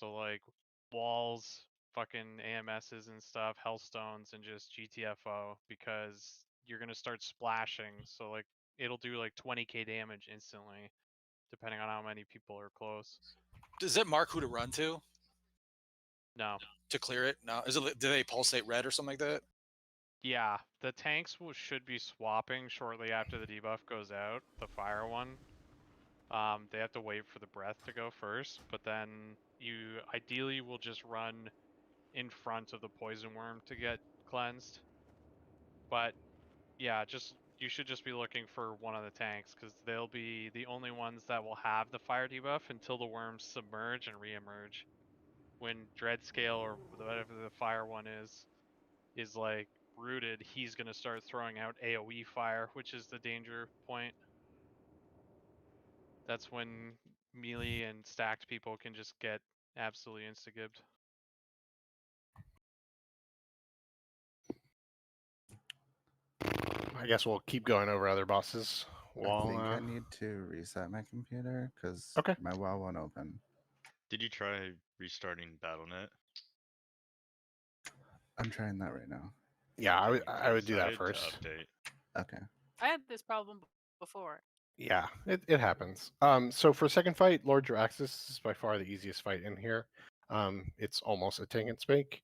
So like walls, fucking AMSs and stuff, Hellstones, and just GTFO, because you're gonna start splashing. So like it'll do like 20k damage instantly, depending on how many people are close. Does it mark who to run to No. to clear it? No. Do they pulsate red or something like that? Yeah, the tanks should be swapping shortly after the debuff goes out, the fire one. They have to wait for the breath to go first, but then you ideally will just run in front of the poison worm to get cleansed. But yeah, you should just be looking for one of the tanks, because they'll be the only ones that will have the fire debuff until the worms submerge and re-emerge. When Dreadscale or whatever the fire one is like rooted, he's gonna start throwing out AoE fire, which is the danger point. That's when melee and stacked people can just get absolutely insta-gibbed. I guess we'll keep going over other bosses. I think I need to reset my computer because my WoW won't open. Did you try restarting BattleNet? I'm trying that right now. Yeah, I would do that first. Okay. I had this problem before. Yeah, it happens. So for second fight, Lord Jaraxxus is by far the easiest fight in here. It's almost a tank and spank.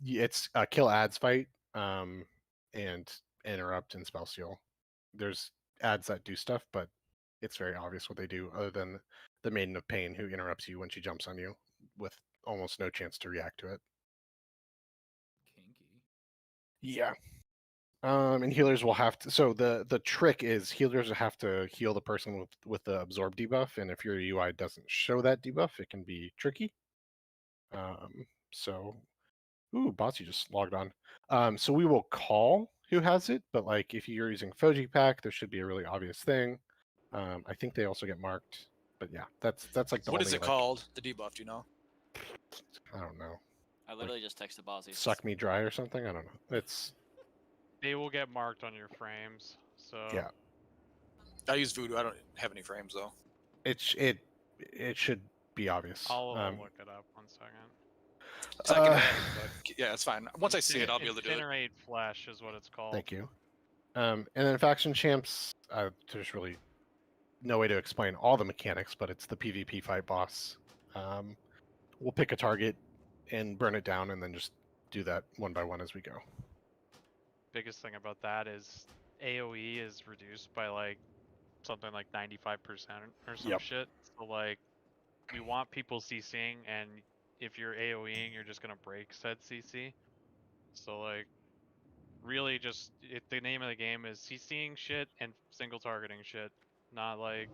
It's a kill ads fight, and interrupt and spell seal. There's ads that do stuff, but it's very obvious what they do, other than the Maiden of Pain, who interrupts you when she jumps on you with almost no chance to react to it. Kinky. Yeah. And healers will have to. So the trick is healers have to heal the person with the absorb debuff, and if your UI doesn't show that debuff, it can be tricky. So, ooh, Bossy just logged on. So we will call who has it, but like if you're using Foji Pack, there should be a really obvious thing. I think they also get marked, but yeah, that's like the What only, is it called? The debuff? Do you know? I don't know. I literally just texted Bossy. Suck me dry or something. I don't know. It's. They will get marked on your frames. So Yeah. I use Voodoo. I don't have any frames though. It should be obvious. I'll look it up 1 second. Second hand, but yeah, it's fine. Once I see it, I'll be able to do it. Incinerate Flesh is what it's called. Thank you. And then faction champs, there's really no way to explain all the mechanics, but it's the PvP fight boss. We'll pick a target and burn it down, and then just do that one by one as we go. Biggest thing about that is AoE is reduced by like something like 95% or some shit. So like we want people CCing, and if you're AoEing, you're just gonna break said CC. So like really just the name of the game is CCing shit and single targeting shit, not like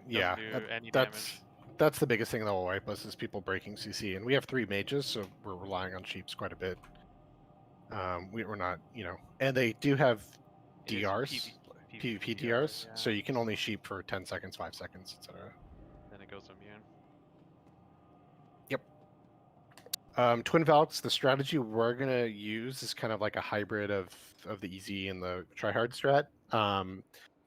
yeah, that's the biggest thing that will wipe us is people breaking CC, and we have 3 mages, so we're relying on sheeps quite a bit. We're not, and they do have DRs, PvP DRs, yeah. so you can only sheep for 10 seconds, 5 seconds, etc. Then it goes immune. Yep. Twin Valks, the strategy we're gonna use is kind of like a hybrid of the easy and the tryhard strat.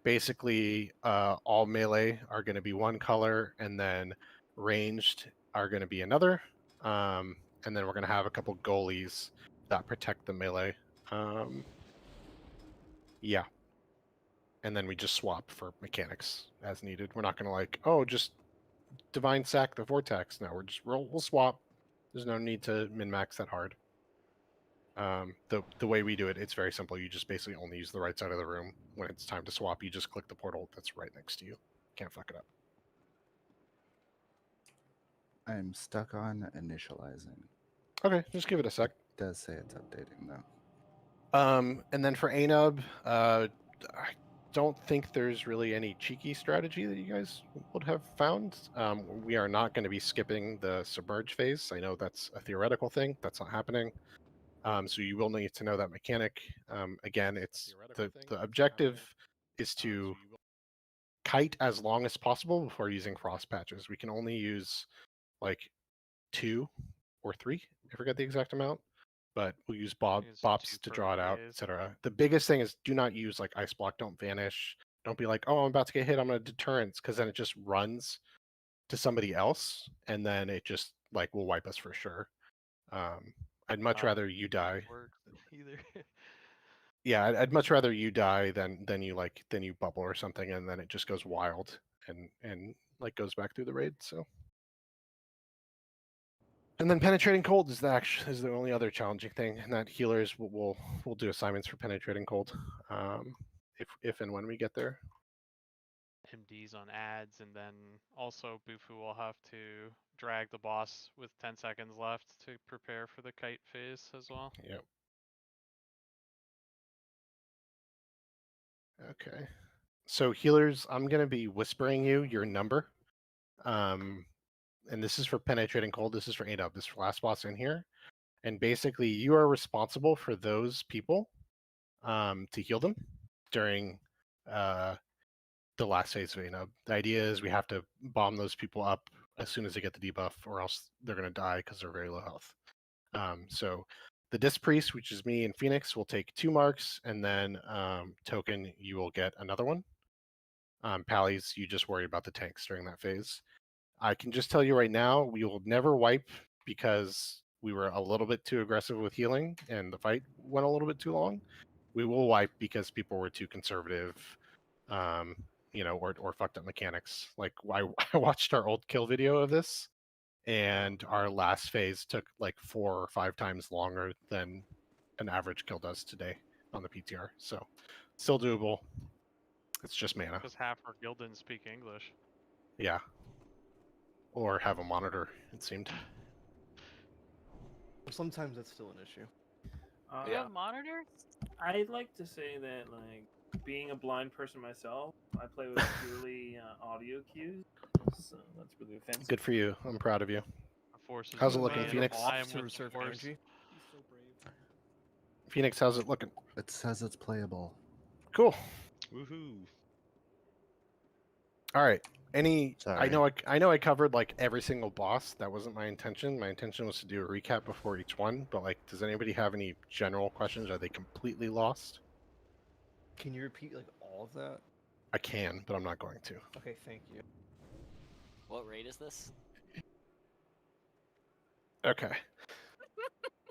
Basically, all melee are going to be one color, and then ranged are going to be another. And then we're going to have a couple goalies that protect the melee. Yeah. And then we just swap for mechanics as needed. We're not going to just divine sack the vortex. No, we'll swap. There's no need to min-max that hard. The way we do it, it's very simple. You just basically only use the right side of the room. When it's time to swap, you just click the portal that's right next to you. Can't fuck it up. I'm stuck on initializing. Okay, just give it a sec. It does say it's updating though. And then for Anub, I don't think there's really any cheeky strategy that you guys would have found. We are not going to be skipping the submerge phase. I know that's a theoretical thing. That's not happening. So you will need to know that mechanic. Again, it's the objective is to kite as long as possible before using frost patches. We can only use like 2 or 3. I forget the exact amount, but we'll use bops to draw it out, etc. The biggest thing is do not use like ice block. Don't vanish. Don't be like, oh, I'm about to get hit. I'm gonna deterrence, because then it just runs to somebody else, and then it just like will wipe us for sure. I'd much rather you die. Works either. Yeah, I'd much rather you die than you bubble or something, and then it just goes wild and like goes back through the raid. So, and then penetrating cold is the only other challenging thing, and that healers will do assignments for penetrating cold, if and when we get there. MDs on ads, and then also Bufu will have to drag the boss with 10 seconds left to prepare for the kite phase as well. Yep. Okay. So healers, I'm gonna be whispering you your number. And this is for penetrating cold. This is for 8-up. This is for last boss in here. And basically, you are responsible for those people to heal them during the last phase of 8-up. The idea is we have to bomb those people up as soon as they get the debuff, or else they're going to die because they're very low health. So the Disc Priest, which is me and Phoenix, will take 2 marks, and then Token, you will get another one. Pallies, you just worry about the tanks during that phase. I can just tell you right now, we will never wipe because we were a little bit too aggressive with healing and the fight went a little bit too long. We will wipe because people were too conservative, or fucked up mechanics. Like I watched our old kill video of this, and our last phase took like 4 or 5 times longer than an average kill does today on the PTR. So still doable. It's just mana. Because half our guild didn't speak English. Yeah. Or have a monitor, it seemed. Sometimes that's still an issue. You have monitors? I'd like to say that, like, being a blind person myself, I play with purely audio cues, so that's really offensive. Good for you. I'm proud of you. Forces How's it of looking, man, Phoenix? I am To with the reserve force. energy. He's so brave. Phoenix, how's it looking? It says it's playable. Cool. Woohoo! All right. I Sorry. know I covered like every single boss. That wasn't my intention. My intention was to do a recap before each one. But like, does anybody have any general questions? Are they completely lost? Can you repeat like all of that? I can, but I'm not going to. Okay, thank you. What raid is this? Okay.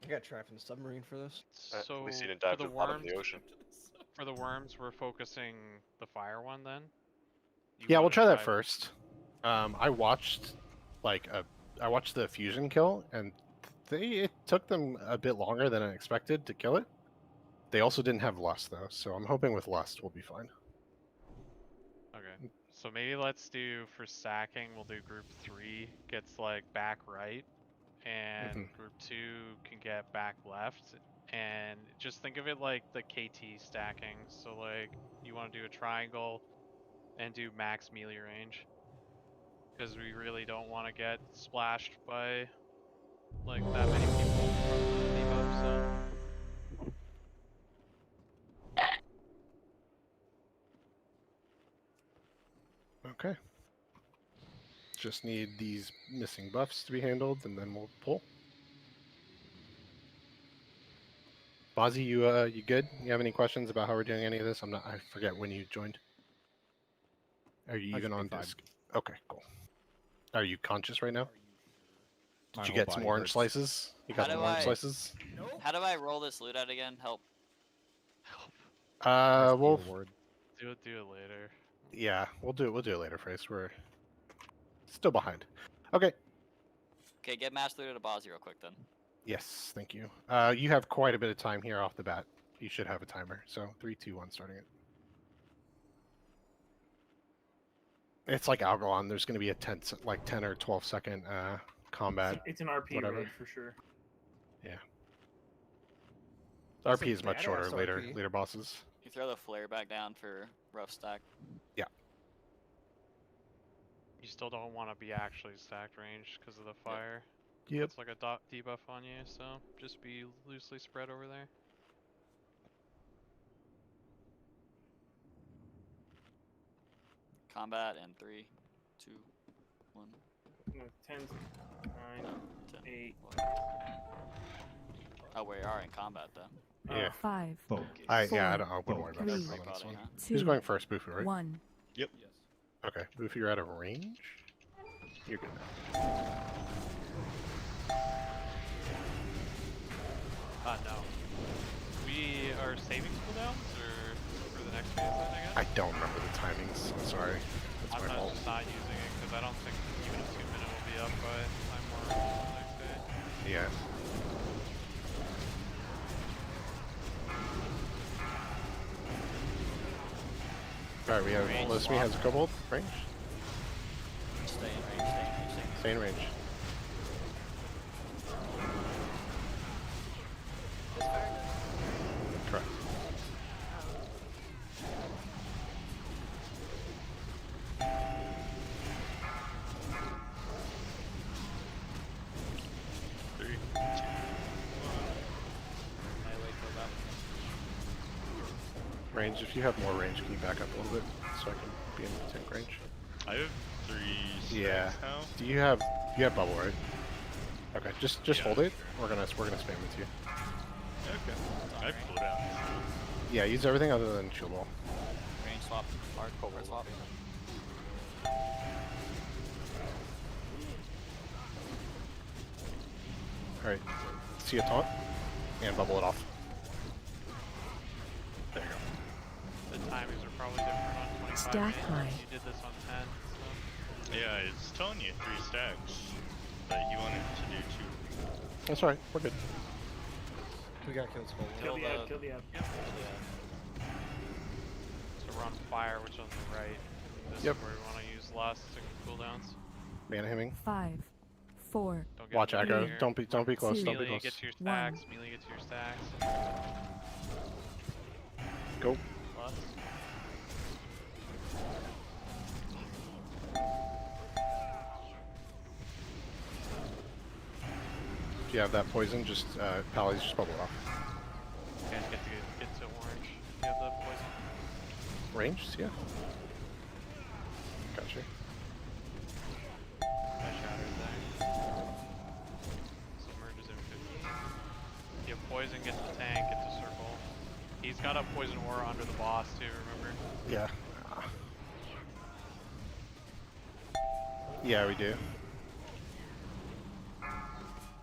I got trapped in the submarine for this. So At least you didn't for dive the to the bottom of worms, the ocean. for the worms, we're focusing the fire one then. You Yeah, we'll wanna try that first. I watched the fusion kill, and it took them a bit longer than I expected to kill it. They also didn't have lust though, so I'm hoping with lust we'll be fine. Okay. So maybe let's do for stacking. We'll do group 3 gets like back right, and group 2 can get back left. And just think of it like the KT stacking. So like you want to do a triangle and do max melee range, because we really don't want to get splashed by like that many people from the debuff zone. Okay. Just need these missing buffs to be handled, and then we'll pull. Bozzy, you good? You have any questions about how we're doing any of this? I forget when you joined. Are you even on disc? Okay, cool. Are you conscious right now? Did you get some orange slices? You got some orange slices? How do I roll this loot out again? Help. We'll Do it later. yeah, we'll do it later, Face. We're still behind. Okay. Okay, get mass loot at a boss real quick then. Yes, thank you. You have quite a bit of time here off the bat. You should have a timer. So 3, 2, 1, starting it. It's like Algalon. There's going to be a 10 or 12 second combat. It's an RP whatever. raid for sure. Yeah. RP is much shorter. badass Later bosses. You throw the flare back down for rough stack. Yeah. You still don't want to be actually stacked range because of the fire. Yep. It's like a debuff on you, so just be loosely spread over there. Combat in 3, 2, 1. 10, 9, 8. Oh, we are in combat then. Yeah. 5, I wouldn't worry about Three, this on this one. huh? Who's 2, going first, Bufu, right? 1. Yep. Okay, Bufu, you're out of range. You're good now. No. We are saving cooldowns or for the next phase then, I guess? I don't remember the timings. I'm sorry. That's I'm my not fault. just not using it because I don't think even a 2-minute will be up by the time we're on the next day. Yeah. Alright, we have Range Lismi swap. has a kobold range. Stay in range, stay in range, stay in range. Stay in range. Correct. Three, two, Range, if you have more range, can you back up a little bit so I can be in tank range? I have 3 stacks Yeah. now. Do you have bubble, right? Okay, just Yeah. hold it. We're gonna spam with you. Okay. I have cooldowns. Yeah, use everything other than shield wall. Range swap, hard swap. Alright. See a taunt and bubble it off. There you go. The timings are probably different on 25 Stack main. high. You did this on 10, so... Yeah, it's telling you 3 stacks, but you wanted to do 2. That's alright, we're good. We gotta kill this whole Kill Kill the the- ad, kill the ad. So we're on fire, which is on the right. This Yep. is where we want to use last cooldowns. Mana hemming. 5, 4, Don't get Watch melee aggro. here. Don't be close. Two. Don't be Melee, close. get to your One. stacks. Melee, get to your stacks. Go. Plus. If you have that poison, just Pally's just bubble it off. You guys get to orange. You have the poison. Range, yeah. Gotcha. I shattered there. Submerge is in 50. You have poison, get to the tank, get to circle. He's got a poison aura under the boss too, remember? Yeah. Yeah, we do.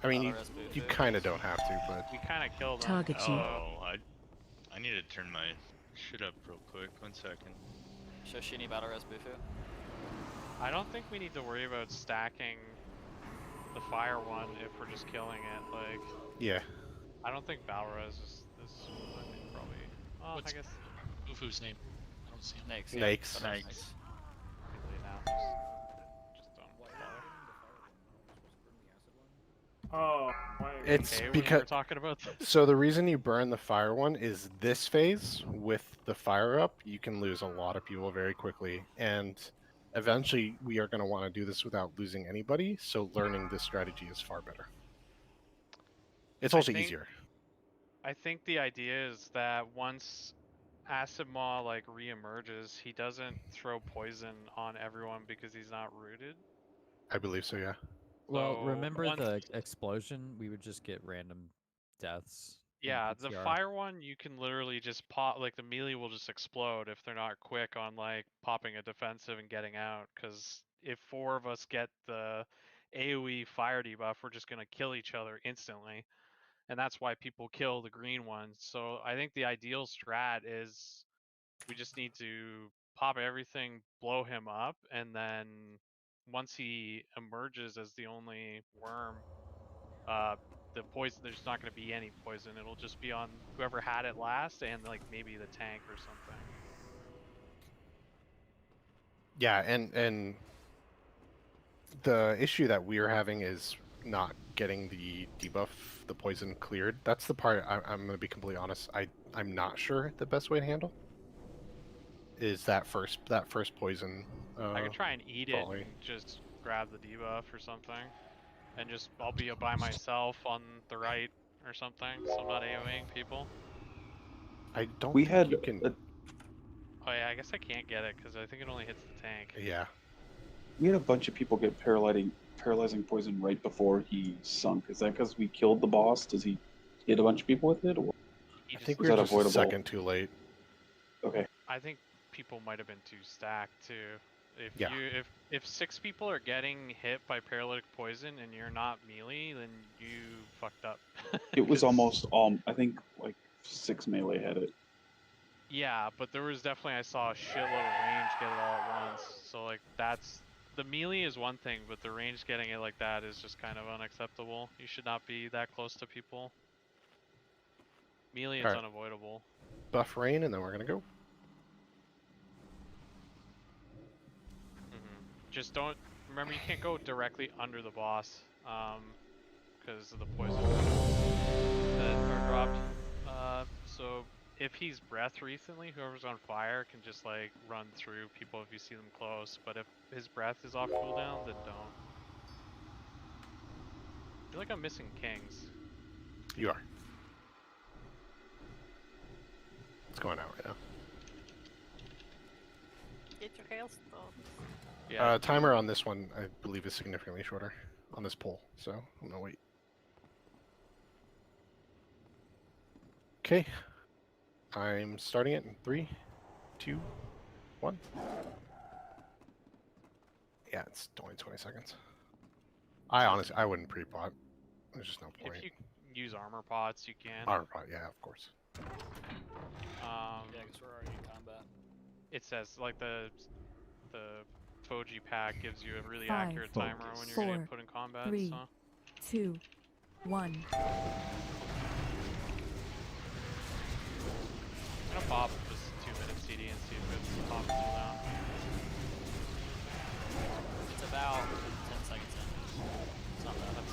I mean, you kind of don't have to, but We kind of killed him. Target you. Oh, I need to turn my shit up real quick. 1 second. Shoshini battle res Bufu. I don't think we need to worry about stacking the fire one if we're just killing it. Like, yeah. I don't think Balrez is I think probably. Oh, What's- I guess Ufu's name. I don't see him. Snakes. Snakes. but Snakes. completely now. Just don't bother. Oh, why? It's Okay, we because were talking about this. so the reason you burn the fire one is this phase with the fire up, you can lose a lot of people very quickly, and eventually we are going to want to do this without losing anybody. So learning this strategy is far better. It's also think- easier. I think the idea is that once Acid Maw like re-emerges, he doesn't throw poison on everyone because he's not rooted. I believe so. Yeah. Well, So remember once- the explosion? We would just get random deaths. in Yeah, the PTR. fire one you can literally just pop, like the melee will just explode if they're not quick on like popping a defensive and getting out. Because if 4 of us get the AoE fire debuff, we're just gonna kill each other instantly, and that's why people kill the green ones. So I think the ideal strat is we just need to pop everything, blow him up, and then once he emerges as the only worm, the poison, there's not going to be any poison. It'll just be on whoever had it last and like maybe the tank or something. Yeah, and the issue that we're having is not getting the debuff, the poison cleared. That's the part I'm going to be completely honest. I'm not sure the best way to handle is that first poison. I could try and eat it volley. and just grab the debuff or something, and just I'll be by myself on the right or something, so I'm not AoEing people. I don't. We think had you can. Oh yeah, I guess I can't get it because I think it only hits the tank. Yeah. we had a bunch of people get paralyzing poison right before he sunk. Is that because we killed the boss? Does he hit a bunch of people with it? Or You I think was we were that just avoidable? a second too late. Okay. I think people might have been too stacked too. If Yeah. if 6 people are getting hit by paralytic poison and you're not melee, then you fucked up. It was 'Cause- almost I think like 6 melee had it. Yeah, but there was definitely, I saw a shitload of range get it all at once. So like that's, the melee is one thing, but the range getting it like that is just kind of unacceptable. You should not be that close to people. Melee is Alright. unavoidable. Buff rain, and then we're gonna go. Just don't, remember you can't go directly under the boss, because of the poison that are dropped. So if he's breath recently, whoever's on fire can just like run through people if you see them close. But if his breath is off cooldown, then don't. I feel like I'm missing kings. You are. What's going on right now? Get your hailstones. Yeah. Timer on this one, I believe, is significantly shorter on this poll, so I'm gonna wait. Okay, I'm starting it in 3, 2, 1. Yeah, it's only 20 seconds. I honestly, I wouldn't pre-pot. There's just no point. If you use armor pots, you can. Armor pot, yeah, of course. Yeah, because we're already in combat. It says like the Foji pack gives you a really 5, accurate timer when you're 4, getting put in combat. 3, So 2, 1. I'm gonna pop this 2-minute CD and see if it's popping down. It's about 10 seconds in. It's not bad. That's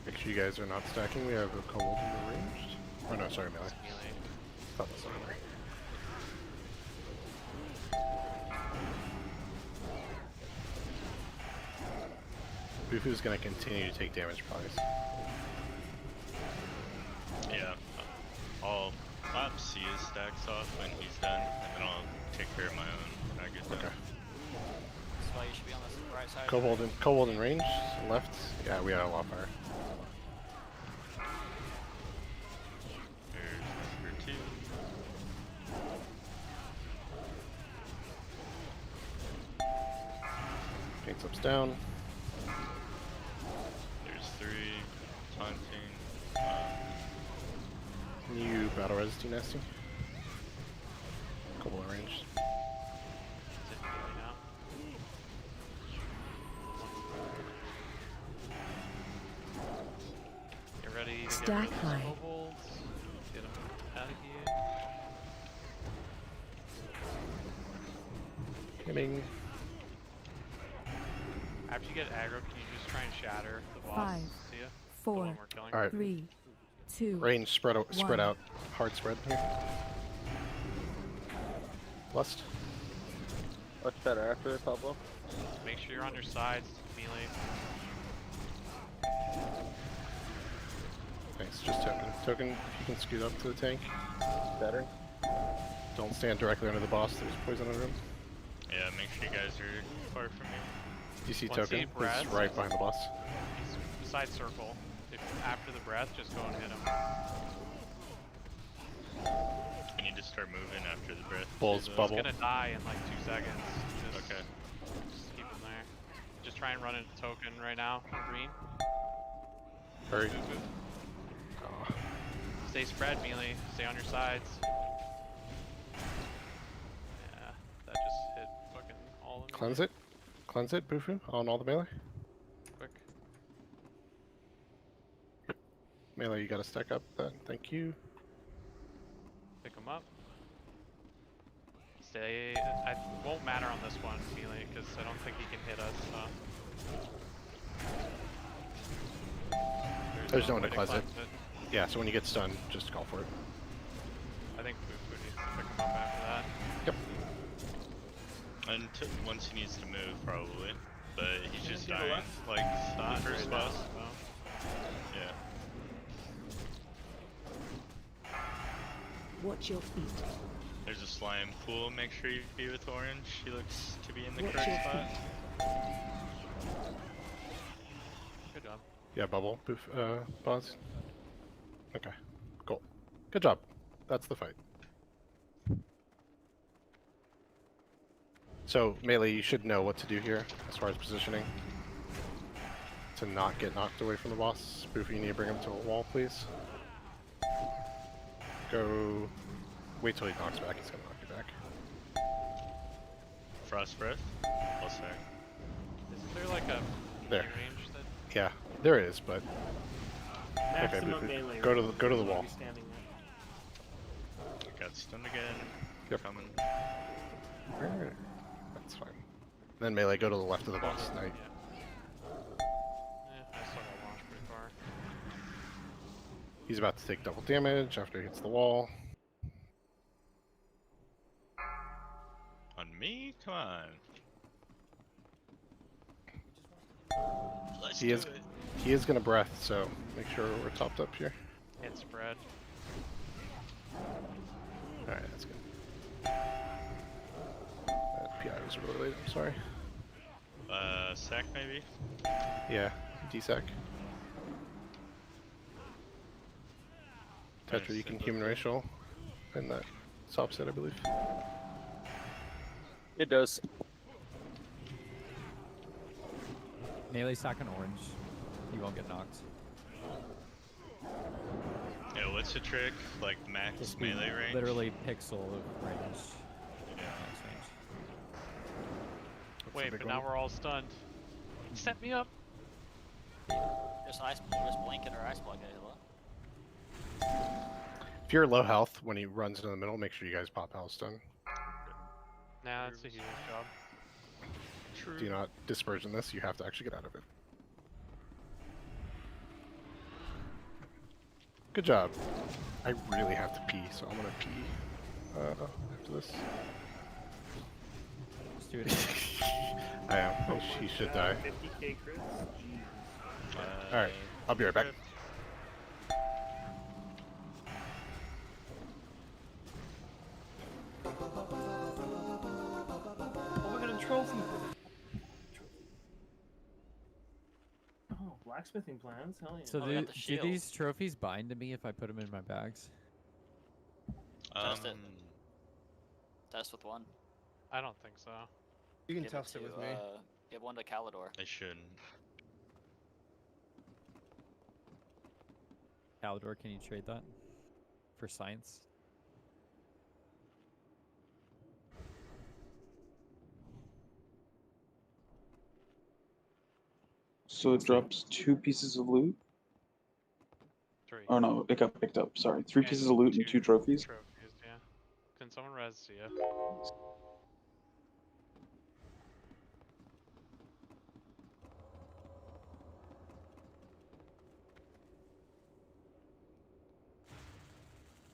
Make sure you guys are not stacking. We have a kobold in the ranged. Oh no, sorry, melee. melee. Thought that was armor. Bufu's gonna continue to take damage, probably. Yeah. I'll have C his stacks off when he's done, and then I'll take care of my own when I get done. Okay. That's why you should be on the right side. Kobold in range, left. Yeah, we had a lot fire. There's number 2. Paint subs down. There's 3. Taunting. Can you battle resist nasty? Kobold in range. It's in melee now. Get ready to Stack get rid of those high. kobolds. Get them out of here. Hitting. After you get aggro, can you just try and shatter the boss? 5, See ya? The 4, one we're killing. Alright. 3, 2. Range spread One. out. Hard spread here. Lust. Much better after Pablo. Make sure you're on your sides, melee. Thanks, just token. Token, if you can scoot up to the tank. Better. Don't stand directly under the boss, there's poison under him. Yeah, make sure you guys are far from me. DC Once token he is breaths- right behind the boss. He's beside circle. If after the breath, just go and hit him. You need to start moving after the breath. Bulls too, though. bubble. He's gonna die in like 2 seconds. Just, Okay. just keep him there. Just try and run into token right now on green. Hurry. Move, move. Oh, Stay spread, melee. Stay on your sides. Yeah, that just hit fucking all of them. cleanse it. Cleanse it, Bufu, on all the melee. Quick. Melee, you gotta stack up that. Thank you. Pick him up. Stay. It won't matter on this one, melee, because I don't think he can hit us. There's no one to way cleanse it. cleanse Yeah, so when you get stunned, just call for it. I think Fufu needs to pick him up after that. Yep. And once he needs to move, probably. But he's just to the dying. left? Like, Not the first right now, boss. so. Yeah. Watch your feet. There's a slime pool. Make sure you be with orange. She looks to be in the correct spot. Good job. Yeah, bubble, boof, pause. Okay, cool. Good job. That's the fight. So, Melee, you should know what to do here as far as positioning. To not get knocked away from the boss. Boofy, you need to bring him to a wall, please. Go... Wait till he knocks back, he's gonna knock you back. Frost breath. I'll say. Isn't there like a There. range that... Yeah, there is, but... Maximum Boofy, melee. go to the wall. Standing there. Got stunned again. Yep. Coming. That's fine. Then Melee, go to the left of the boss. Now, Yeah, I still got launched pretty far. he's about to take double damage after he hits the wall. On me? Come on. Let's He do is it. he is gonna breath, so make sure we're topped up here. Hit spread. Alright, that's good. That PI was really late, I'm sorry. Sack maybe? Yeah, DSAC. Tetra, you can human racial in that top set, I believe. It does. Melee sack on orange. You won't get knocked. Yeah, what's the trick? Like max Just be melee range? literally pixel of range. Yeah. Max range. That's a Wait, big but one. now we're all stunned. Set me up! Just blink it or ice block it. Hello? If you're low health when he runs into the middle, make sure you guys pop Hellstone. Nah, that's a healer's job. Do not dispersion this, you have to actually get out of it. Good job. I really have to pee, so I'm gonna pee after this. Just do it. I am. He should die. 50k crits. Alright, I'll be right back. Oh, we got a trophy. Oh, blacksmithing plans? Hell yeah. So Oh, we got the do shield. these trophies bind to me if I put them in my bags? Test it. Test with one. I don't think so. You can Give test it to, with me. Give one to Calidor. I shouldn't. Calidor, can you trade that? For science? So it drops 2 pieces of loot. 3. Oh no, it got picked up. Sorry, 3 And pieces of loot and 2 trophies. Trophies, yeah. Can someone res you?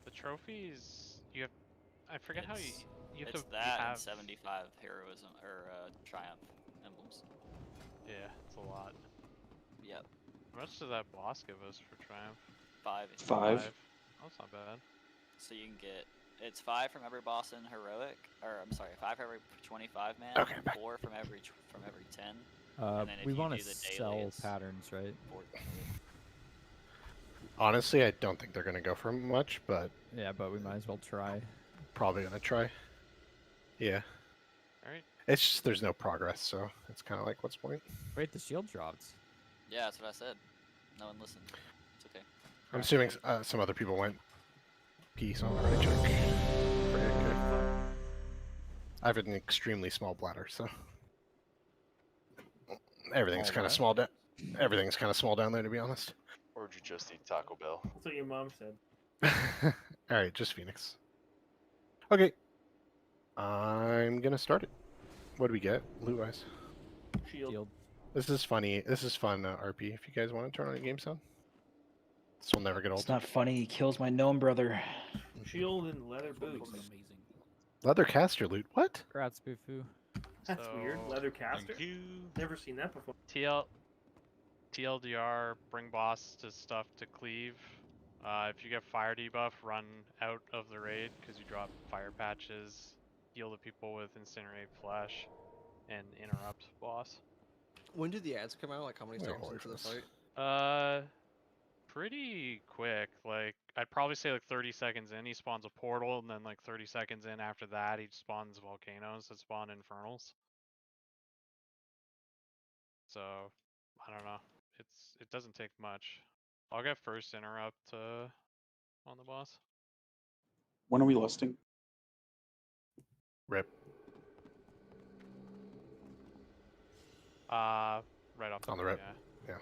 The trophies, you have... I forget how you have It's to that have... and 75 heroism or triumph emblems. Yeah, it's a lot. Yep. How much does that boss give us for Triumph? 5. 5. Oh, that's not bad. So you can get it's 5 from every boss in heroic, or I'm sorry, 5 from every 25 man. Okay, back. 4 from every 10. And then if We you want do to the daily, sell it's patterns, right? 4. Honestly, I don't think they're gonna go for much, but Yeah, but we might as well try. probably gonna try. Yeah. Alright. It's just there's no progress, so it's kind of like, what's the point? Wait, the shield dropped. Yeah, that's what I said. No one listened. It's okay. I'm assuming some other people went pee, so I'm gonna check. Okay. I have an extremely small bladder, so everything's kind of small down. Everything's kind of small down there, to be honest. Or did you just eat Taco Bell? That's what your mom said. All right, just Phoenix. Okay, I'm gonna start it. What do we get, loot-wise? Shield. This is funny. This is fun, RP. If you guys want to turn on your game sound, this will never get old. It's not funny. He kills my gnome brother. Shield and leather boots. Leather caster loot. What? Congrats, Bufu. That's weird. Leather caster? Thank you. Never seen that before. TLDR, bring boss to stuff to cleave. If you get fire debuff, run out of the raid because you drop fire patches, heal the people with incinerate flesh, and interrupt boss. When do the ads come out? Like how many seconds into the fight? Pretty quick. Like I'd probably say like 30 seconds in, he spawns a portal, and then like 30 seconds in after that, he spawns volcanoes that spawn infernals. So I don't know. It doesn't take much. I'll get first interrupt on the boss. When are we listing? Rip. Right off On the rip. Yeah. Yeah.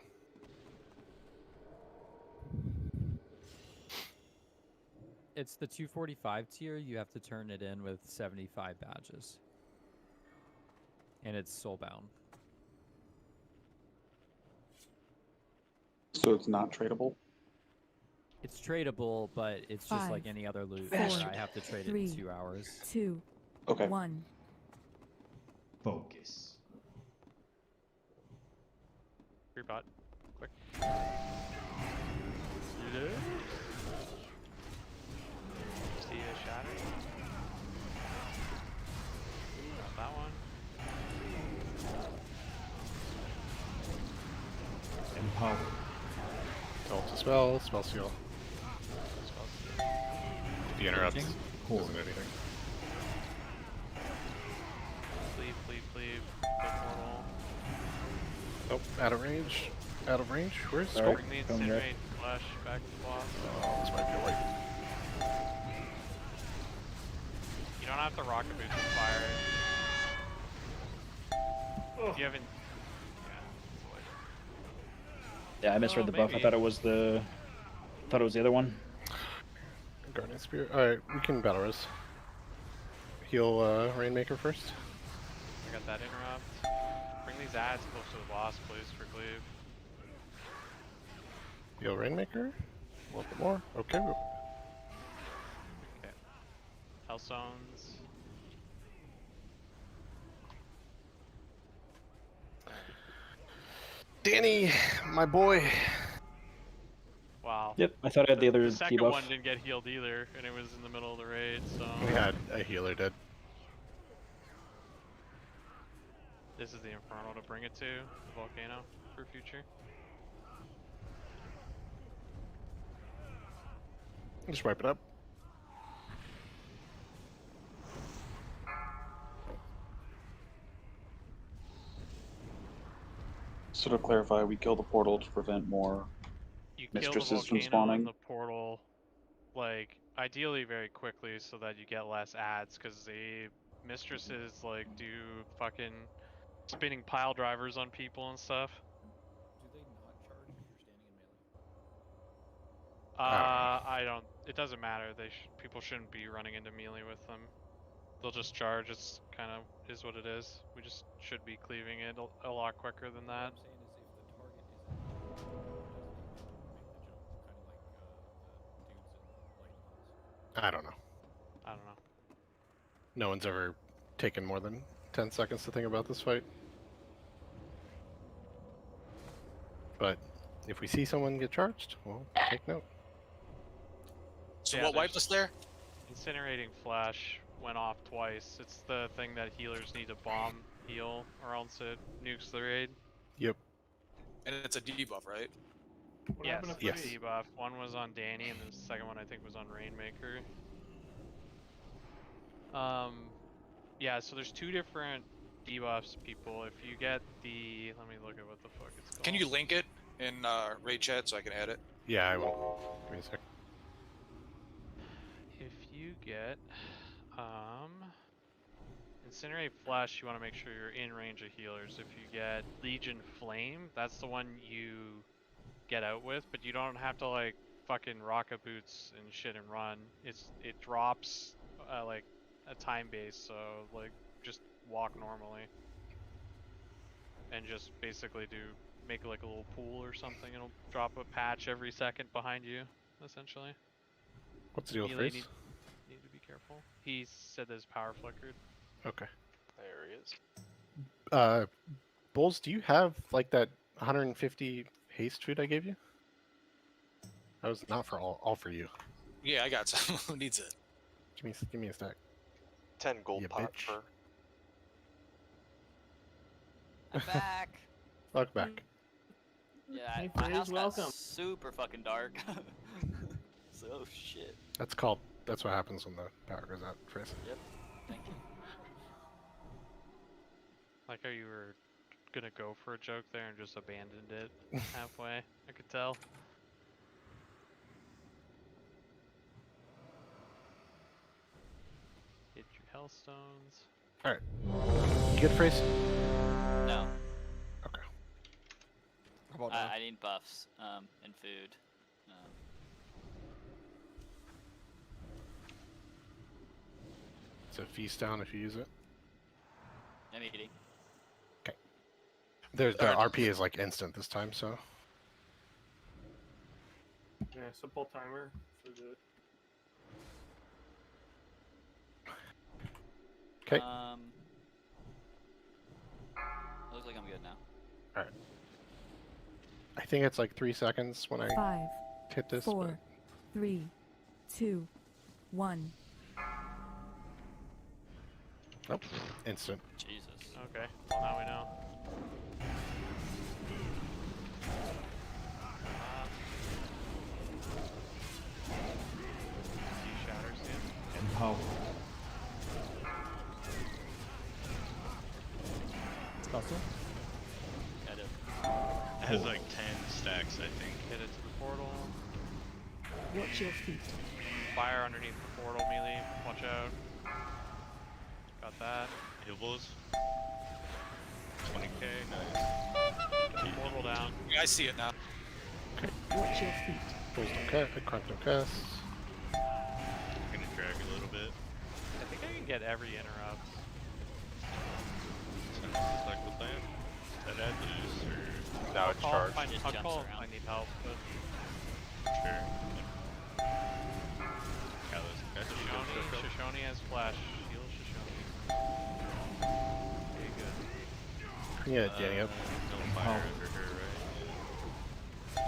It's the 245 tier. You have to turn it in with 75 badges. And it's soulbound. So it's not tradable? It's tradable, but it's just like 5, any other loot. 4, I have to trade it 3, in 2 hours. 2, Okay. 1. Focus. Free bot. Quick. See a shatter. Got that one. Empower. Ult to spell, spell seal. If you interrupt, Changing doesn't do anything. Cleave. Go portal. Oh, out of range. Out of range. Where's All Skull? right. Bring the Coming back. incinerate flash back to the boss. Oh, this might be a wipe. You don't have to rocket boots with fire. If you haven't. Yeah, it's a wipe. Yeah, I misread Oh, the buff. maybe. I thought it was the other one. Guardian Spear. Alright, we can battle res. Heal Rainmaker first. I got that interrupt. Bring these ads close to the boss, please, for cleave. Heal Rainmaker. A little bit more. Okay. Okay. Hellstones. Danny, my boy. Wow. Yep, I thought I had the other The second debuff. one didn't get healed either, and it was in the middle of the raid, so... We had a healer dead. This is the Inferno to bring it to, the volcano, for future. Just wipe it up. So to clarify, we kill the portal to prevent more You kill the mistresses from volcano spawning. and the portal, like, ideally very quickly so that you get less ads, because the mistresses, like, do fucking spinning pile drivers on people and stuff. Do they not charge if you're standing in melee? I don't. It doesn't matter. People shouldn't be running into melee with them. They'll just charge. It's kind of is what it is. We just should be cleaving it a lot quicker than that. What I'm saying is if the target isn't doesn't even make the jump, kind of like the dudes in Lightning Halls. I don't know. I don't know. No one's ever taken more than 10 seconds to think about this fight. But if we see someone get charged, we'll take note. So Yeah, what wiped us there? Incinerating Flash went off twice. It's the thing that healers need to bomb heal, or else it nukes the raid. Yep. And it's a debuff, right? What Yes, happened to yes. Freddy? debuff. One was on Danny, and the second one I think was on Rainmaker. Yeah, so there's two different debuffs, people. If you get the, let me look at what the fuck it's called. Can you link it in raid chat so I can add it? Yeah, I will. Give me a sec. If you get Incinerate Flash, you want to make sure you're in range of healers. If you get Legion Flame, that's the one you get out with, but you don't have to like fucking rocket boots and shit and run. It drops like a time base, so like just walk normally and just basically make like a little pool or something. It'll drop a patch every second behind you, essentially. What's the deal with Melee Freeze? Need to be careful. He said his power flickered. Okay. There he is. Bulls, do you have like that 150 haste food I gave you? That was not for all for you. Yeah, I got some. Who needs it? Give me a stack. 10 gold You pot bitch. for. I'm back. Welcome back. Yeah, Hey, my Frizz, house got welcome. super fucking dark. So shit. That's what happens when the power goes out, Chris. Yep. Thank you. Like how you were gonna go for a joke there and just abandoned it halfway. I could tell. Get your hellstones. Alright. You good, Phrase? No. Okay. How about now? I need buffs and food. It's a feast down if you use it. I'm eating. Okay. The RP is like instant this time, so. Yeah, simple timer for the. Okay. Looks like I'm good now. Alright. I think it's like 3 seconds when I 5, hit this. 4, But... 3, 2, 1. Nope. Instant. Jesus. Okay, well now we know. You shatters in. Empower. Special? I did. It has like 10 stacks, I think. Hit it to the portal. Watch your feet. Fire underneath the portal melee. Watch out. Got that. Hibbles. 20k, nice. Get the portal down. Yeah, I see it now. Watch your feet. Pulls no cast, crunch no casts. Gonna drag a little bit. I think I can get every interrupt. Sounds like the plan. That add loose or Now it's charged. Just I'll jumps call if around. I need help, but sure. Shoshone has flash. Heal Shoshone. Okay, good. Yeah, Danny up. No fire under her, right?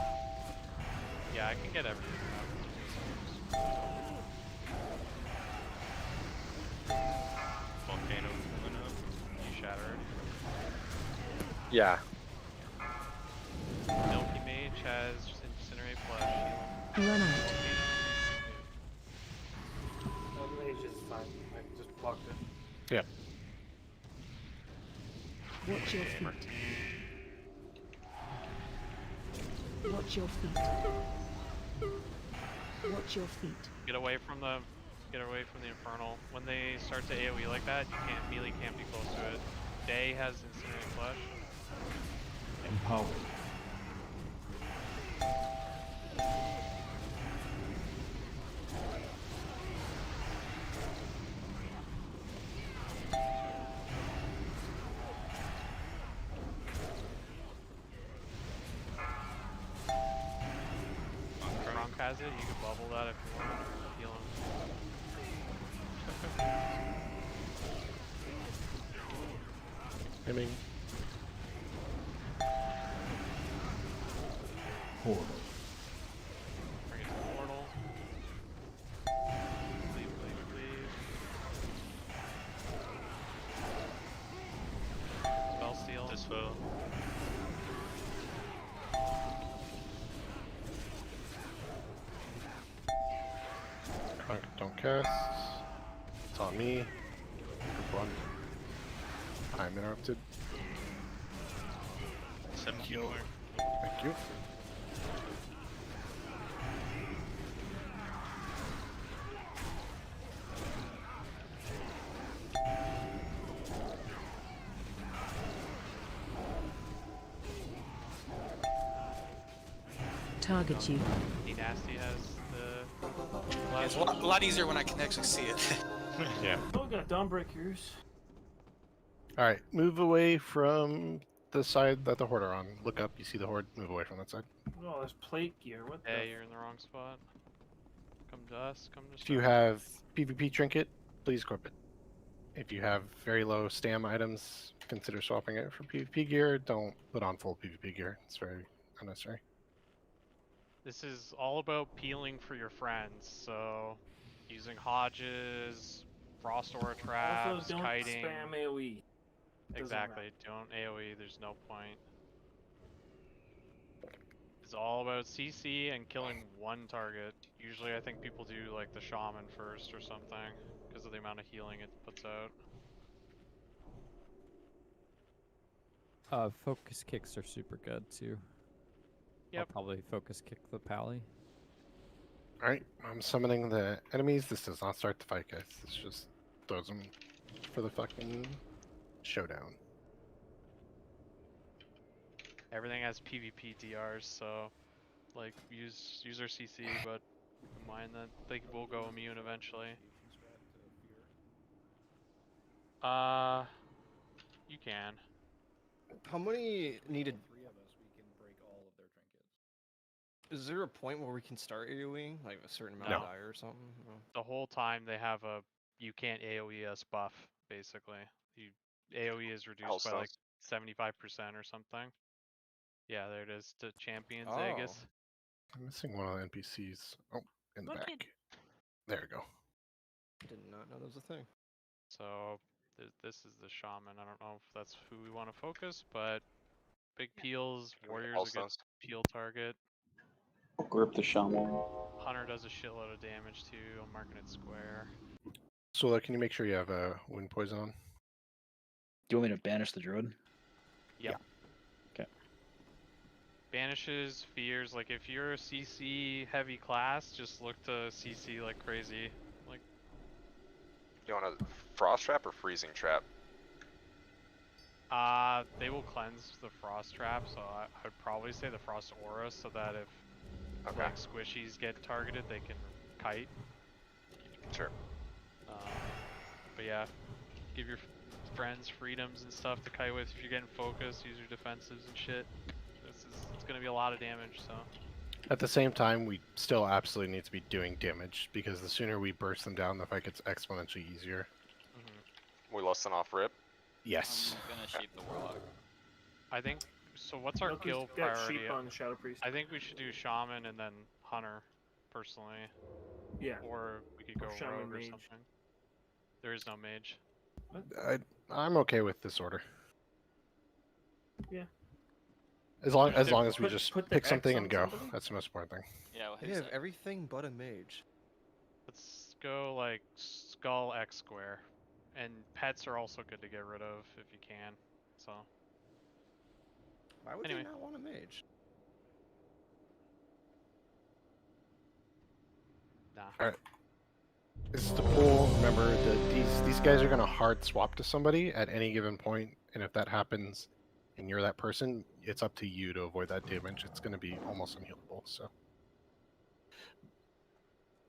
Yeah, I can get every interrupt. Volcano coming up. You shatter it. Yeah. Milky Mage has Incinerate Flash. Heal. Run out. Mage is fine. I just blocked it. Yeah. Watch your feet. Watch your feet. Watch your feet. Get away from the Infernal. When they start to AoE like that, melee can't be close to it. Day has Incinerate Flash. Empower. Gronk has it. You can bubble that if you want. Heal him. Aiming. Portal. Bring it to the portal. Leave. Spell steal. Dispo. Crunk, don't cast. It's on me. Group 1. I'm interrupted. 17 more. Thank you. Target you. D Nasty has the Yeah, it's flash. a lot easier when I can actually see it. Yeah. Oh, got Dawnbreakers. Alright, move away from the side that the Horde are on. Look up, you see the Horde, move away from that side. Oh, there's plate gear. What the? Hey, you're in the wrong spot. Come to us. Come to If you have PvP trinket, please equip it. If you have very low stam items, consider swapping it for PvP gear. Don't put on full PvP gear. It's very unnecessary. This is all about peeling for your friends, so using Hodges, Frost Aura traps, Also, don't kiting. spam AoE. Exactly, don't AoE, there's no point. It's all about CC and killing one target. Usually I think people do like the Shaman first or something, because of the amount of healing it puts out. Focus kicks are super good too. Yep. I'll probably focus kick the pally. Alright, I'm summoning the enemies. This does not start the fight, guys. This just throws them for the fucking showdown. Everything has PvP DRs, so like use user CC, but mind that they will go immune eventually. You can. How many needed? Is there a point where we can start AoEing, like a certain amount No. of die or something? No. The whole time they have a you can't AoE us buff, basically. AoE is reduced by like 75% or something. Yeah, there it is. To Champions Aegis. I'm missing one of the NPCs. Oh, in the back. There we go. Did not know that was a thing. So this is the Shaman. I don't know if that's who we want to focus, but big peels, Warrior's a good peel target. Grip the Shaman. Hunter does a shitload of damage too. I'm marking it square. Sola, can you make sure you have a wound poison on? Do you want me to banish the druid? Yep. Yeah. Okay. Banishes, fears, like if you're a CC heavy class, just look to CC like crazy. Like, You want a frost trap or freezing trap? they will cleanse the frost trap, so I would probably say the frost aura, so that if like squishies get targeted, they can kite. Sure. But yeah, give your friends freedoms and stuff to kite with. If you're getting focused, use your defensives and shit. It's gonna be a lot of damage, so. At the same time, we still absolutely need to be doing damage, because the sooner we burst them down, the fight gets exponentially easier. We lost an off rip. Yes. I'm gonna sheep the warlock. I think, so what's our Milky's kill got priority? sheep on Shadow Priest. I think we should do Shaman and then Hunter, personally. Yeah. Or we could go Shaman Rogue or mage. something. There is no mage. I'm okay with this order. Yeah. As long Either as we just put the pick X something on and go. somebody? That's the most important thing. Yeah, well, They who's have that? everything but a mage. Let's go like Skull X square. And pets are also good to get rid of if you can. So. Why would Anyway. they not want a mage? Nah. Alright. This is the pool. Remember that these guys are gonna hard swap to somebody at any given point, and if that happens and you're that person, it's up to you to avoid that damage. It's gonna be almost unhealable, so.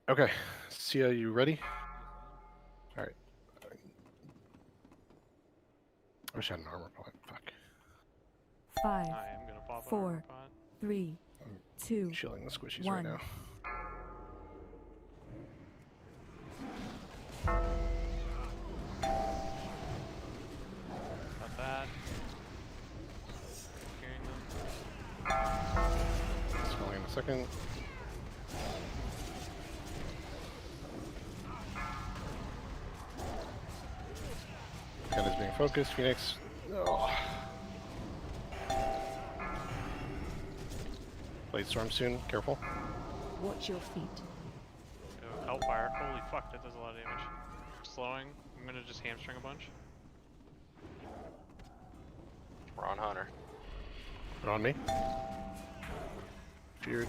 Okay. Sia, you ready? Alright. I wish I had an armor pot. Fuck. 5, I am gonna pop an 4, armor pot. 3, 2, Chilling the squishies 1. right now. Got that. Hearing them. Spelling in a second. Cat is being focused. Phoenix. Oh. Blade storm soon. Careful. Watch your feet. Hellfire. Holy fuck, that does a lot of damage. Slowing. I'm gonna just hamstring a bunch. We're on Hunter. Put on me. Feared.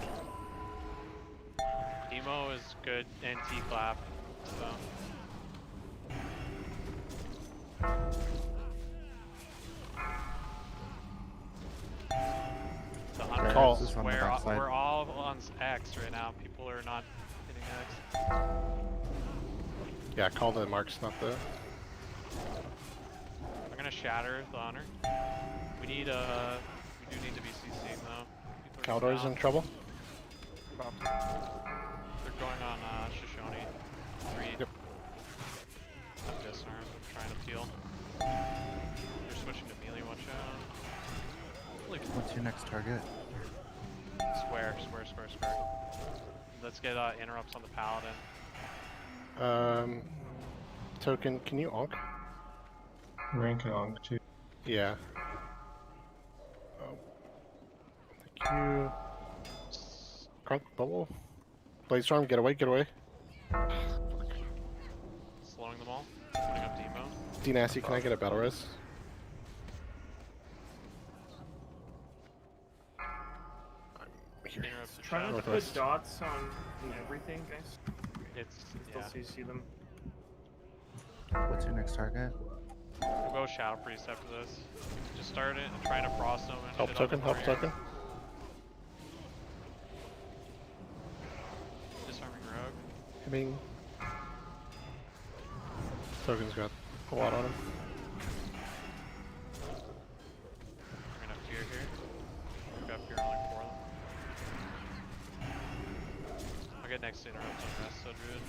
Emo is good NT clap, so. The Hunter Call. is This on the where backside. we're all on X right now. People are not hitting X. Yeah, call the marks, not the. I'm gonna shatter the Hunter. We do need to be CCing though. People are Kaldor's down. in trouble. They're going on Shoshone 3. Yep. I'm disarmed, I'm trying to peel. They're switching to melee, watch out. Holy What's your next target? Square. Let's get interrupts on the paladin. Token, can you onk? Rain can onk too. Yeah. Oh. Thank you. Crunk, bubble. Bladestorm, get away, get away. Slowing them all. Putting up demo. D-Nasty, can I get a battle res? Here. Interrupt Try not to Northwest. put dots on everything, guys. It's Still yeah. see them. What's your next target? We'll go Shadow Priest after this. Just start it and try to frost them and Help hit on the token, help warrior. token. Disarming rogue. Hitting. Token's got a lot on him. We're gonna have fear here. We've got fear on like 4 of them. I'll get next to interrupt on rest, so druid.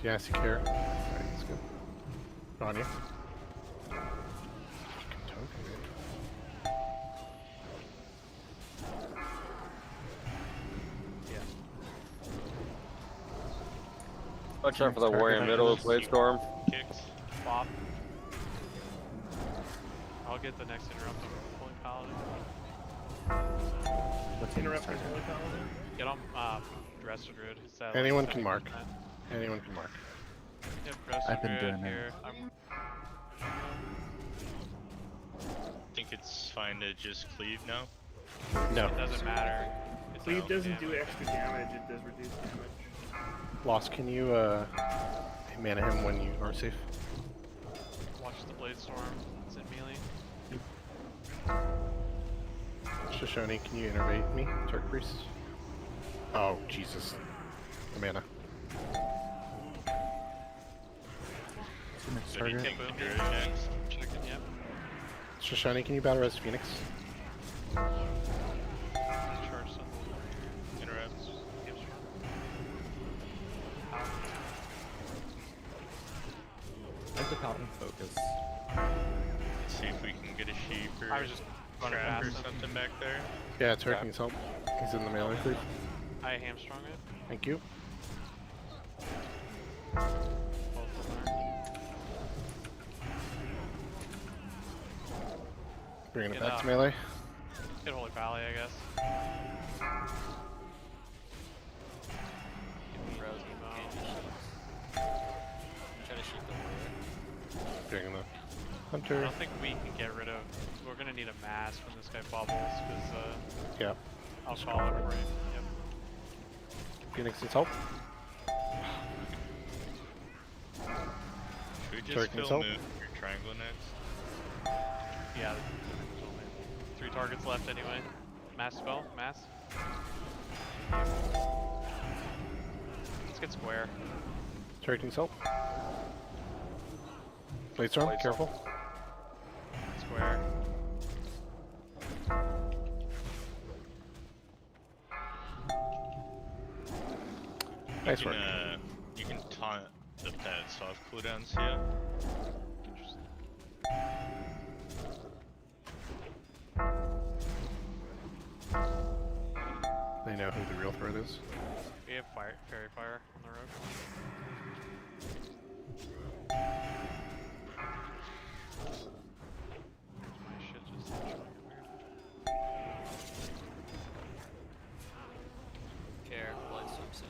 D-Nasty care. Alright, that's good. On you. Fucking token, man. Yeah. Watch out for the warrior middle of Bladestorm. Kicks. Bop. I'll get the next interrupt on Holy Paladin. What's your next Interrupt target? Holy Paladin. Get on Dresser Druid. It's at, Anyone like, can mark. 70%. Anyone can mark. Yep, Dresser I've been Druid doing that. here. I think it's fine to just cleave now. No. It doesn't matter. It's Cleave out doesn't damage. do extra damage, it does reduce damage. Lost, can you mana him when you are safe? Watch the Bladestorm. It's in melee. Shoshone, can you innervate me? Turk Priest? Oh, Jesus. The mana. What's your next So do you target? take the druid next? Chicken, yep. Shoshone, can you battle res Phoenix? Charge some. Interrupts. Let the paladin focus. Let's see if we can get a sheep or I was just running trap past or him. something back there. Yeah, Turk needs help. He's in the melee, please. I hamstrung it. Thank you. Both of them are. Bringing it Get back to up. melee. Get Holy Valley, I guess. Rose Emo. Try to shoot the warrior. Bringing the I hunter. don't think we can get rid of. We're gonna need a mass when this guy bubbles, because Yeah. I'll call it for you. Yep. Phoenix needs help. Should we just Turk kill needs help. move your triangle next? Yeah. There's only 3 targets left anyway. Mass spell. Mass. Let's get square. Turk needs help. Bladestorm, careful. Square. Nice work. You can taunt up that soft cooldown, so yeah. Interesting. They know who the real threat is. We have fairy fire on the road. My shit just showing weird. Care, Bladestorm soon.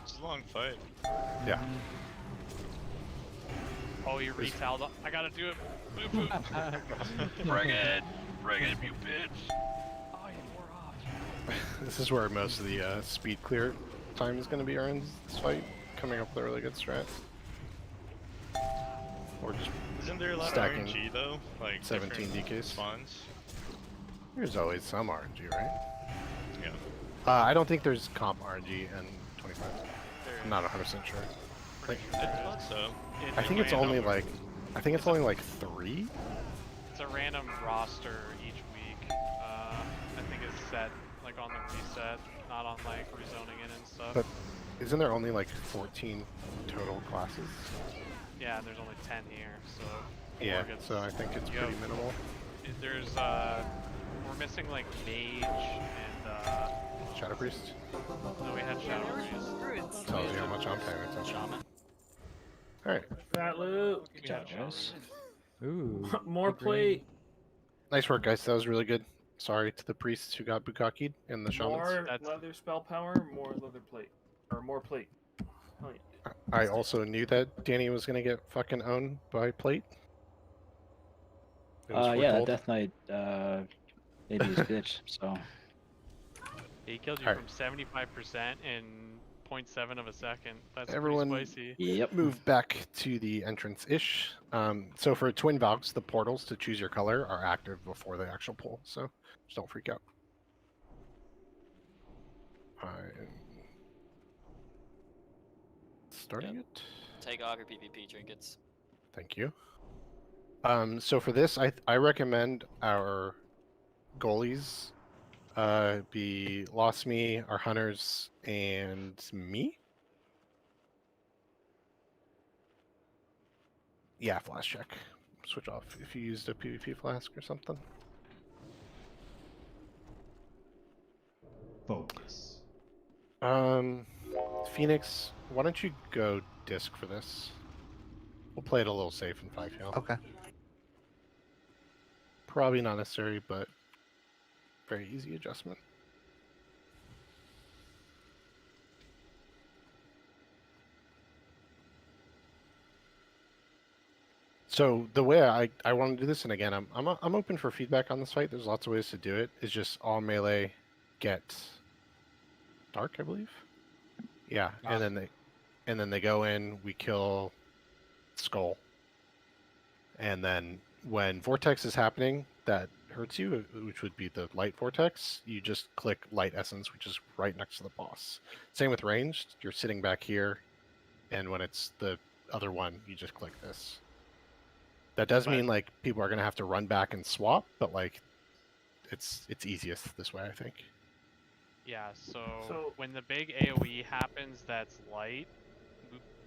It's a long fight. Yeah. Oh, you retailed. I gotta do it. Bring it, you bitch. Oh, you wore off. This is where most of the speed clear time is going to be earned this fight. Coming up with a really good strat. Or just Isn't there a lot stacking of RNG though? Like 17 different DKs. spawns? There's always some RNG, right? Yeah. I don't think there's comp RNG in 25. There I'm not 100% sure. I thought so. I think it's only like, I think it's only like 3. It's a random roster each week. I think it's set like on the reset, not on like rezoning in and stuff. But isn't there only like 14 total classes? Yeah, and there's only 10 here, so Yeah, gets, so I think it's you pretty have- minimal. There's we're missing like mage and Shadow Priest no, we had shadow priest. tells you how much I'm paying attention. Shaman. All right, Fat loot. We had shaman. Ooh. More good green. plate. nice work, guys. That was really good. Sorry to the priests who got bukakied and the shamans. More That's- leather spell power, more leather plate. Or more plate. Hell yeah. I also knew that Danny was gonna get fucking owned by plate. It was Yeah, foretold. Death Knight made me his bitch, so. He killed you Alright. from 75% in 0.7 of a second. That's Everyone pretty spicy. Yep. move back to the entrance-ish. So for Twin Valks, the portals to choose your color are active before the actual pull, so just don't freak out. I'm starting it. Take off your PvP trinkets. Thank you. So for this, I recommend our goalies be Lost Me, our hunters, and me. Yeah, flash check. Switch off if you used a PvP flask or something. Focus. Phoenix, why don't you go disc for this? We'll play it a little safe in 5 heal. Okay. Probably not necessary, but very easy adjustment. So the way I want to do this, and again, I'm open for feedback on this fight. There's lots of ways to do it. It's just all melee get dark, I believe. Yeah, and then they go in. We kill Skull, and then when Vortex is happening, that hurts you, which would be the light vortex. You just click light essence, which is right next to the boss. Same with ranged. You're sitting back here, and when it's the other one, you just click this. That does mean like people are gonna have to run back and swap, but like it's easiest this way, I think. Yeah, so when the big AoE happens that's light,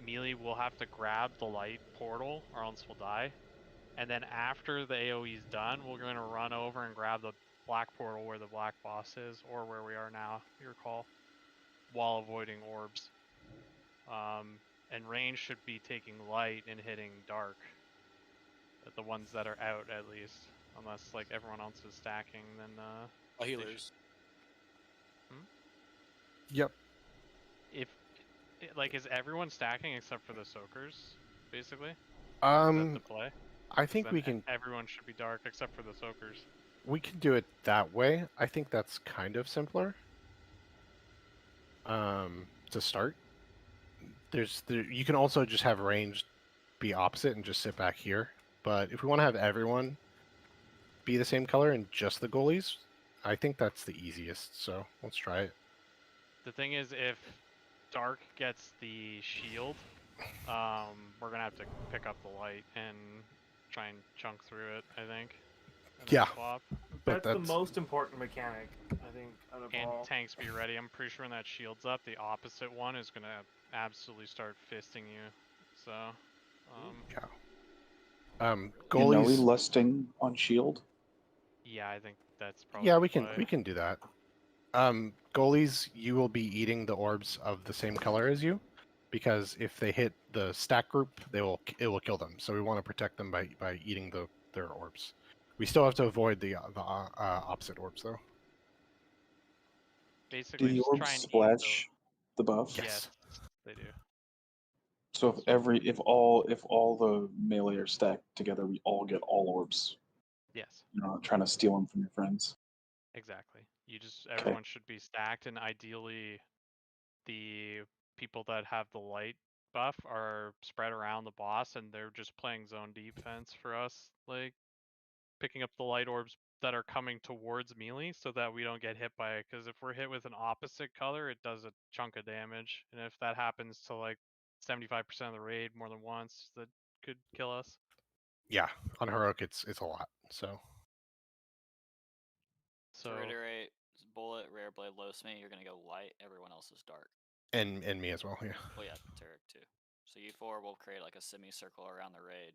melee will have to grab the light portal or else we'll die. And then after the AoE is done, we're going to run over and grab the black portal where the black boss is, or where we are now, you recall, while avoiding orbs. And range should be taking light and hitting dark. The ones that are out, at least. Unless, like, everyone else is stacking, then, Healers. Yep. Like, is everyone stacking except for the soakers, basically? Um, the play? I think we can. Everyone should be dark except for the soakers. We can do it that way. I think that's kind of simpler. To start, you can also just have range be opposite and just sit back here. But if we want to have everyone be the same color and just the goalies, I think that's the easiest. So let's try it. The thing is, if dark gets the shield, we're gonna have to pick up the light and try and chunk through it, I think. And Yeah. Swap. But That's the most important mechanic, I think, out of And all. tanks be ready. I'm pretty sure when that shield's up, the opposite one is gonna absolutely start fisting you. So, goalies. Are we lusting on shield? yeah, I think that's probably. Yeah, we can do that. Goalies, you will be eating the orbs of the same color as you, because if they hit the stack group, it will kill them. So we want to protect them by eating their orbs. We still have to avoid the opposite orbs though. Basically, Do the just orbs try and splash the buff? Yes, they do. So if all the melee are stacked together, we all get all orbs. Yes. You're not trying to steal them from your friends. Exactly. Everyone should be stacked, and ideally, the people that have the light buff are spread around the boss, and they're just playing zone defense for us, like picking up the light orbs that are coming towards melee, so that we don't get hit by it. Because if we're hit with an opposite color, it does a chunk of damage, and if that happens to like 75% of the raid more than once, that could kill us. Yeah, on heroic it's a lot. So. To reiterate, bullet, rare blade, low smite, you're gonna go light. Everyone else is dark. And me as well. Yeah. Well, yeah, Tarek too. So you four will create like a semicircle around the raid.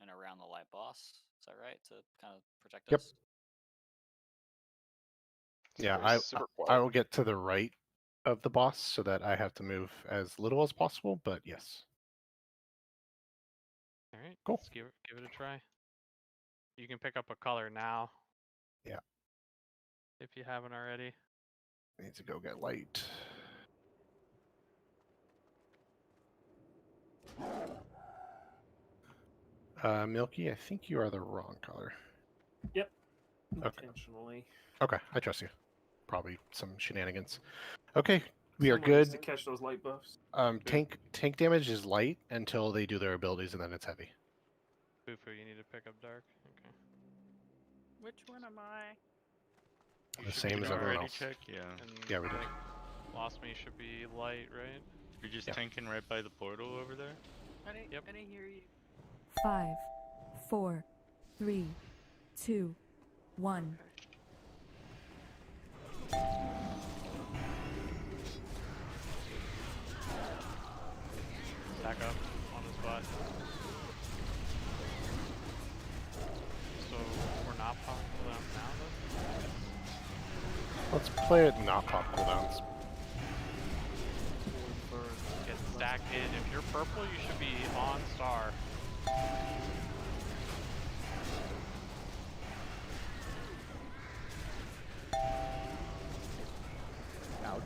and around the light boss. Is that right? To kind of protect Yep. us. Yeah, Very super I quiet. will get to the right of the boss so that I have to move as little as possible, but yes. All right, Cool. let's give it a try. You can pick up a color now. Yeah. If you haven't already. Need to go get light. Milky, I think you are the wrong color. Yep. Okay. Intentionally. Okay, I trust you. Probably some shenanigans. Okay, we are Someone needs good. to catch those light buffs. Tank damage is light until they do their abilities, and then it's heavy. Bufu, you need to pick up dark. Okay. Which one am I? You The should same be as dark, everyone else. Check? Yeah. And Yeah, we did. I think Lost Me should be light, right? You're just Yeah. tanking right by the portal over there? I didn't hear you. 5, 4, 3, 2, 1. Stack up on his butt. So we're not pop cooldowns now though? Let's play it not pop cooldowns. Get stacked in. If you're purple, you should be on star. Ouch.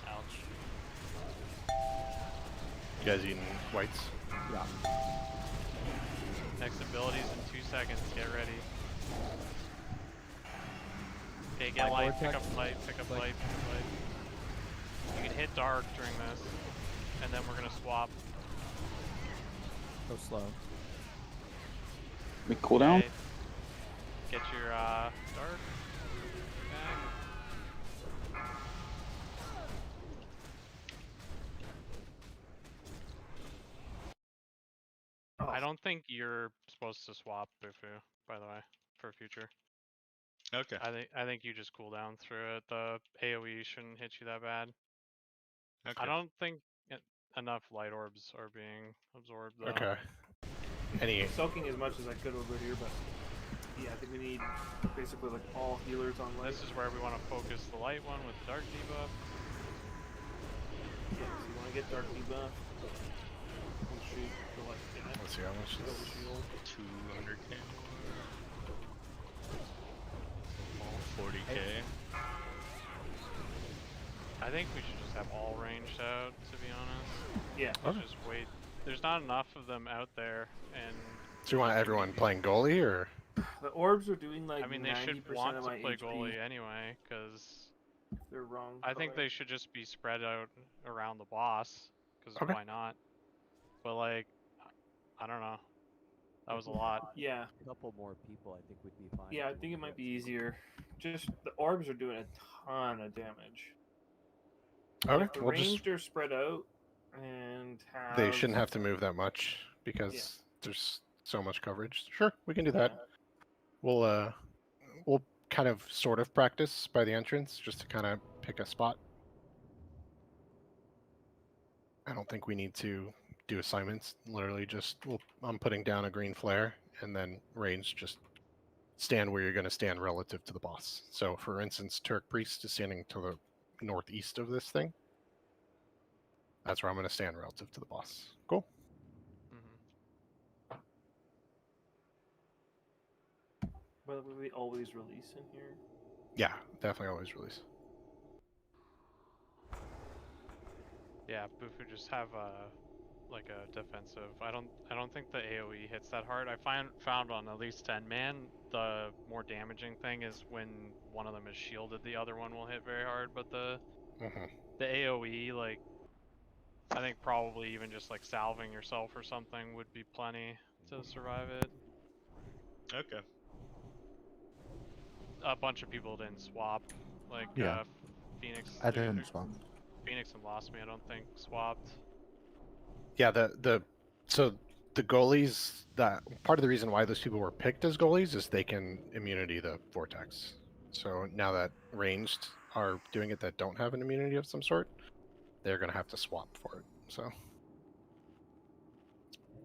Ouch. You guys eating whites? Yeah. Next abilities in 2 seconds. Get ready. Okay, get light. Pick up light. Pick up light. Pick up light. You can hit dark during this, and then we're gonna swap. Go slow. We cooldown? Okay. Get your dark. Oh. I don't think you're supposed to swap Bufu, by the way, for future. Okay. I think you just cool down through it. The AoE shouldn't hit you that bad. Okay. I don't think enough light orbs are being absorbed though. Okay. Any Soaking as much as I could over here, but yeah, I think we need basically like all healers on light. This is where we want to focus the light one with dark debuff. Yeah, so you want to get dark debuff. And shoot the light in it. Let's see how much Double this. shield. 200k. 40k. I think we should just have all ranged out, to be honest. Yeah. Okay. Just wait. There's not enough of them out there, and So you want everyone playing goalie, or? The orbs are doing like I mean they 90% should want of to my play HP. goalie anyway, because They're wrong. I think color. they should just be spread out around the boss, because Okay. why not? But like, I don't know. That was a lot. Yeah. A couple more people, I think, would be fine. Yeah, I think it might be easier. Just the orbs are doing a ton of damage. Okay, If the we'll just. ranged are spread out and have. They shouldn't have to move that much because there's so much coverage. Sure, we can do that. We'll kind of sort of practice by the entrance just to kind of pick a spot. I don't think we need to do assignments. Literally, just I'm putting down a green flare, and then range just stand where you're going to stand relative to the boss. So, for instance, Turk Priest is standing to the northeast of this thing. That's where I'm going to stand relative to the boss. Cool. But we always release in here. Yeah, definitely always release. Yeah, Bufu just have like a defensive. I don't think the AoE hits that hard. I found on at least 10 man the more damaging thing is when one of them is shielded, the other one will hit very hard. But the AoE, like, I think probably even just like salving yourself or something would be plenty to survive it. Okay. A bunch of people didn't swap, like Yeah. Phoenix. I didn't swap. Phoenix and Lost Me, I don't think swapped. Yeah, so the goalies, that part of the reason why those people were picked as goalies is they can immunity the vortex. So now that ranged are doing it that don't have an immunity of some sort, they're gonna have to swap for it. So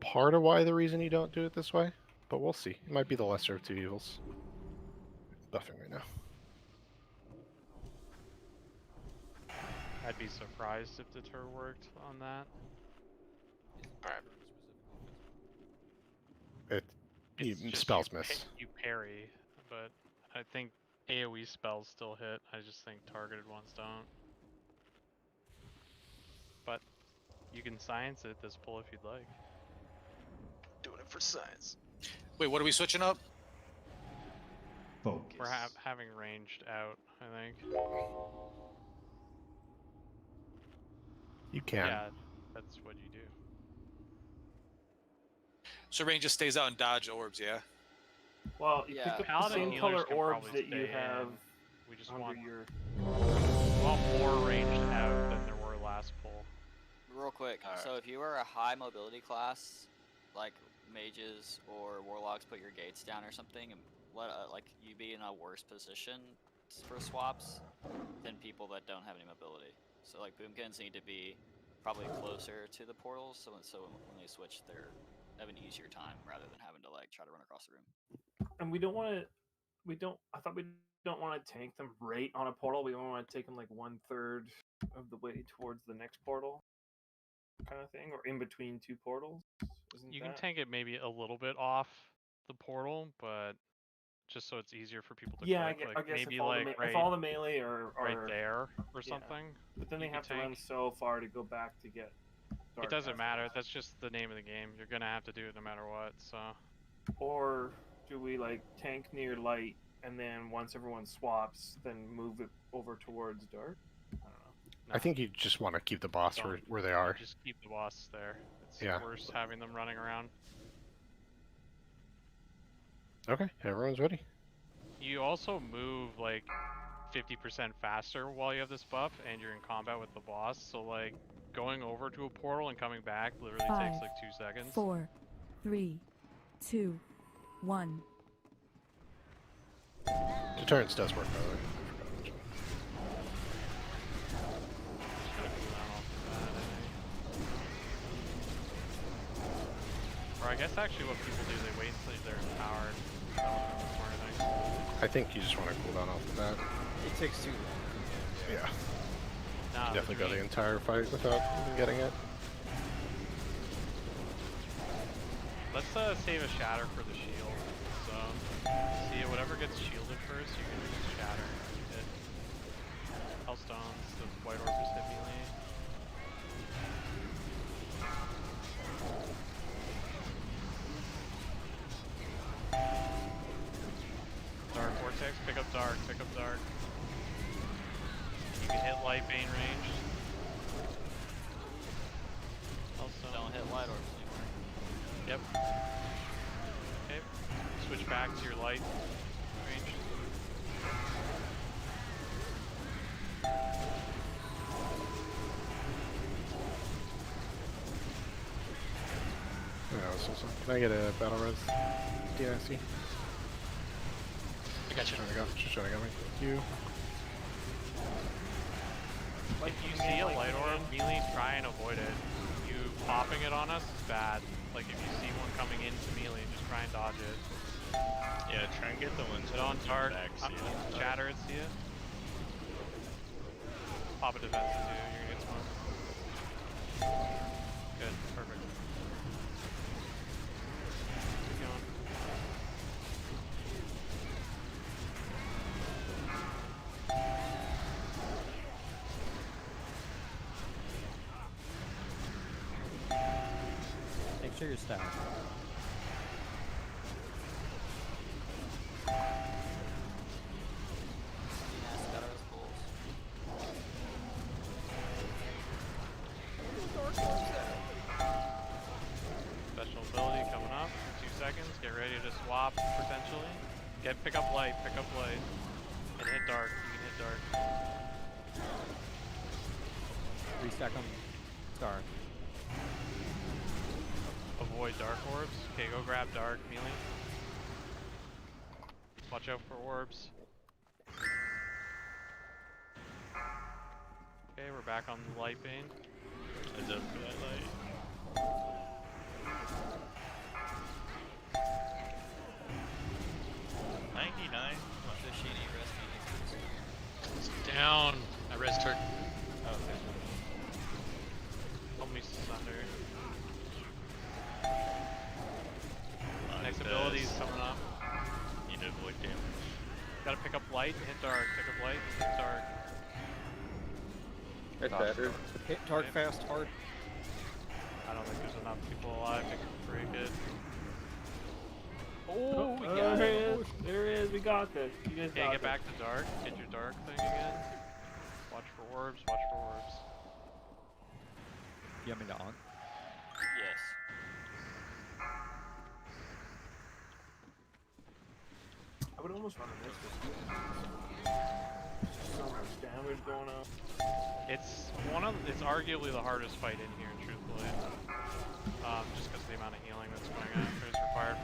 part of why the reason you don't do it this way, but we'll see. It might be the lesser of two evils. Buffing right now. I'd be surprised if deter worked on that. Alright. Spells miss. You parry, but I think AoE spells still hit. I just think targeted ones don't. But you can science it this pull if you'd like. Doing it for science. Wait, what are we switching up? Focus. We're having ranged out, I think. You can. Yeah, that's what you do. So range just stays out and dodge orbs, yeah? Well, you Yeah. pick up the Paladin same healers color can orbs probably that you stay have in. We just under want your. more ranged out than there were last pull. Real quick, so if you were a high mobility class, like mages or warlocks, put your gates down or something, and let like you be in a worse position for swaps than people that don't have any mobility. So like boomkins need to be probably closer to the portals, so when they switch, they're have an easier time rather than having to like try to run across the room. And we don't want to. I thought we don't want to tank them right on a portal. We want to take them like 1/3 of the way towards the next portal, kind of thing, or in between two portals. You can tank it maybe a little bit off the portal, but just so it's easier for people to Yeah, click, I like guess maybe if all, like if all the melee are right there or yeah. something. But then they you have to can run tank. so far to go back to get. It doesn't matter. That's just the name of the game. You're gonna have to do it no matter what. So. Or do we like tank near light and then once everyone swaps, then move it over towards dark? I don't know. I think you just want to keep the boss where they are. Just keep the boss there. It's Yeah. worse having them running around. Okay, everyone's ready. You also move like 50% faster while you have this buff and you're in combat with the boss. So like going over to a portal and coming back literally takes like 2 seconds. 4, 3, 2, 1. Deterrence does work, by the way. Or I guess actually what people do, they wait until they're empowered. I think you just want to cool down off of that. It takes too long. Yeah. Nah, You definitely go the entire fight without even getting it. Let's save a shatter for the shield. So, see, whatever gets shielded first, you can just shatter. Hit Hellstones, the white orb just hit melee. Dark Vortex, pick up dark, pick up dark. You can hit light bane range. Also, Don't hit light orbs anymore. Yep. Okay. Switch back to your light range. Can I get a battle res? DIC? I got you. Just trying to go me. Thank you. If you see a light orb, melee, try and avoid it. You popping it on us is bad. Like if you see one coming into melee, just try and dodge it. Yeah, try and get the ones Hit on dark, back, see it. shatter it, see it. Pop a defense too, you're gonna get smoked. Good, perfect. Keep going. Make sure you're stacked. Special ability coming up in 2 seconds. Get ready to swap potentially. Pick up light, and hit dark. You can hit dark. Restack on dark. Avoid dark orbs. Okay, go grab dark melee. Watch out for orbs. Okay, we're back on the light bane. Heads up for that light. 99. Down. I res Turk. Okay. Almost thunder. Next ability is coming up. Need to avoid damage. Gotta pick up light and hit dark. Pick up light and hit dark. Hit that. Hit dark fast, hard. I don't think there's enough people alive to break it. Oh, we got there it. it is. There it is. We got this. You guys Okay, got get this. back to dark. Hit your dark thing again. Watch for orbs. Watch for orbs. You want me to on? Yes. I would almost run a this. So much damage going on. It's arguably the hardest fight in here, truthfully. Just because of the amount of healing that's going on is required.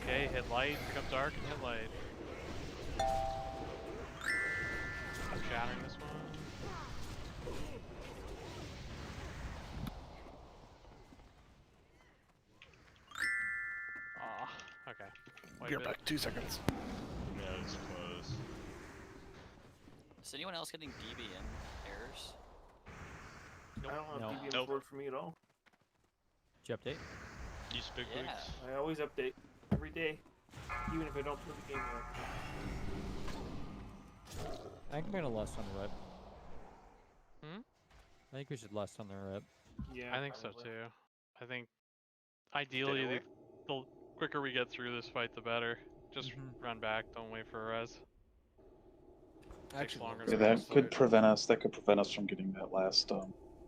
Okay, hit light, pick up dark, and hit light. I'm shattering this one. Aw, okay. Wipe You're it. back 2 seconds. Yeah, it's close. Is anyone else getting DBM errors? I don't know if No. DBMs work for me at all. Did you update? Use big Yeah. wigs. I always update every day, even if I don't play the game yet. I think I'm gonna lust on the rep. Hmm? I think we should lust on the rep. Yeah, I think so probably. too. I think ideally the quicker we get through this fight, the better. Just run back, don't wait for a res. Takes longer Yeah, to that restart. could prevent us. That could prevent us from getting that last.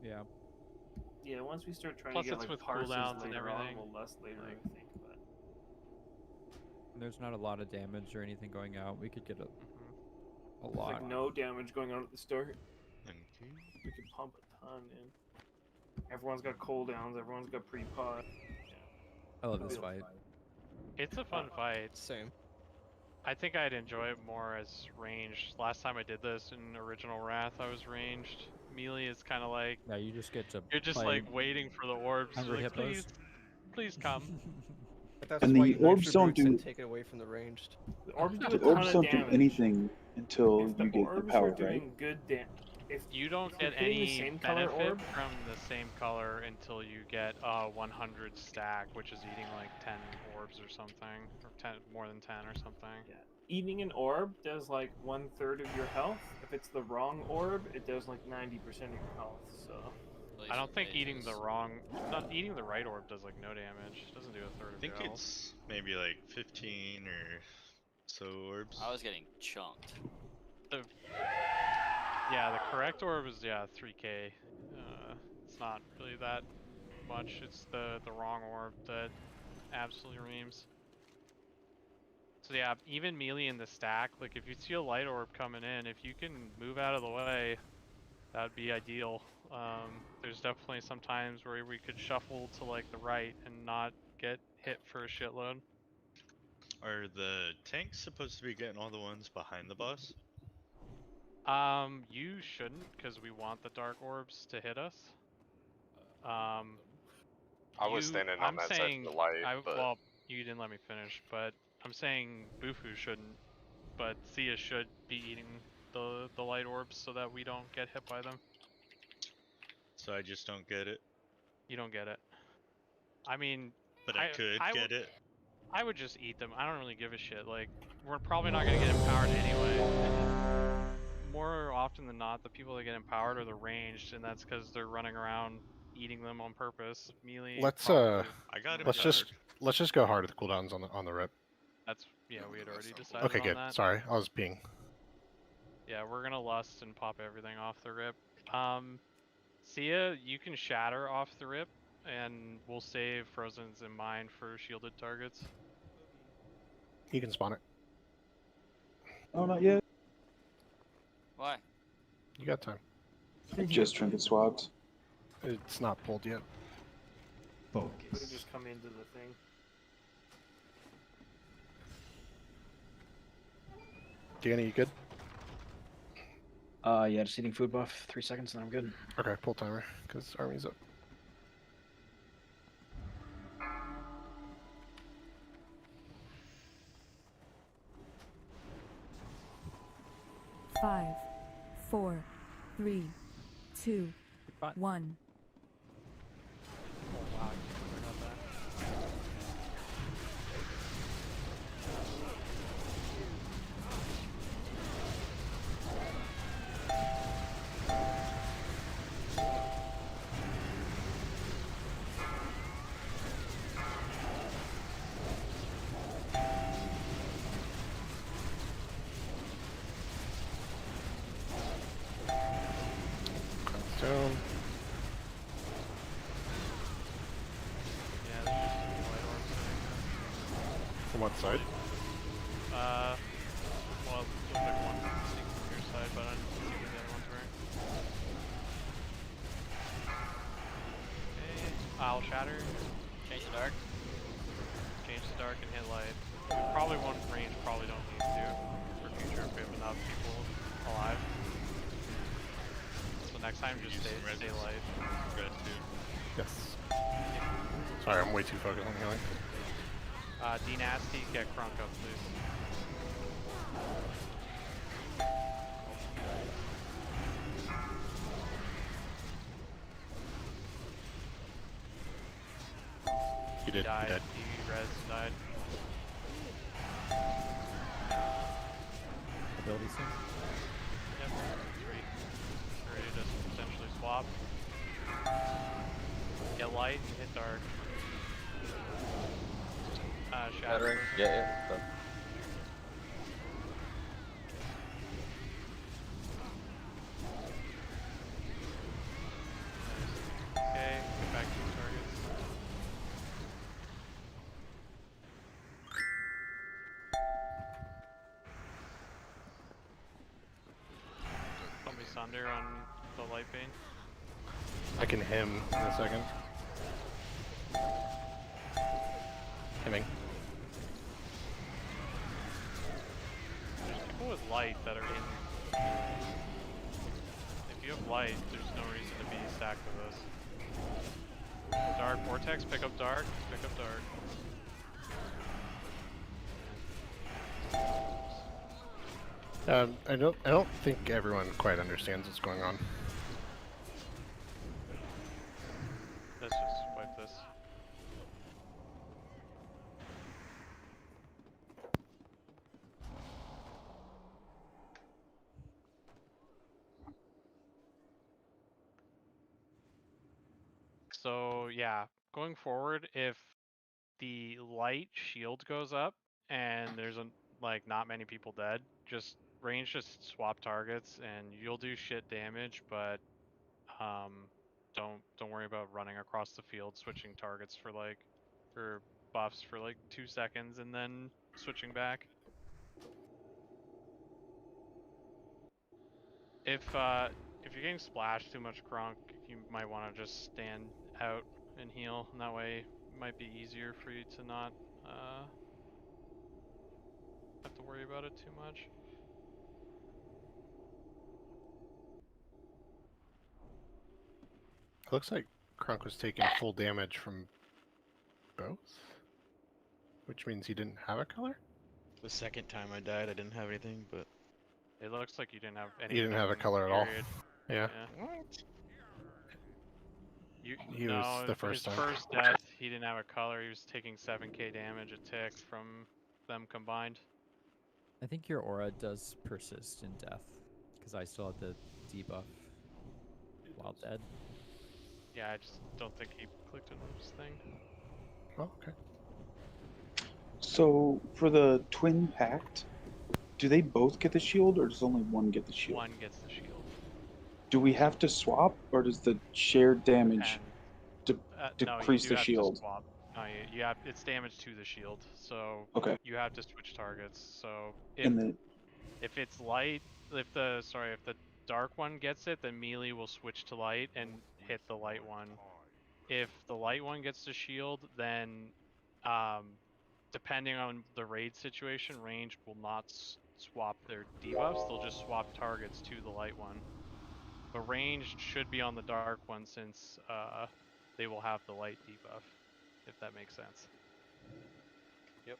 Yeah. Yeah, once we start trying Plus to get it's like with parses cooldowns and later on, everything. we'll less later, Like- I think. But There's not a lot of damage or anything going out. We could get a there's lot. like no damage going on at the start. Thank you. We can pump a ton in. Everyone's got cooldowns. Everyone's got pre-pod. I love this fight. It's a fun fight. Same. I think I'd enjoy it more as ranged. Last time I did this in original Wrath, I was ranged. Melee is kind of like Yeah, you just get to. you're just play like waiting for the orbs. You're Hungry like, hippos. please come. But that's And why the you orbs nitro don't boots and do- take it away from the ranged. The orbs do a The ton orbs of don't damage. do anything until If the you get the orbs power, are doing right? good damage, if You don't you're get hitting the any same color benefit orb, from the same color until you get a 100 stack, which is eating like 10 orbs or something, or 10 more than 10 or something. yeah, eating an orb does like 1/3 of your health. If it's the wrong orb, it does like 90% of your health. So I don't think eating the right orb does like no damage. It doesn't do a third I of think your health. it's maybe like 15 or so orbs. I was getting chunked. Yeah, the correct orb is 3k. It's not really that much. It's the wrong orb that absolutely reams. So yeah, even melee in the stack, like if you see a light orb coming in, if you can move out of the way, that would be ideal. There's definitely some times where we could shuffle to like the right and not get hit for a shitload. Are the tanks supposed to be getting all the ones behind the boss? You shouldn't, because we want the dark orbs to hit us. I was standing on I'm that side saying, of the light, but well, you didn't let me finish, but I'm saying Bufu shouldn't, but Sia should be eating the light orbs so that we don't get hit by them. So I just don't get it. You don't get it. I mean, But I could get it. I would just eat them. I don't really give a shit. Like, we're probably not gonna get empowered anyway. And more often than not, the people that get empowered are the ranged, and that's because they're running around eating them on purpose. Melee. Let's probably- let's just go hard with the cooldowns on the rip. That's yeah. We had already decided Okay, on good. that. Sorry, I was being. Yeah, we're gonna lust and pop everything off the rip. Sia, you can shatter off the rip, and we'll save Frozen's in mind for shielded targets. You can spawn it. Oh, not yet. Why? You got time. Just trinket swapped. It's not pulled yet. we just come into the thing. Danny, you good? Yeah, just eating food buff. 3 seconds, and I'm good. Okay, pull timer, because army's up. 4, 3, 2, 1. Oh wow, I forgot that. Down. Yeah, there's just some light orbs sitting there. From what side? Well, it looks like one sneaking from your side, but I didn't see what the other ones were. Okay, I'll shatter. Change the dark. Change the dark and hit light. We probably won't range, probably don't need to for future if we have enough people alive. So next time just stay light. Red too. Yes. Sorry, I'm way too focused on healing. D Nasty, get Crunk up, please. You did. Died. You did. He res died. Ability soon. Yep. 3. Ready to potentially swap. Get light and hit dark. Shatter. Shattering? Yeah. Done. Okay, get back to your targets. Put me Sunder on the light bane. I can him in a second. Hemming. There's people with light that are in. If you have light, there's no reason to be stacked with us. Dark Vortex, pick up dark, pick up dark. I don't think everyone quite understands what's going on. Let's just wipe this. So yeah, going forward, if the light shield goes up and there's like not many people dead, just just swap targets and you'll do shit damage, but don't worry about running across the field switching targets for buffs for like 2 seconds and then switching back. If you're getting splashed too much Kronk, you might want to just stand out and heal, and that way it might be easier for you to not have to worry about it too much. It looks like Crunk was taking full damage from both, which means he didn't have a color? The second time I died, I didn't have anything, but... It looks like you didn't have any. He didn't have a color at all. Yeah. What? He was the first his time. first death, he didn't have a color. He was taking 7k damage a tick from them combined. I think your aura does persist in death, because I still have the debuff while dead. Yeah, I just don't think he clicked on his thing. Oh, okay. So for the Twin Pact, do they both get the shield, or does only one get the shield? One gets the shield. Do we have to swap, or does the shared damage decrease no, the shield? To swap. No, you have it's damage to the shield, so Okay. you have to switch targets. So And if it's light, if the dark one gets it, then melee will switch to light and hit the light one. If the light one gets the shield, then depending on the raid situation, range will not swap their debuffs. They'll just swap targets to the light one. But ranged should be on the dark one since they will have the light debuff, if that makes sense. Yep.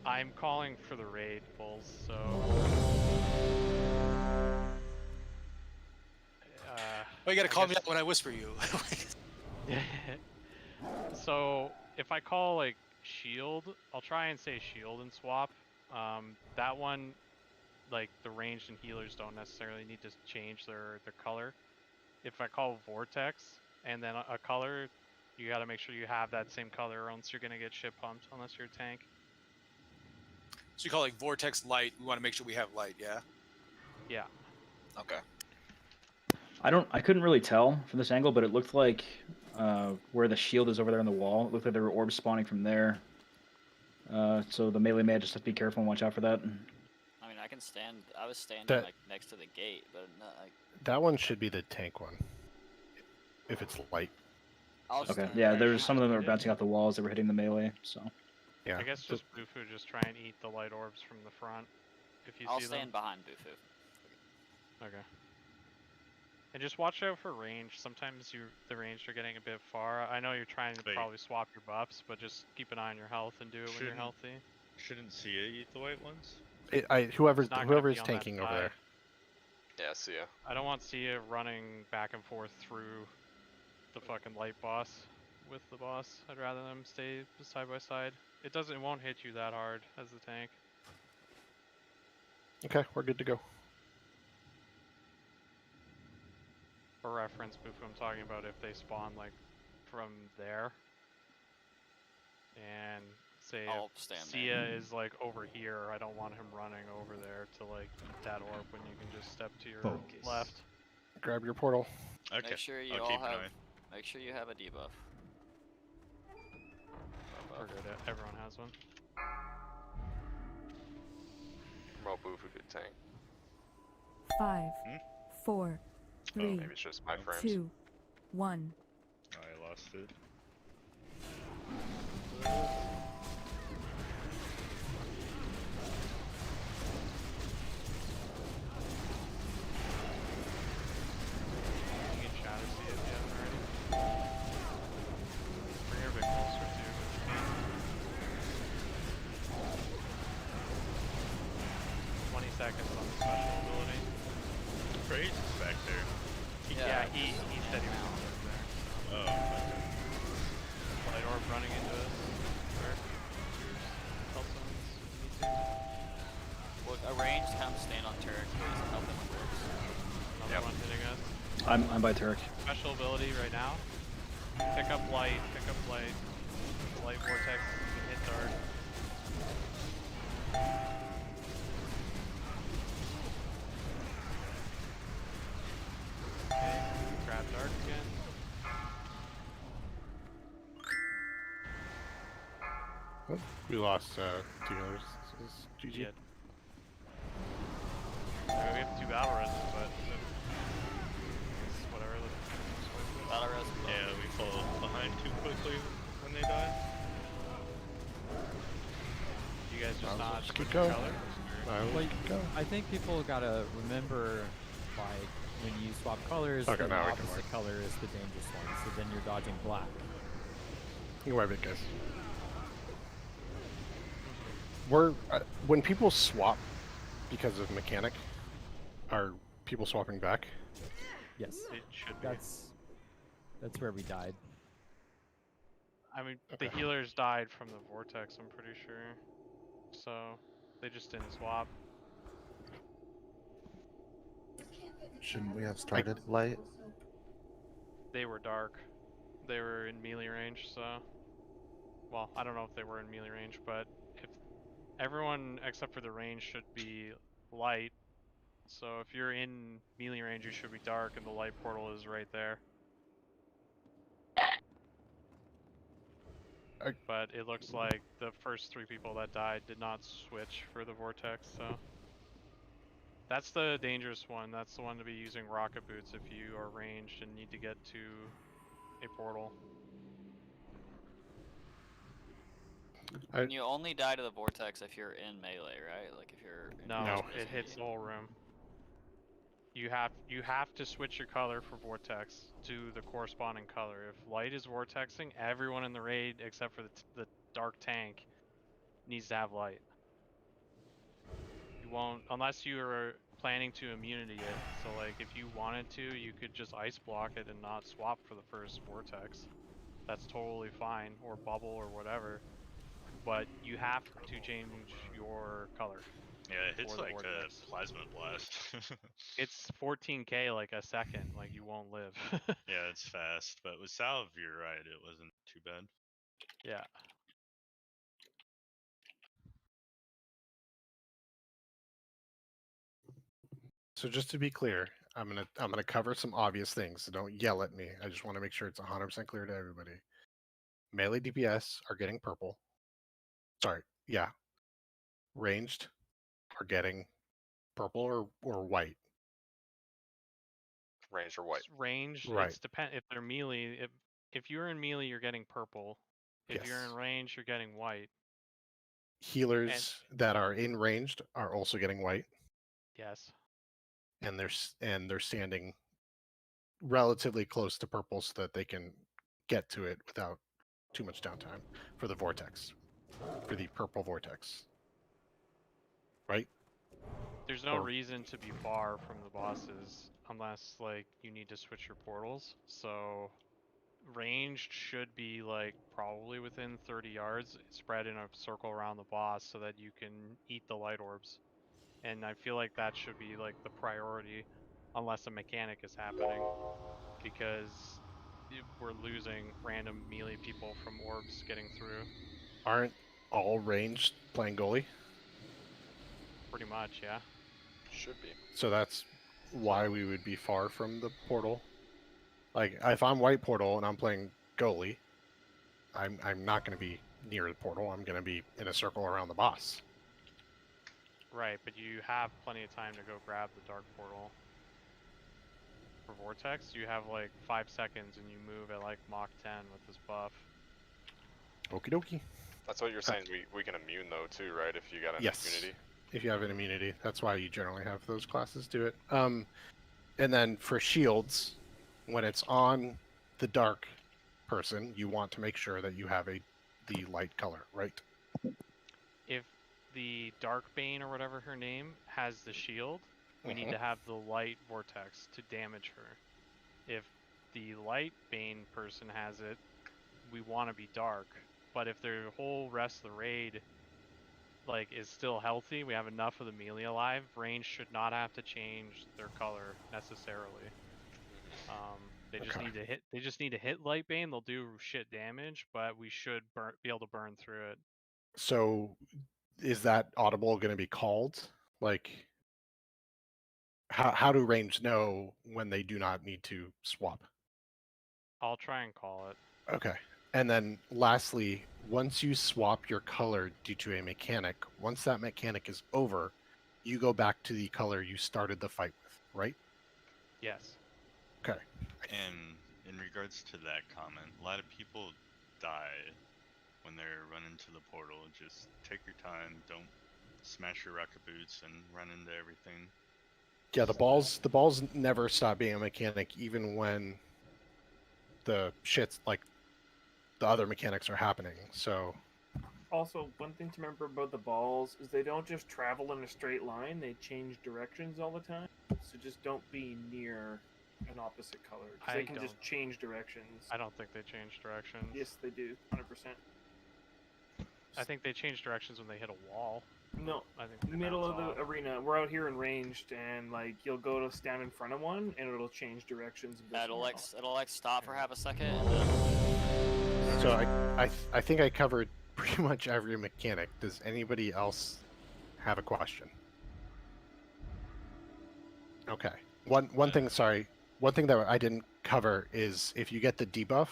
I'm calling for the raid, Bulls, so Oh, you gotta I call me guess- out when I whisper you. So if I call like shield, I'll try and say shield and swap. That one, like the ranged and healers don't necessarily need to change their color. If I call vortex and then a color, you got to make sure you have that same color, or else you're gonna get shit pumped unless you're a tank. So you call like vortex light. We want to make sure we have light. Yeah. Yeah. Okay. I couldn't really tell from this angle, but it looked like where the shield is over there on the wall. It looked like there were orbs spawning from there. So the melee may just have to be careful and watch out for that. I mean, I can stand. I was standing That- like next to the gate, but not like. That one should be the tank one. If it's light. I'll just Okay. turn Yeah, right there's some of them that were Yeah. bouncing off the walls that were hitting the melee. So. Yeah. I guess just Bufu, just try and eat the light orbs from the front if you I'll see stand them. behind Bufu. Okay. And just watch out for range. Sometimes the range are getting a bit far. I know you're trying to Wait. probably swap your buffs, but just keep an eye on your health and do it when you're Shouldn't- healthy. Shouldn't Sia eat the white ones? Whoever's It's not gonna whoever's be on that tanking over there. side. Yeah, see ya. I don't want Sia running back and forth through the fucking light boss with the boss. I'd rather them stay side by side. It won't hit you that hard as the tank. Okay, we're good to go. For reference, Bufu, I'm talking about if they spawn like from there, and say I'll if stand Sia there. is like over here, I don't want him running over there to like eat that orb when you can just step to your Focus. left. Grab your portal. Okay. Make sure you I'll all keep an have. eye. Make sure you have a debuff. We're good. Everyone has one. Promote Boof a good tank. 5, Hmm? 4, 3, Maybe it's just my frames. 2, 1. I lost it. You can shadow see it if you haven't already. Bring her a bit closer too, if you can. 20 seconds on the special ability. Praise is back there. Yeah, he said he was almost there. Oh, okay. Light orb running into us. Or help zones. Need to. Look, a range come stand on turret, please, and help them with orbs. Another one hitting us. I'm by Turek. Special ability right now. Pick up light. Pick up light. Light vortex. You can hit dark. Okay. Grab dark again. Oh, we lost 2 healers. This is GG. Yeah. I mean, we have 2 battle reses, but it's whatever. Battle res. Yeah, we fall behind too quickly when they die. You guys just not Just switch keep your going. colors? Well, I think people gotta remember, like, when you swap colors, Okay, the now we can opposite work. color is the dangerous one, so then you're dodging black. You wipe it, guys. When people swap because of mechanic, are people swapping back? Yes. It should be. That's where we died. I mean, the healers died from the vortex, I'm pretty sure. So, they just didn't swap. Shouldn't we have started light? They were dark. They were in melee range, so... Well, I don't know if they were in melee range, but if everyone except for the range should be light. So if you're in melee range, you should be dark, and the light portal is right there. But it looks like the first 3 people that died did not switch for the vortex, so... That's the dangerous one. That's the one to be using rocket boots if you are ranged and need to get to a portal. And you only die to the vortex if you're in melee, right? Like if you're. No, it hits the whole room. You have to switch your color for vortex to the corresponding color. If light is vortexing, everyone in the raid except for the dark tank needs to have light. You won't unless you are planning to immunity it. So like if you wanted to, you could just ice block it and not swap for the first vortex. That's totally fine, or bubble or whatever. But you have to change your color. Yeah, it hits for the like vortex. a plasma blast. It's 14k like a second, like you won't live. Yeah, it's fast, but with salve, you're right, it wasn't too bad. Yeah. So just to be clear, I'm gonna cover some obvious things. So don't yell at me. I just want to make sure it's 100% clear to everybody. Melee DPS are getting purple. Sorry, yeah. Ranged are getting purple or white. Ranged or white. Ranged, Right. it's if they're melee. If you're in melee, you're getting purple. If you're in Yes. range, you're getting white. Healers that are in ranged are also getting white, Yes. and they're standing relatively close to purple so that they can get to it without too much downtime for the vortex, for the purple vortex. Right? There's no Or- reason to be far from the bosses unless like you need to switch your portals. So ranged should be like probably within 30 yards, spread in a circle around the boss so that you can eat the light orbs. And I feel like that should be like the priority unless a mechanic is happening, because we're losing random melee people from orbs getting through. Aren't all ranged playing goalie? Pretty much, yeah. Should be. So that's why we would be far from the portal. Like if I'm white portal and I'm playing goalie, I'm not going to be near the portal. I'm going to be in a circle around the boss. Right, but you have plenty of time to go grab the dark portal. For Vortex, you have like 5 seconds and you move at like Mach 10 with this buff. Okie dokie. That's what you're saying. We can immune though too, right? If you got an Yes. immunity. If you have an immunity, that's why you generally have those classes do it. And then for shields, when it's on the dark person, you want to make sure that you have the light color, right? If the Dark Bane or whatever her name has the shield, we need to have the light vortex to damage her. If the light Bane person has it, we want to be dark. But if the whole rest of the raid like is still healthy, we have enough of the melee alive, range should not have to change their color necessarily. They just need to hit. They just need to hit light bane. They'll do shit damage, but we should be able to burn through it. So, is that audible going to be called? Like, how do range know when they do not need to swap? I'll try and call it. Okay. And then lastly, once you swap your color due to a mechanic, once that mechanic is over, you go back to the color you started the fight with, right? Yes. Okay. And in regards to that comment, a lot of people die when they're running to the portal. Just take your time. Don't smash your rocket boots and run into everything. Yeah, the balls never stop being a mechanic, even when the shit's like the other mechanics are happening. So Also, one thing to remember about the balls is they don't just travel in a straight line, they change directions all the time. So just don't be near an opposite color, because they can just change directions. I don't think they change directions. Yes, they do, 100%. I think they change directions when they hit a wall. No, I think they middle of bounce the off. arena, we're out here in ranged, and like you'll go to stand in front of one, and it'll change directions. And go It'll somewhere like else. it'll like stop for half a second. And then... So I think I covered pretty much every mechanic. Does anybody else have a question? Okay. One thing, sorry. One thing that I didn't cover is if you get the debuff,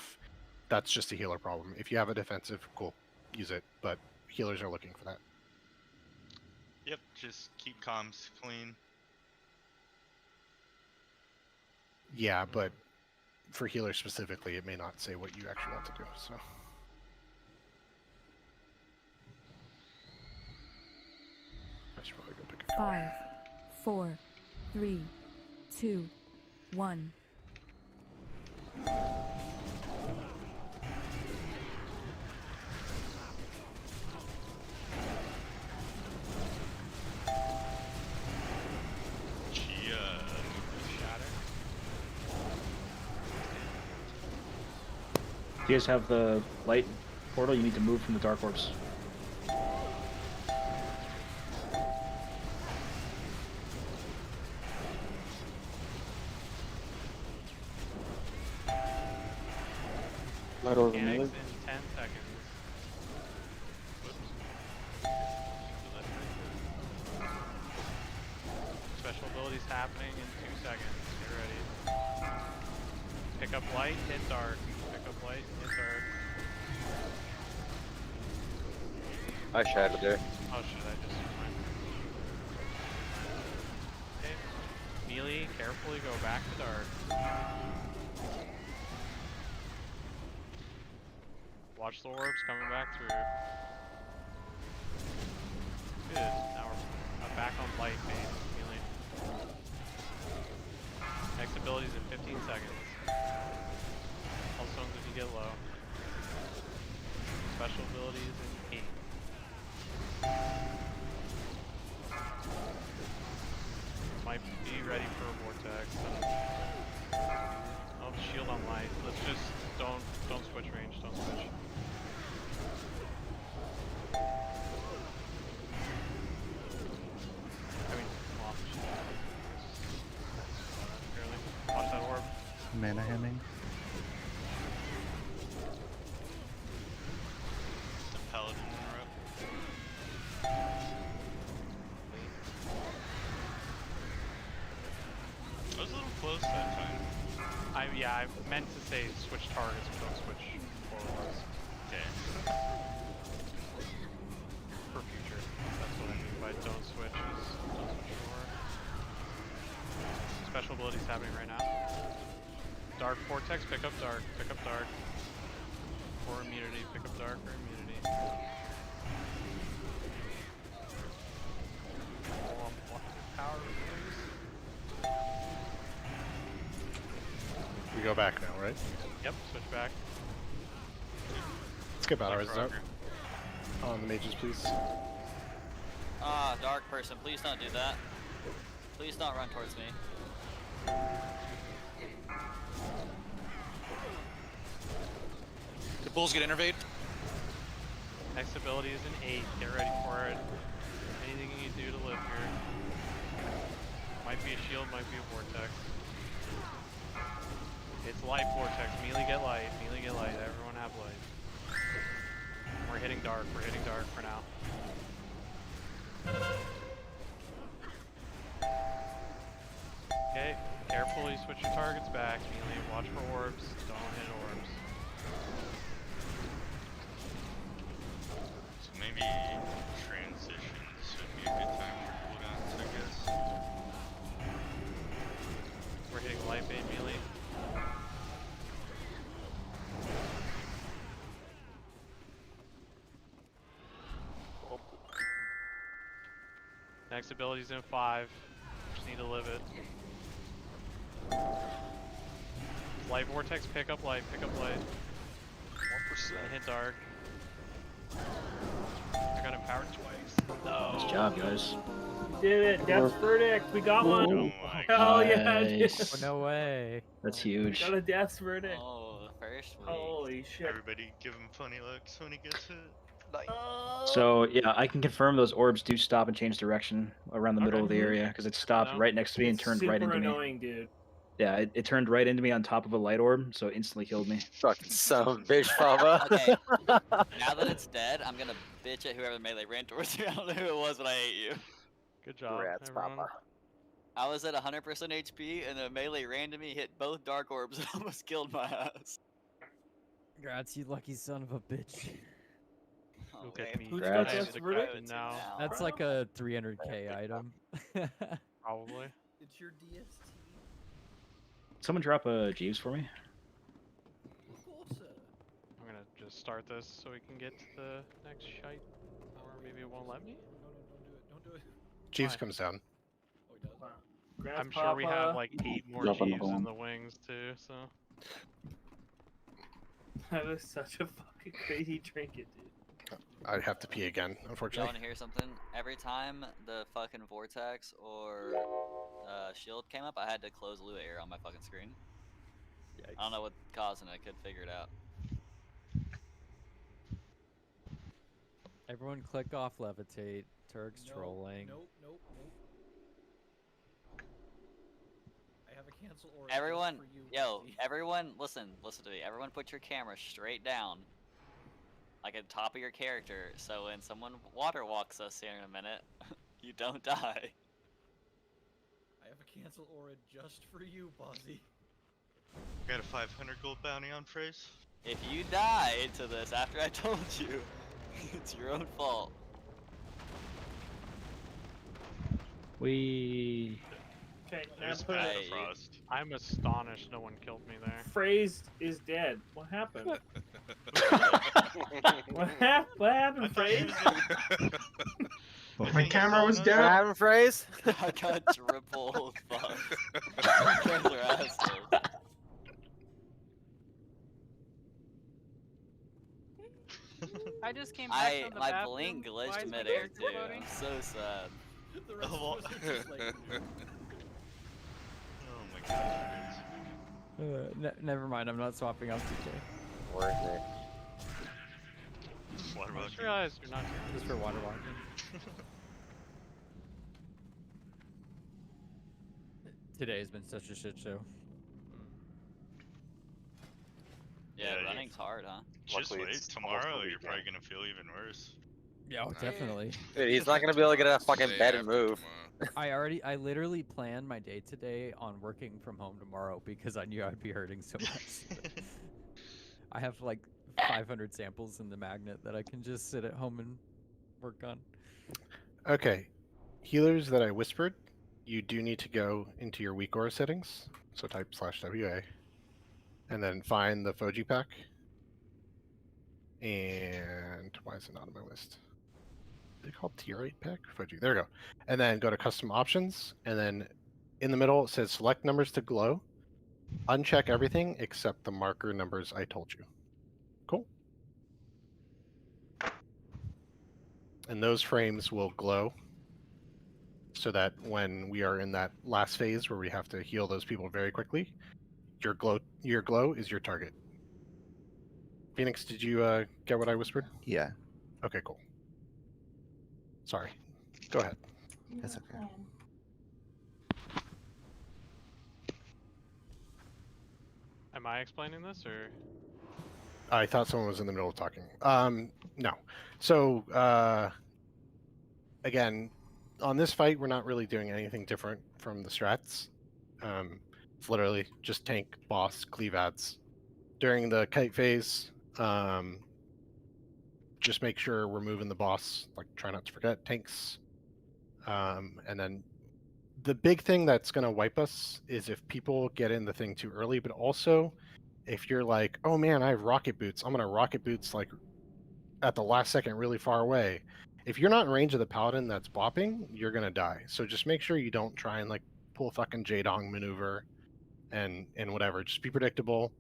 that's just a healer problem. If you have a defensive, cool, use it. But healers are looking for that. Yep, just keep comms clean. Yeah, but for healers specifically, it may not say what you actually want to do. So. I should probably go pick a 5, 4, 3, 2, 1. you guys have the light portal, you need to move from the dark orbs. Light orb Mechanics melee. in 10 seconds. Whoops. Special abilities happening in 2 seconds. Get ready. Pick up light, hit dark. Pick up light, hit dark. I shattered there. Oh shit, I just went. Okay. Melee, carefully go back to dark. Watch the orbs coming back through. Good. Now we're back on light phase. Melee. Next abilities in 15 seconds. All stones if you get low. Special abilities in 8. Might be ready for a vortex. Oh, shield on light. Let's just don't switch range. Don't switch. I mean, well, barely. Watch that orb. Mana handing. The paladin interrupt. I was a little close that time. Yeah, I meant to say switch targets, but don't switch forwards. Okay. For future. That's what I mean by don't switch forward. Special abilities happening right now. Dark Vortex, pick up dark, pick up dark. For immunity, pick up dark for immunity. Power release. We go back now, right? Yep, switch back. Let's get battle res out. On the mages, please. Ah, dark person, please don't do that. Please don't run towards me. The bulls get innervate. Next ability is an 8. Get ready for it. Anything you can do to live here. Might be a shield, might be a vortex. It's light vortex. Melee get light. Melee get light. Everyone have light. We're hitting dark. We're hitting dark for now. Okay. Carefully switch your targets back. Melee, watch for orbs. Don't hit orbs. So maybe transitions would be a good time for cooldowns, I guess. We're hitting light bait melee. Next ability's in 5. Just need to live it. Light vortex, pick up light, pick up light. 1%. Hit dark. I got empowered twice. No. Nice job, guys. We did it. Death's verdict. We got one. Oh my Oh yeah. Nice. Oh, no way. That's We huge. got a death's verdict. Oh, first week. Holy shit. Everybody give him funny looks when he gets hit. So yeah, I can confirm those orbs do stop and change direction around the middle of the area because it stopped right next to me and It's turned super right into annoying, dude. Yeah, it turned right into me on top of a light orb, so it instantly killed me. Fucking son of a bitch, Papa. Okay, now that it's dead, I'm gonna bitch at whoever melee ran towards you. I don't know who it was, but I hate you. Good job, Rats, everyone. Papa. I was at 100% HP, and the melee ran to me, hit both dark orbs, and almost killed my ass. Congrats, you lucky son of a bitch. Look at me. Who's got I am this the verdict? captain now. That's like a 300k item. Probably. It's your DST. Someone drop a Jeeves for me. Of course, I'm gonna just start this so we can get to the next shite. Or maybe it won't let me? No, don't do it. Jeeves Why? comes down. Oh, he does. I'm sure we have like 8 more Drop on the Jeeves in bone. the wings too, so. That is such a fucking crazy trinket, dude. I'd have to pee again, Y'all unfortunately. wanna hear something? Every time the fucking vortex or shield came up, I had to close Lua Air on my fucking screen. Yikes. I don't know what causing it. I could figure it out. Everyone click off levitate. Turk's trolling. Nope. I have a cancel aura. Everyone, for you, yo, Buzzy. everyone, listen to me. Everyone, put your camera straight down, like at the top of your character, so when someone water walks us here in a minute, you don't die. I have a cancel aura just for you, Buzzy. Got a 500 gold bounty on Phrase? If you die to this after I told you, it's your own fault. We. Okay, now There's put Path it. of Frost. I'm astonished no one killed me there. Phrase is dead. What happened? What happened, Phrase? My camera was What down. happened, Phrase? I got triple fucked. You guys are assholes. I just came back from the my bathroom. blink Why glitched is my midair character too. floating? I'm so sad. The rest of us are just like. Oh my gosh, Never mind. I'm not swapping off TK. Worth it. Phrase. Water I just realized you're not here. Just for water walking. Today has been such a shit show. Yeah, Yeah, running's hard, huh? Just Luckily, wait, it's tomorrow almost the you're probably weekend. gonna feel even worse. Yeah, definitely. Dude, he's not gonna be able to get out of fucking Day bed and after move. I literally planned my day today on working from home tomorrow because I knew I'd be hurting so much. I have like 500 samples in the magnet that I can just sit at home and work on. Okay, healers that I whispered, you do need to go into your weak aura settings. So type /WA, and then find the Foji pack. And why is it not on my list? Is it called tier 8 pack? Foji. There we go. And then go to custom options, and then in the middle it says select numbers to glow. Uncheck everything except the marker numbers I told you. Cool. And those frames will glow so that when we are in that last phase where we have to heal those people very quickly, your glow is your target. Phoenix, did you get what I whispered? Yeah. Okay, cool. Sorry. Go ahead. That's okay. Am I explaining this or? I thought someone was in the middle of talking. No. So, again, on this fight, we're not really doing anything different from the strats. It's literally just tank, boss, cleave ads. During the kite phase, just make sure we're moving the boss, like try not to forget tanks. And then the big thing that's going to wipe us is if people get in the thing too early, but also if you're like, oh man, I have rocket boots. I'm going to rocket boots like at the last second really far away. If you're not in range of the paladin that's bopping, you're going to die. So just make sure you don't try and like pull a fucking J-Dong maneuver and whatever. Just be predictable,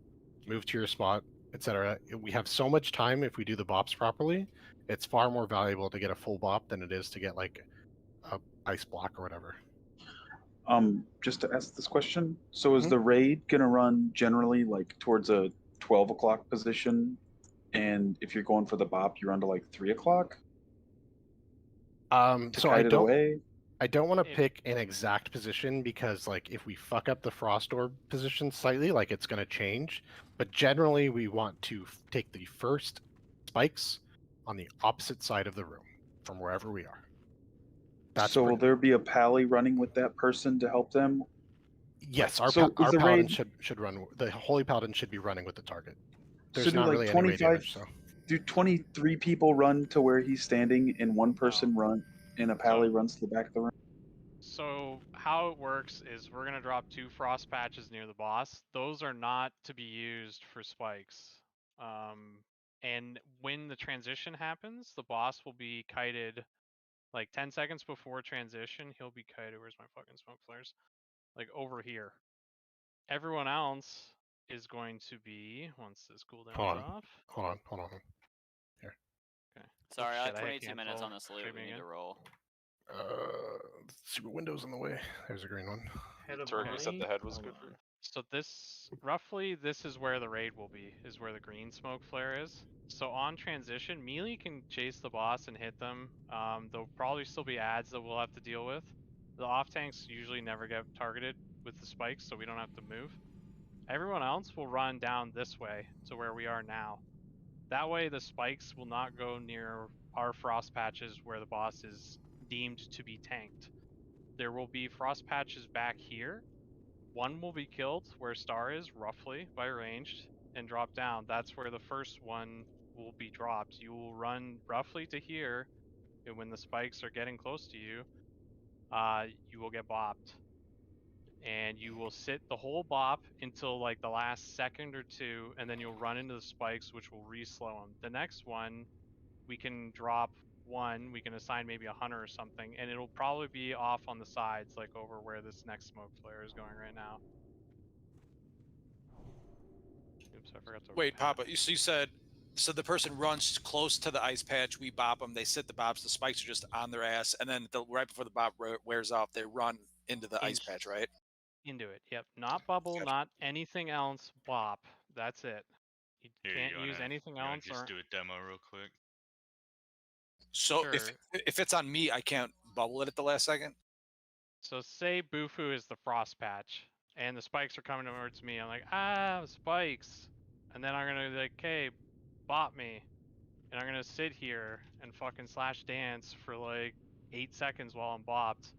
move to your spot, etc. We have so much time if we do the bops properly. It's far more valuable to get a full bop than it is to get like a ice block or whatever. Just to ask this question, so is the raid gonna run generally like towards a 12 o'clock position, and if you're going for the bop, you run to like 3 o'clock? So I don't want to pick an exact position because like if we fuck up the frost orb position slightly, like it's going to change. But generally, we want to take the first spikes on the opposite side of the room from wherever we are. So will there be a pally running with that person to help them? Yes, Like, our is the paladin raid- should run. The holy paladin should be running with the target. There's So do not like really any raid 25 damage, so. Do 23 people run to where he's standing and one person run and a pally runs to the back of the room? So how it works is we're gonna drop 2 frost patches near the boss. Those are not to be used for spikes. And when the transition happens, the boss will be kited like 10 seconds before transition. He'll be kited. Where's my fucking smoke flares? Like over here. Everyone else is going to be once this cooldown Hold is on. off. Hold on. Here. Okay. Sorry, I Shit, have hit 22 minutes cancel. on this loop. We Streaming need to again. roll. Super window's in the way. There's a green one. Head of Turk, you said army? the head was Hold good on. for So roughly this is where the raid will be, is where the green smoke flare is. So on transition, melee can chase the boss and hit them. There'll probably still be ads that we'll have to deal with. The off tanks usually never get targeted with the spikes, so we don't have to move. Everyone else will run down this way to where we are now. That way the spikes will not go near our frost patches where the boss is deemed to be tanked. There will be frost patches back here. One will be killed where Star is, roughly, by ranged, and drop down. That's where the first one will be dropped. You will run roughly to here, and when the spikes are getting close to you, you will get bopped. And you will sit the whole bop until like the last second or two, and then you'll run into the spikes, which will re-slow them. The next one, we can drop one, we can assign maybe a hunter or something, and it'll probably be off on the sides, like over where this next smoke flare is going right now. Oops, I forgot to. Wait, Papa, you said, so the person runs close to the ice patch, we bop them, they sit the bops, the spikes are just on their ass, and then right before the bop wears off, they run into the ice patch, right? Into it, yep. Not bubble, not anything else, bop. That's it. You can't use anything else. Just do a demo real quick. So if it's on me, I can't bubble it at the last second? So say Bufu is the frost patch, and the spikes are coming towards me. I'm like, spikes. And then I'm gonna be like, okay, bop me. And I'm gonna sit here and fucking slash dance for like 8 seconds while I'm bopped.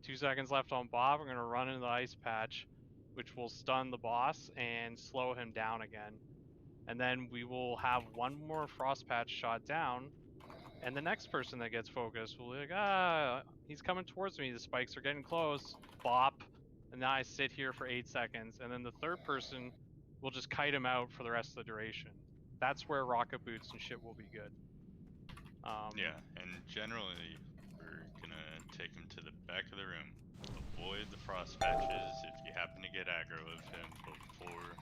2 seconds left on Bob, I'm gonna run into the ice patch, which will stun the boss and slow him down again. And then we will have one more frost patch shot down, and the next person that gets focused will be like, he's coming towards me, the spikes are getting close, bop, and now I sit here for 8 seconds, and then the third person will just kite him out for the rest of the duration. That's where rocket boots and shit will be good. Yeah, and generally, we're gonna take him to the back of the room. Avoid the frost patches if you happen to get aggro of him before.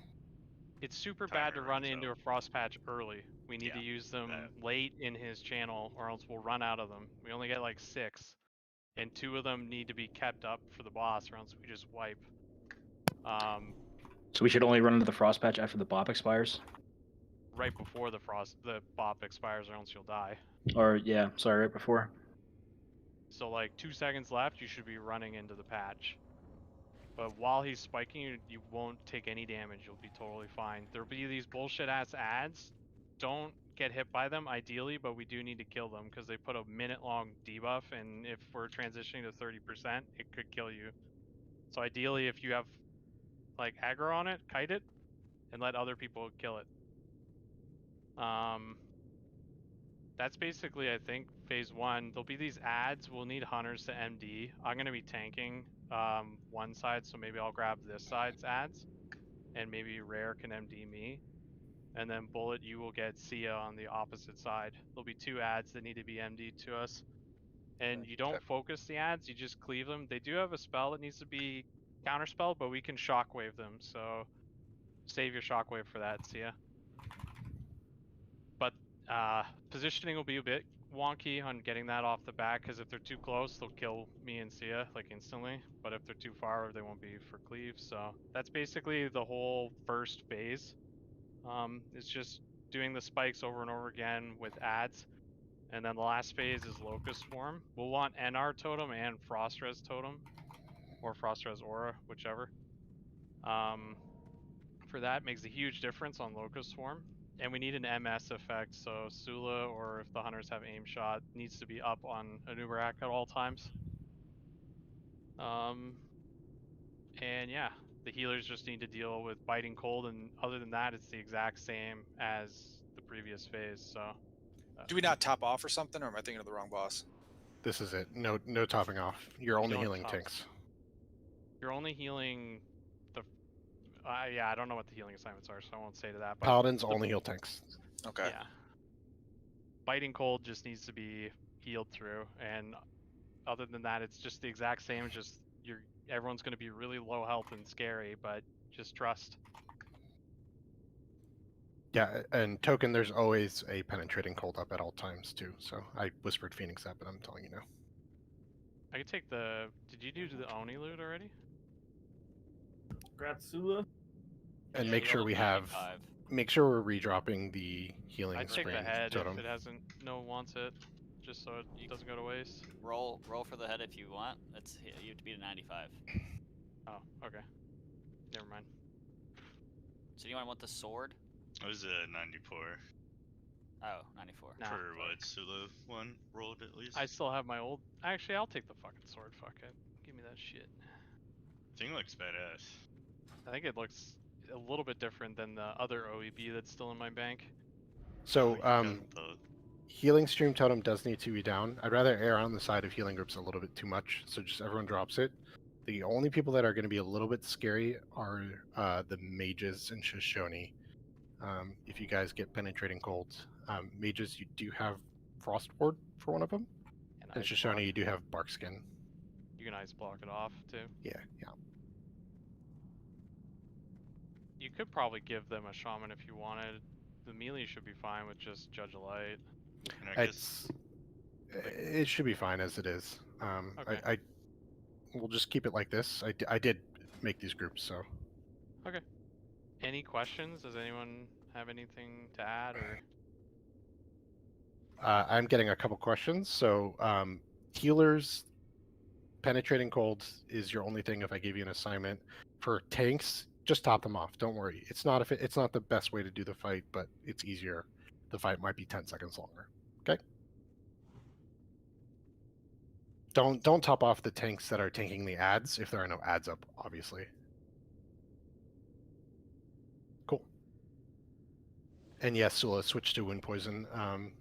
It's super bad to run into a frost patch early. We need to use them late in his channel, or else we'll run out of them. We only get like 6, and 2 of them need to be kept up for the boss, or else we just wipe. So we should only run into the frost patch after the bop expires? Right before the bop expires, or else you'll die. Or, yeah, sorry, right before. So like 2 seconds left, you should be running into the patch. But while he's spiking you, you won't take any damage. You'll be totally fine. There'll be these bullshit ass ads. Don't get hit by them, ideally, but we do need to kill them because they put a minute-long debuff, and if we're transitioning to 30%, it could kill you. So ideally, if you have like aggro on it, kite it, and let other people kill it. That's basically, I think, phase 1. There'll be these ads. We'll need hunters to MD. I'm going to be tanking one side, so maybe I'll grab this side's ads, and maybe Rare can MD me. And then Bullet, you will get Sia on the opposite side. There'll be 2 ads that need to be MD'd to us. And you don't focus the ads, you just cleave them. They do have a spell that needs to be counterspell, but we can shockwave them, so save your shockwave for that, Sia. But positioning will be a bit wonky on getting that off the bat, because if they're too close, they'll kill me and Sia like instantly. But if they're too far, they won't be for cleave. So that's basically the whole first phase. It's just doing the spikes over and over again with ads. And then the last phase is Locust Swarm. We'll want NR Totem and Frost Res Totem, or Frost Res Aura, whichever. For that, makes a huge difference on Locust Swarm. And we need an MS effect, so Sula, or if the hunters have aim shot, needs to be up on an Uberak at all times. And yeah, the healers just need to deal with biting cold, and other than that, it's the exact same as the previous phase. So, do we not top off or something, or am I thinking of the wrong boss? This is it. No topping off. You're only healing tanks. You're only healing the. Yeah, I don't know what the healing assignments are, so I won't say to that. But Paladins only heal tanks. Okay. Yeah. Biting cold just needs to be healed through, and other than that, it's just the exact same. Just everyone's going to be really low health and scary, but just trust. Yeah, and Token, there's always a penetrating cold up at all times too. So I whispered Phoenix that, but I'm telling you now. I could take the. Did you do the Oni loot already? Gratsula. And Yeah, make sure roll we a have. 95. Make sure we're redropping the healing I'd take spring the head totem. if it hasn't. No one wants it, just so it doesn't go to waste. Roll for the head if you want. That's you have to beat a 95. Oh, okay. Never mind. So do you want the sword? It was a 94. Oh, 94. Nah, for fuck. what Sula one rolled at least. I still have my old. Actually, I'll take the fucking sword. Fuck it. Give me that shit. Thing looks badass. I think it looks a little bit different than the other OEB that's still in my bank. So, The healing stream totem does need to be down. I'd rather err on the side of healing groups a little bit too much, so just everyone drops it. The only people that are going to be a little bit scary are the mages and Shoshone. If you guys get penetrating cold, mages, you do have frost ward for one of them, and Ice Shoshone, block. you do have bark skin. You can ice block it off too. Yeah. You could probably give them a shaman if you wanted. The melee should be fine with just Judge of Light. And I guess It should be fine as it is. Okay. We'll just keep it like this. I did make these groups, so. Okay. Any questions? Does anyone have anything to add or? I'm getting a couple questions. So, healers, penetrating cold is your only thing if I give you an assignment. For tanks, just top them off. Don't worry. It's not it's not the best way to do the fight, but it's easier. The fight might be 10 seconds longer. Okay. Don't top off the tanks that are tanking the ads if there are no ads up, obviously. Cool. And yes, Sula, switch to wind poison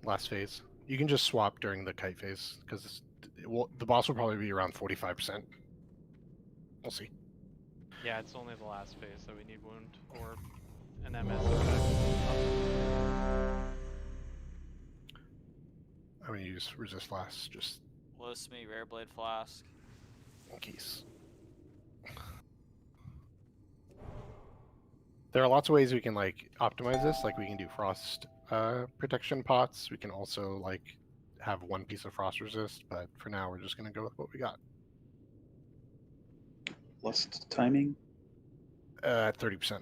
last phase. You can just swap during the kite phase because the boss will probably be around 45%. We'll see. Yeah, it's only the last phase, so we need wound or an MS effect. I'm going to use resist last just Losme, Rare Blade Flask. in case. There are lots of ways we can like optimize this. Like we can do frost protection pots. We can also like have one piece of frost resist, but for now we're just going to go with what we got. Lust timing? 30%.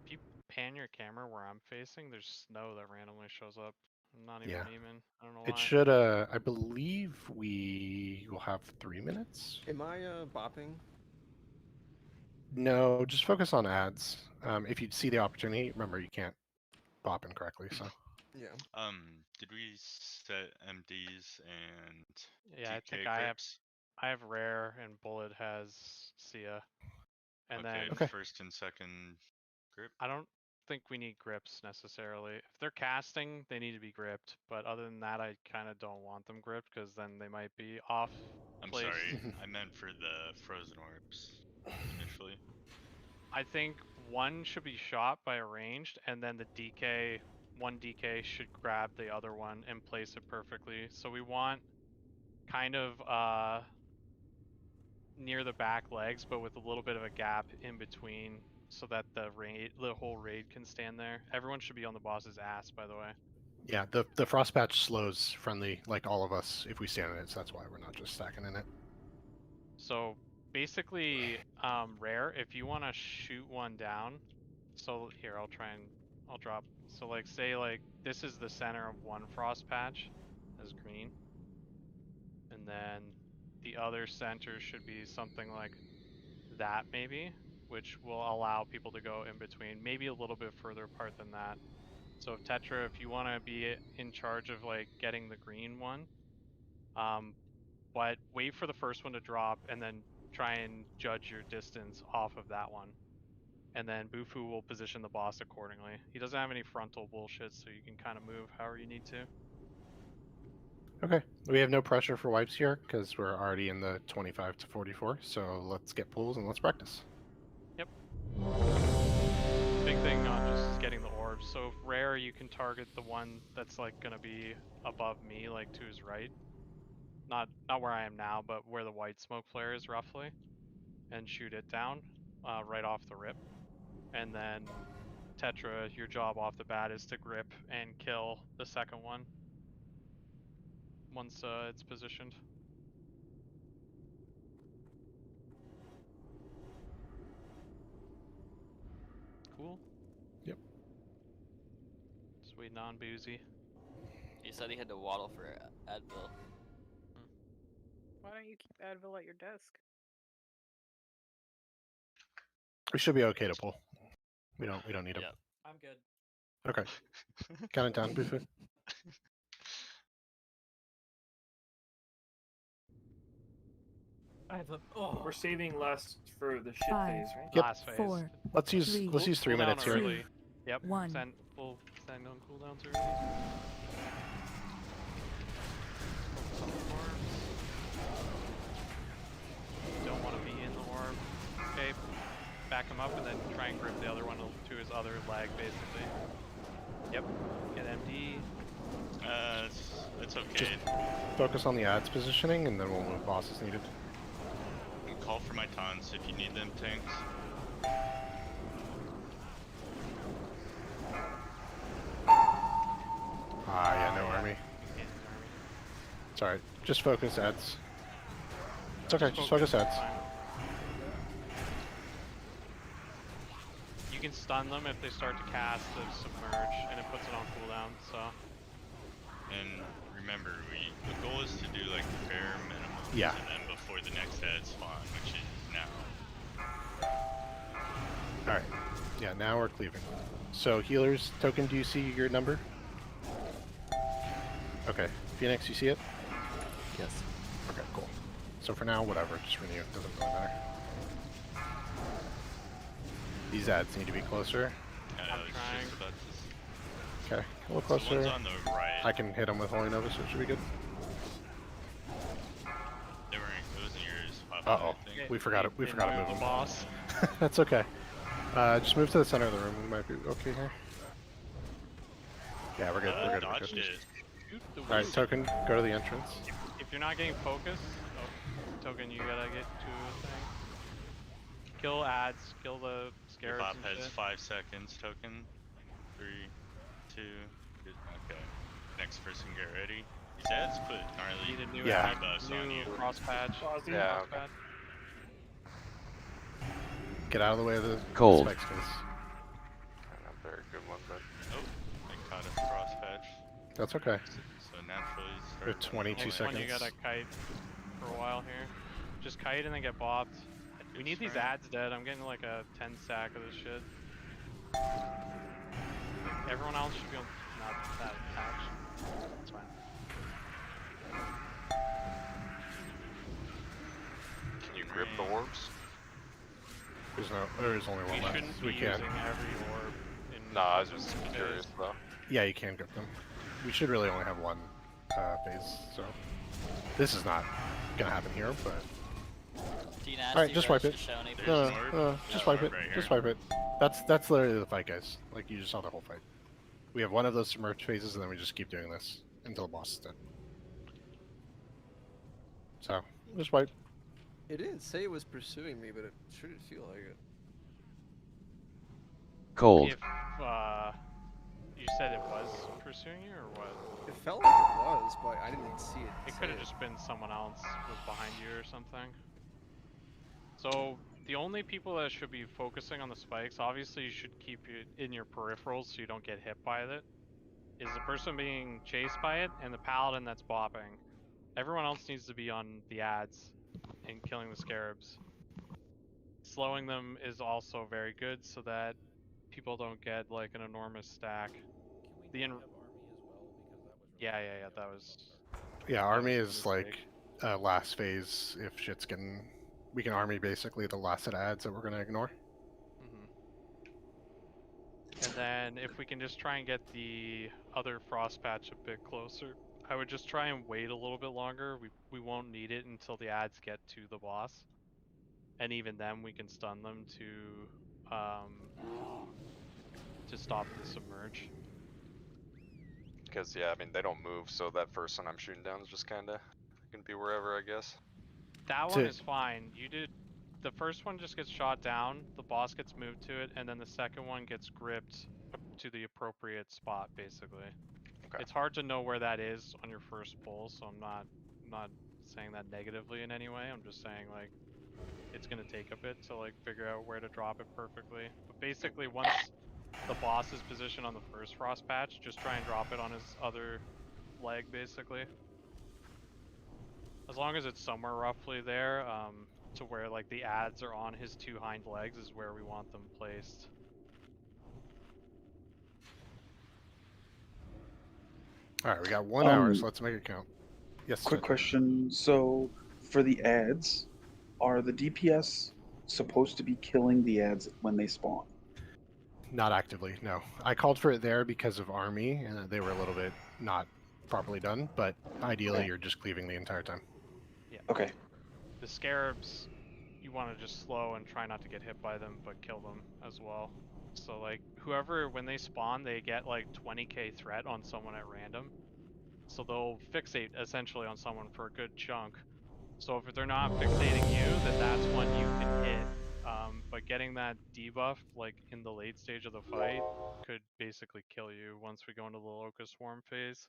If you pan your camera where I'm facing, there's snow that randomly shows up. I'm not even aiming. I don't know why. It should, I believe we will have 3 minutes. Am I bopping? No, just focus on ads. If you see the opportunity, remember you can't bop incorrectly, so. Yeah. Did we set MDs and Yeah, DK I think grips? I have rare and bullet has Sia. And Okay, then first and second grip. I don't think we need grips necessarily. If they're casting, they need to be gripped. But other than that, I kind of don't want them gripped because then they might be off. I'm sorry, I meant for the frozen orbs initially. I think one should be shot by a ranged, and then the DK, one DK should grab the other one and place it perfectly. So we want kind of near the back legs, but with a little bit of a gap in between, so that the whole raid can stand there. Everyone should be on the boss's ass, by the way. Yeah, the frost patch slows friendly, like all of us, if we stand in it, so that's why we're not just stacking in it. So basically, rare, if you want to shoot one down, so here, I'll drop, so like say like this is the center of one frost patch as green, and then the other center should be something like that maybe, which will allow people to go in between, maybe a little bit further apart than that. So if Tetra, if you want to be in charge of like getting the green one, but wait for the first one to drop and then try and judge your distance off of that one. And then Bufu will position the boss accordingly. He doesn't have any frontal bullshit, so you can kind of move however you need to. Okay, we have no pressure for wipes here because we're already in the 25 to 44, so let's get pulls and let's practice. Yep. Big thing on just getting the orbs. So if rare, you can target the one that's like gonna be above me, like to his right. Not where I am now, but where the white smoke flare is roughly, and shoot it down right off the rip. And then Tetra, your job off the bat is to grip and kill the second one once it's positioned. cool? Yep. Sweet non-boozy. He said he had to waddle for Advil. Why don't you keep Advil at your desk? We should be okay to pull. We don't need him. Yep. I'm good. Okay. Count it down, Bufu. I have a. Oh. We're saving last for the shit 5, phase, right? Yep. Last phase. 4, Let's use 3, let's use 3 Cool down minutes here. early. Yep. 1. Send on cooldowns early. Some orbs. Don't want to be in the orb. Okay. Back him up and then try and grip the other one to his other leg, basically. Yep. Get MD. It's okay. Just focus on the ads positioning, and then we'll move boss as needed. Call for my taunts if you need them, tanks. Yeah, no army. It's alright. Just focus ads. It's okay, just focus ads. You can stun them if they start to cast the submerge, and it puts it on cooldown, so. And remember, the goal is to do like the bare minimum. Yeah. And then before the next ad spawn, which is now. Alright. Yeah, now we're cleaving. So healers, token, do you see your number? Okay. Phoenix, you see it? Yes. Okay, cool. So for now, whatever, just renew, it doesn't really matter. These ads need to be closer. I'm trying. Just about to... Okay, a little So closer. one's on the right. I can hit them with Holy Nova, so it should be good. They weren't, it wasn't yours. Papa, Uh-oh. I think. We forgot it. We forgot to move them. Boss. That's okay. Just move to the center of the room. We might be okay here. Yeah, we're good. We're good. We're Dodged good. it. Alright, token, go to the entrance. If you're not getting focus, token, you gotta get to a thing. Kill ads, kill the Your scarabs bop and has shit. 5 seconds, token. 3, 2, good. Okay. Next person get ready. These ads put gnarly Need a new debuffs on new you. cross patch. Yeah, cross patch. Get out of the way of the Cold. spikes, please. not a very good one, but Oh, I caught a cross patch. That's okay. So naturally We're start 22 Next seconds. one you gotta kite for a while here. Just kite and then get bobbed. We need these ads dead. I'm getting like a 10 stack of this shit. Everyone else should be on not that attached. That's fine. can you grip the orbs? There is only one We left. shouldn't We be can. using every orb in No, I was just phase. curious though. Yeah, you can grip them. We should really only have one phase, so this is not gonna happen here, but. Alright, just wipe it. No, just wipe it. Just wipe it. That's literally the fight, guys. Like you just saw the whole fight. We have one of those submerged phases, and then we just keep doing this until the boss is dead. So just wipe. It didn't say it was pursuing me, but it sure did feel like it. Cold. If you said it was pursuing you or what? It felt like it was, but I didn't see it. It could have just been someone else was behind you or something. So the only people that should be focusing on the spikes, obviously you should keep it in your peripherals so you don't get hit by it, is the person being chased by it and the paladin that's bopping. Everyone else needs to be on the ads and killing the scarabs. Slowing them is also very good so that people don't get like an enormous stack. Yeah, that was. Yeah, army is like last phase. If shit's getting, we can army basically the last set of ads that we're gonna ignore. And then if we can just try and get the other frost patch a bit closer, I would just try and wait a little bit longer. We won't need it until the ads get to the boss, and even then we can stun them to stop the submerge. Because yeah, I mean they don't move, so that first one I'm shooting down is just kind of gonna be wherever, I guess. That one is fine. You did. The first one just gets shot down, the boss gets moved to it, and then the second one gets gripped to the appropriate spot, basically. Okay. It's hard to know where that is on your first pull, so I'm not saying that negatively in any way. I'm just saying like it's gonna take a bit to like figure out where to drop it perfectly. But basically, once the boss is positioned on the first frost patch, just try and drop it on his other leg, basically. As long as it's somewhere roughly there, to where like the adds are on his two hind legs is where we want them placed. All right, we got 1 hour, so let's make it count. Yes. Quick question. So for the ads, are the DPS supposed to be killing the ads when they spawn? Not actively, no. I called for it there because of army, and they were a little bit not properly done. But ideally, Okay. you're just cleaving the entire time. Yeah. Okay. The scarabs, you want to just slow and try not to get hit by them, but kill them as well. So like whoever, when they spawn, they get like 20k threat on someone at random. So they'll fixate essentially on someone for a good chunk. So if they're not fixating you, then that's when you can hit. But getting that debuff like in the late stage of the fight could basically kill you once we go into the locust swarm phase.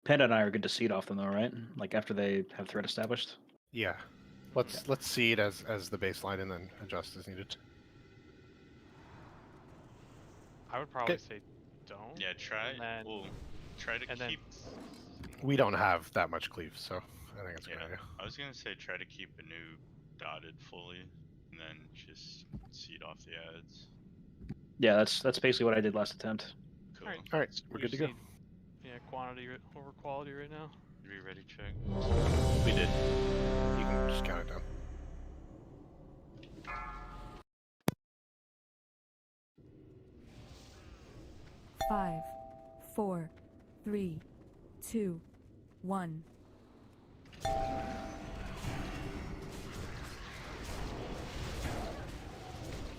Panda and I are good to seed off them though, right? Like after they have threat established. Yeah. Let's see it as the baseline and then adjust as needed. I would probably say don't. Yeah, try. Then, Well, try to keep. We don't have that much cleave, so I think it's a good idea. I was gonna say try to keep a new dotted fully, and then just seed off the ads. Yeah, that's basically what I did last attempt. Cool. All right, we're we good to just go. need, quantity over quality right now. Are you ready, check? We did. You can just count it down. Five, 4, 3, 2, 1.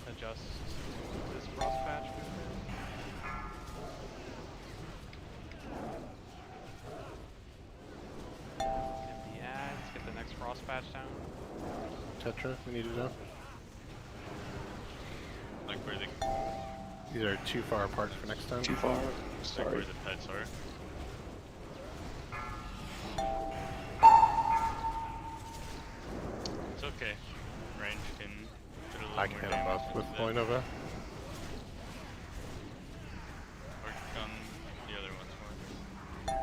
Adjust this frost patch. Get the ads, get the next frost patch down. Tetra, we need to know. Like where the These are too far apart for next time. Too far. like Sorry. where the pets are. It's okay. Range can put a little I can more hit them damage both with into Point them. Nova. Work on the other ones more.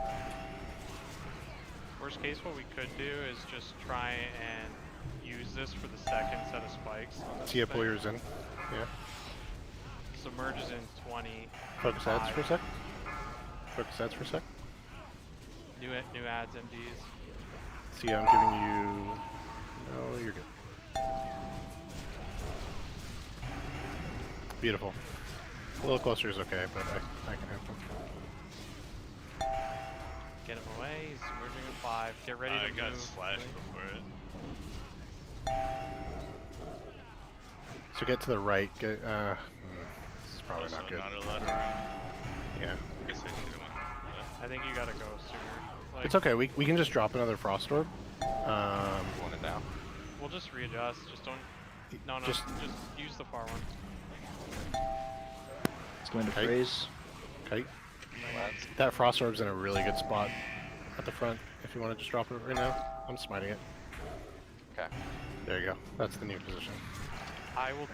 Worst case, what we could do is just try and use this for the second set of spikes. On this See if thing. Boyer's in. Yeah. Submerges in 20. Focus ads for a sec. Focus ads for a sec. New ads, MDs. See, I'm giving you. No, you're good. Beautiful. A little closer is okay, but I can have them. Get him away. He's merging in 5. Get ready to I got move. slashed before it. So get to the right. Get, this is probably Also not good. not a lot of room. Yeah. I guess I should have went. I think you gotta go sooner. Like, It's okay. We can just drop another frost orb. Want it now? We'll just readjust. Just don't. No, Just- just use the far one. Let's go into Okay. phrase. Okay. That frost orb's in a really good spot at the front. If you want to just drop it right now, I'm smiting it. Okay. There you go. That's the new position. I will.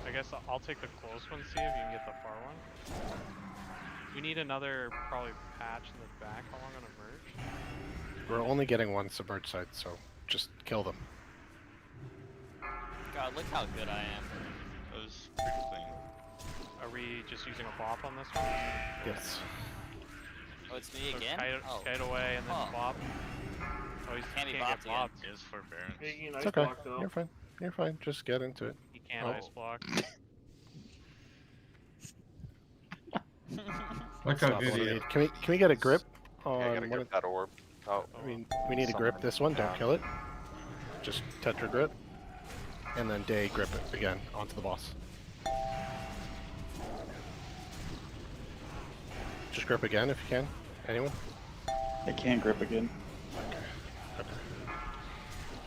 I guess I'll take the close one. See if you can get the far one. We need another probably patch in the back. How long on a merge? We're only getting one submerged side, so just kill them. God, look how good I am. That was pretty clean. Are we just using a bop on this one? Yes. Oh, it's me So again? kite away and then Huh. bop. Oh, he Can't be can't get bopped again. bopped. He has forbearance. Making an It's ice okay. block though. You're fine. You're fine. Just get into it. He can't Oh. ice block. Look That's how not the good one he we is. need. Can we get a grip on Yeah, I gotta one grip that orb. Oh, I mean, we need to grip this one. Don't kill it. Just Tetra grip, and then Day grip it again onto the boss. Just grip again if you can. Anyone? I can't grip again. Okay.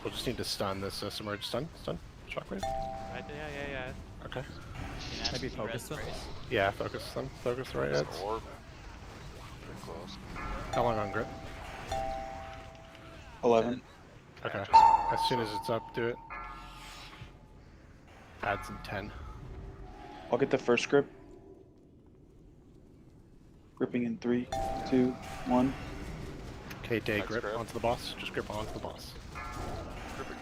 We'll just need to stun this submerged stun. Shockwave. Yeah. Okay. Maybe focus them. Yeah, focus them. Focus the right there's heads. an orb. Pretty close. How long on grip? 11. Okay. As soon as it's up, do it. Adds in 10. I'll get the first grip. Gripping in 3, 2, 1. Okay, Day, Next grip grip. onto the boss. Just grip onto the boss. Grip it.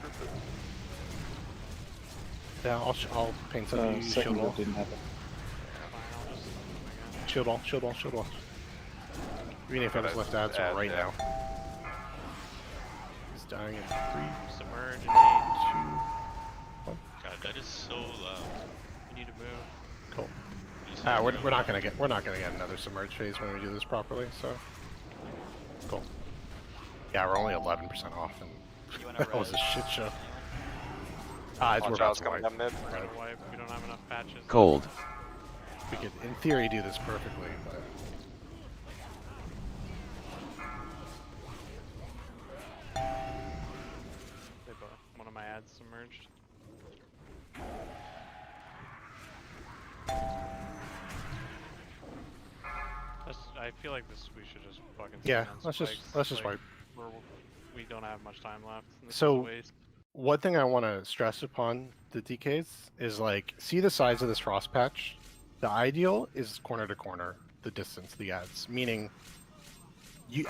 Yeah, I'll paint something. Second Shield wall. grip didn't happen. Shield wall. Shield wall. Shield wall. Even if I just left ads right now. He's dying in 3, Submerge in 8. 2, 1. God, that is so loud. You need to move. Cool. We're not gonna get another submerge phase when we do this properly. So cool. Yeah, we're only 11% off, and that was a shit show. We're about to coming wipe. up mid. We're gonna wipe. We don't have enough patches. Cold. We could, in theory, do this perfectly, but One of my ads submerged. I feel like we should just fucking. yeah, on let's spikes. just Like, wipe. we don't have much time left. This is a So, waste. one thing I want to stress upon the DKs is like, see the size of this frost patch. The ideal is corner to corner, the distance, the ads. Meaning,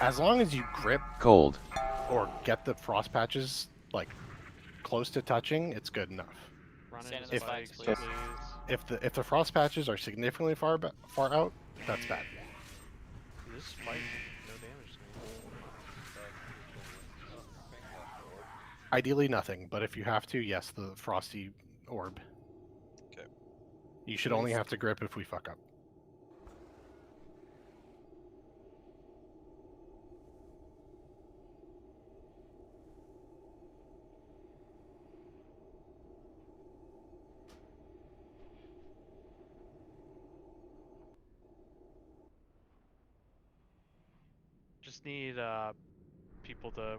as long as you grip Cold or get the frost patches like close to touching, it's good enough. If the frost patches are significantly far out, that's bad. This spike, no damage. Ideally nothing, but if you have to, yes, the frosty orb. Okay. You should only have to grip if we fuck up. Just need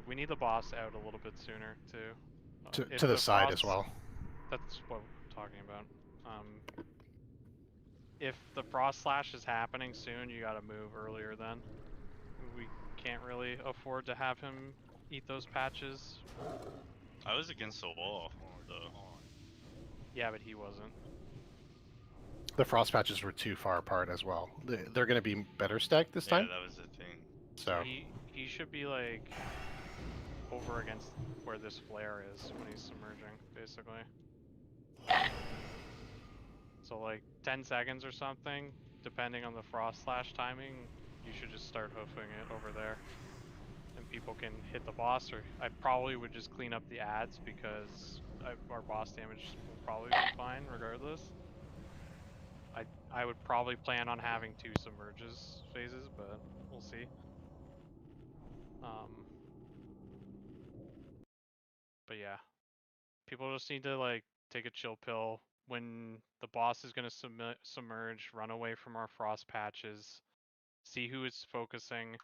we need the boss out a little bit sooner too. To the side as well. That's what we're talking about. If the frost slash is happening soon, you gotta move earlier then. We can't really afford to have him eat those patches. I was against the wall, though. Yeah, but he wasn't. The frost patches were too far apart as well. They're going to be better stacked this time. Yeah, that was the thing. So he should be like over against where this flare is when he's submerging, basically. So like 10 seconds or something, depending on the frost slash timing, you should just start hoofing it over there. And people can hit the boss, or I probably would just clean up the ads because our boss damage will probably be fine regardless. I would probably plan on having 2 submerges phases, but we'll see. But yeah, people just need to like take a chill pill. When the boss is going to submerge, run away from our frost patches, see who it's focusing.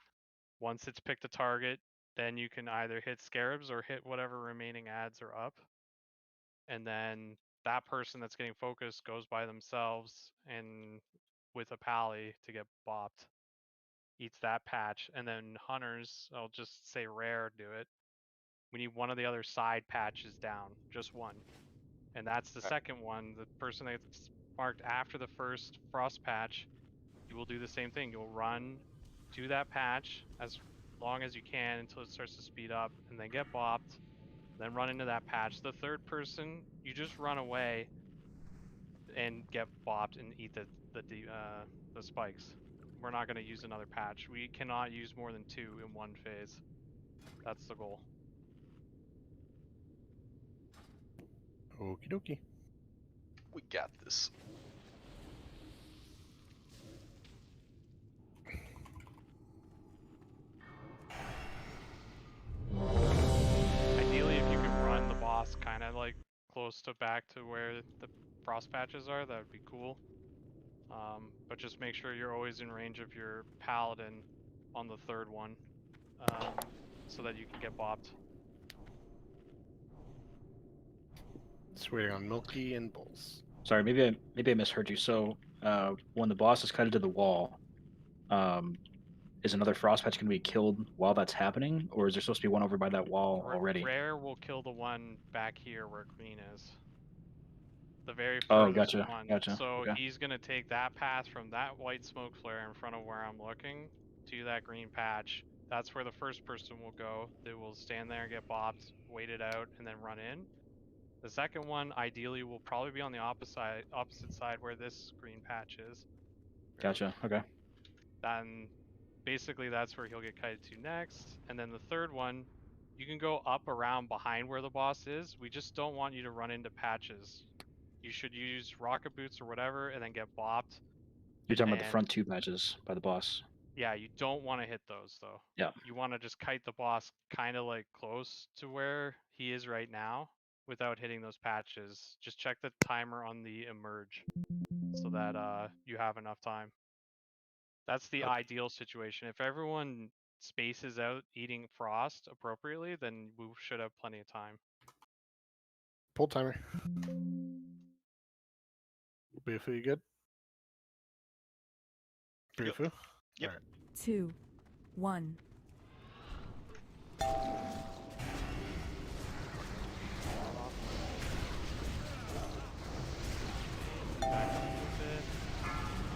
Once it's picked a target, then you can either hit scarabs or hit whatever remaining ads are up. And then that person that's getting focused goes by themselves and with a pally to get bopped, eats that patch, and then hunters, I'll just say rare, do it. We need one of the other side patches down, just one. And that's the second one, the person that's marked after the first frost patch, you will do the same thing. You'll run to that patch as long as you can until it starts to speed up, and then get bopped, then run into that patch. The third person, you just run away and get bopped and eat the spikes. We're not going to use another patch. We cannot use more than 2 in one phase. That's the goal. Okie dokie. We got this. Ideally, if you can run the boss kind of like close to back to where the frost patches are, that would be cool. But just make sure you're always in range of your paladin on the third one, so that you can get bopped. Just waiting on Milky and Bulls. Sorry, maybe I misheard you. So when the boss is cut into the wall, is another frost patch going to be killed while that's happening, or is there supposed to be one over by that wall already? Rare will kill the one back here where green is. The very Oh, furthest gotcha, one. gotcha. So Okay. he's gonna take that path from that white smoke flare in front of where I'm looking to that green patch. That's where the first person will go. They will stand there, get bopped, wait it out, and then run in. The second one, ideally, will probably be on the opposite side where this green patch is. Gotcha. Okay. Then, basically, that's where he'll get kited to next. And then the third one, you can go up around behind where the boss is. We just don't want you to run into patches. You should use rocket boots or whatever, and then get bopped. You're talking about the front 2 patches by the boss. Yeah, you don't want to hit those though. Yeah. You want to just kite the boss kind of like close to where he is right now without hitting those patches. Just check the timer on the emerge so that you have enough time. That's the ideal situation. If everyone spaces out eating frost appropriately, then we should have plenty of time. Pull timer. Bufu, you good? Bufu? Yep. All right. 2, 1.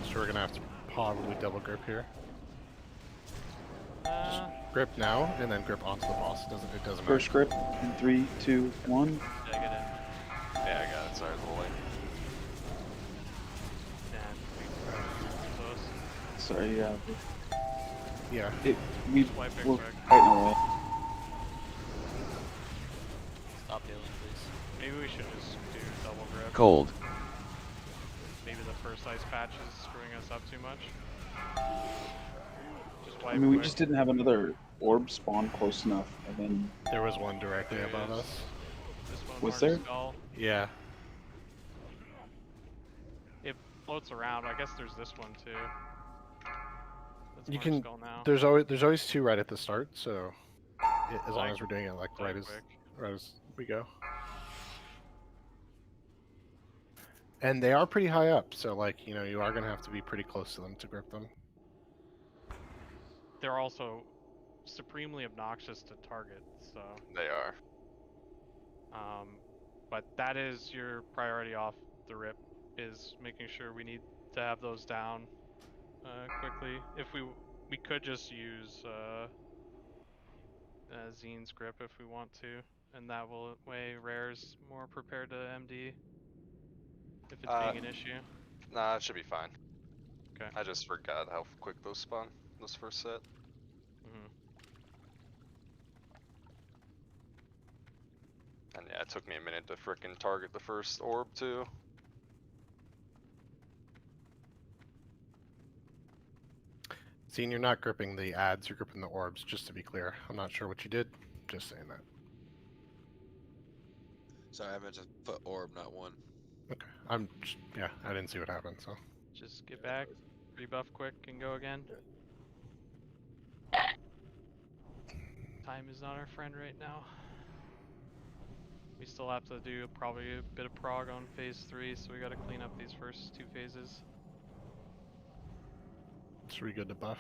So we're gonna have to probably double grip here. Just grip now and then grip onto the boss. It doesn't matter. First grip in 3, 2, 1. Yeah, I got it. Sorry, a little late. Sorry, yeah. Yeah. We Swipe it were quick. fighting away. Stop healing, please. Maybe we should just do double grip. Cold. Maybe the first ice patch is screwing us up too much. Just wipe I mean, we quick. just didn't have another orb spawn close enough, and then There was one directly above us. This one Was marks there? Skull. Yeah. It floats around. I guess there's this one too. That's You marked can. Skull now. There's always two right at the start. So as long as we're doing it like right as we go. And they are pretty high up, so like you are gonna have to be pretty close to them to grip them. They're also supremely obnoxious to target, so. They are. But that is your priority off the rip, is making sure we need to have those down quickly. If we could just use Zine's grip if we want to, and that way Rare's more prepared to MD if it's being an issue. Nah, it should be fine. Okay. I just forgot how quick those spawn, this first set. And yeah, it took me a minute to frickin' target the first orb too. Zine, you're not gripping the ads, you're gripping the orbs, just to be clear. I'm not sure what you did, just saying that. Sorry, I meant to put orb, not one. Okay. Yeah, I didn't see what happened, so. Just get back, rebuff quick, and go again. Time is not our friend right now. We still have to do probably a bit of prog on phase 3, so we gotta clean up these first 2 phases. It's really good to buff.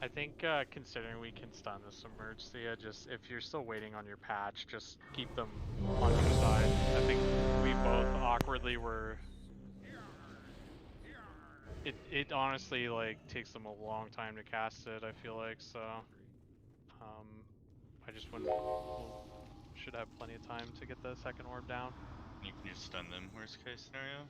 I think considering we can stun the submerge, Thea, just if you're still waiting on your patch, just keep them on your side. I think we both awkwardly were. It honestly like takes them a long time to cast it. I feel like so. I just wouldn't. Should have plenty of time to get the second orb down. You can just stun them, worst case scenario.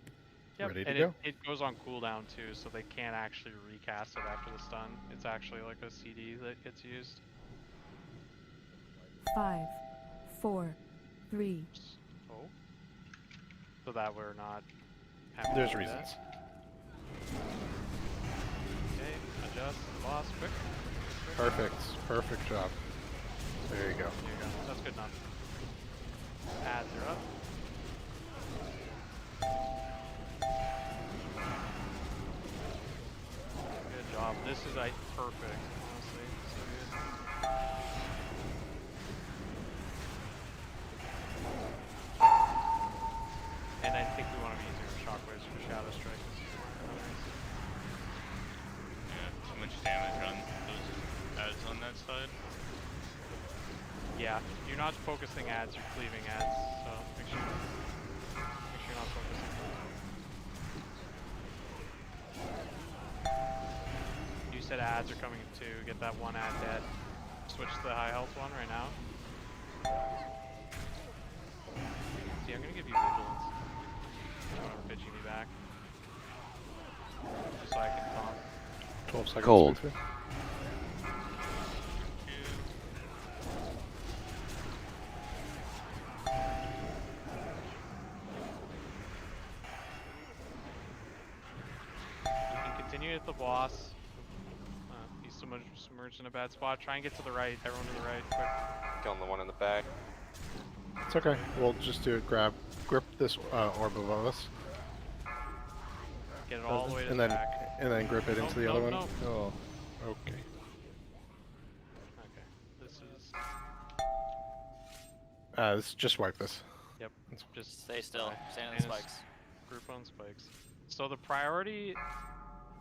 Yep, Ready to and go? it goes on cooldown too, so they can't actually recast it after the stun. It's actually like a CD that gets used. 5, 4, 3. Oh. So that we're not having There's to do reasons. that. Okay, adjust the boss quick. Perfect. Perfect job. There you go. There you go. That's good enough. Ads are up. perfect, honestly. So good. And I think we want to be using our shockwaves for Shadow Strike. Yeah, too much damage on those ads on that side. Yeah, you're not focusing ads, you're cleaving ads, so make sure you're not focusing. You said ads are coming in 2, get that one ad dead. Switch to the high health one right now. See, I'm gonna give you vigilance. Whoever pitching me back. Just so I can comp. 12 seconds. Cold. Spencer. You can continue at the boss. He's submerged in a bad spot. Try and get to the right. Everyone to the right, quick. Killing the one in the back. It's okay. We'll just do it. Grip this orb above us. Get it all the way to and the then, back. And then grip it into the other one. Oh, okay. Okay. This is. Just wipe this. Yep. Just stay still. Stand on and the spikes. Group on spikes. So the priority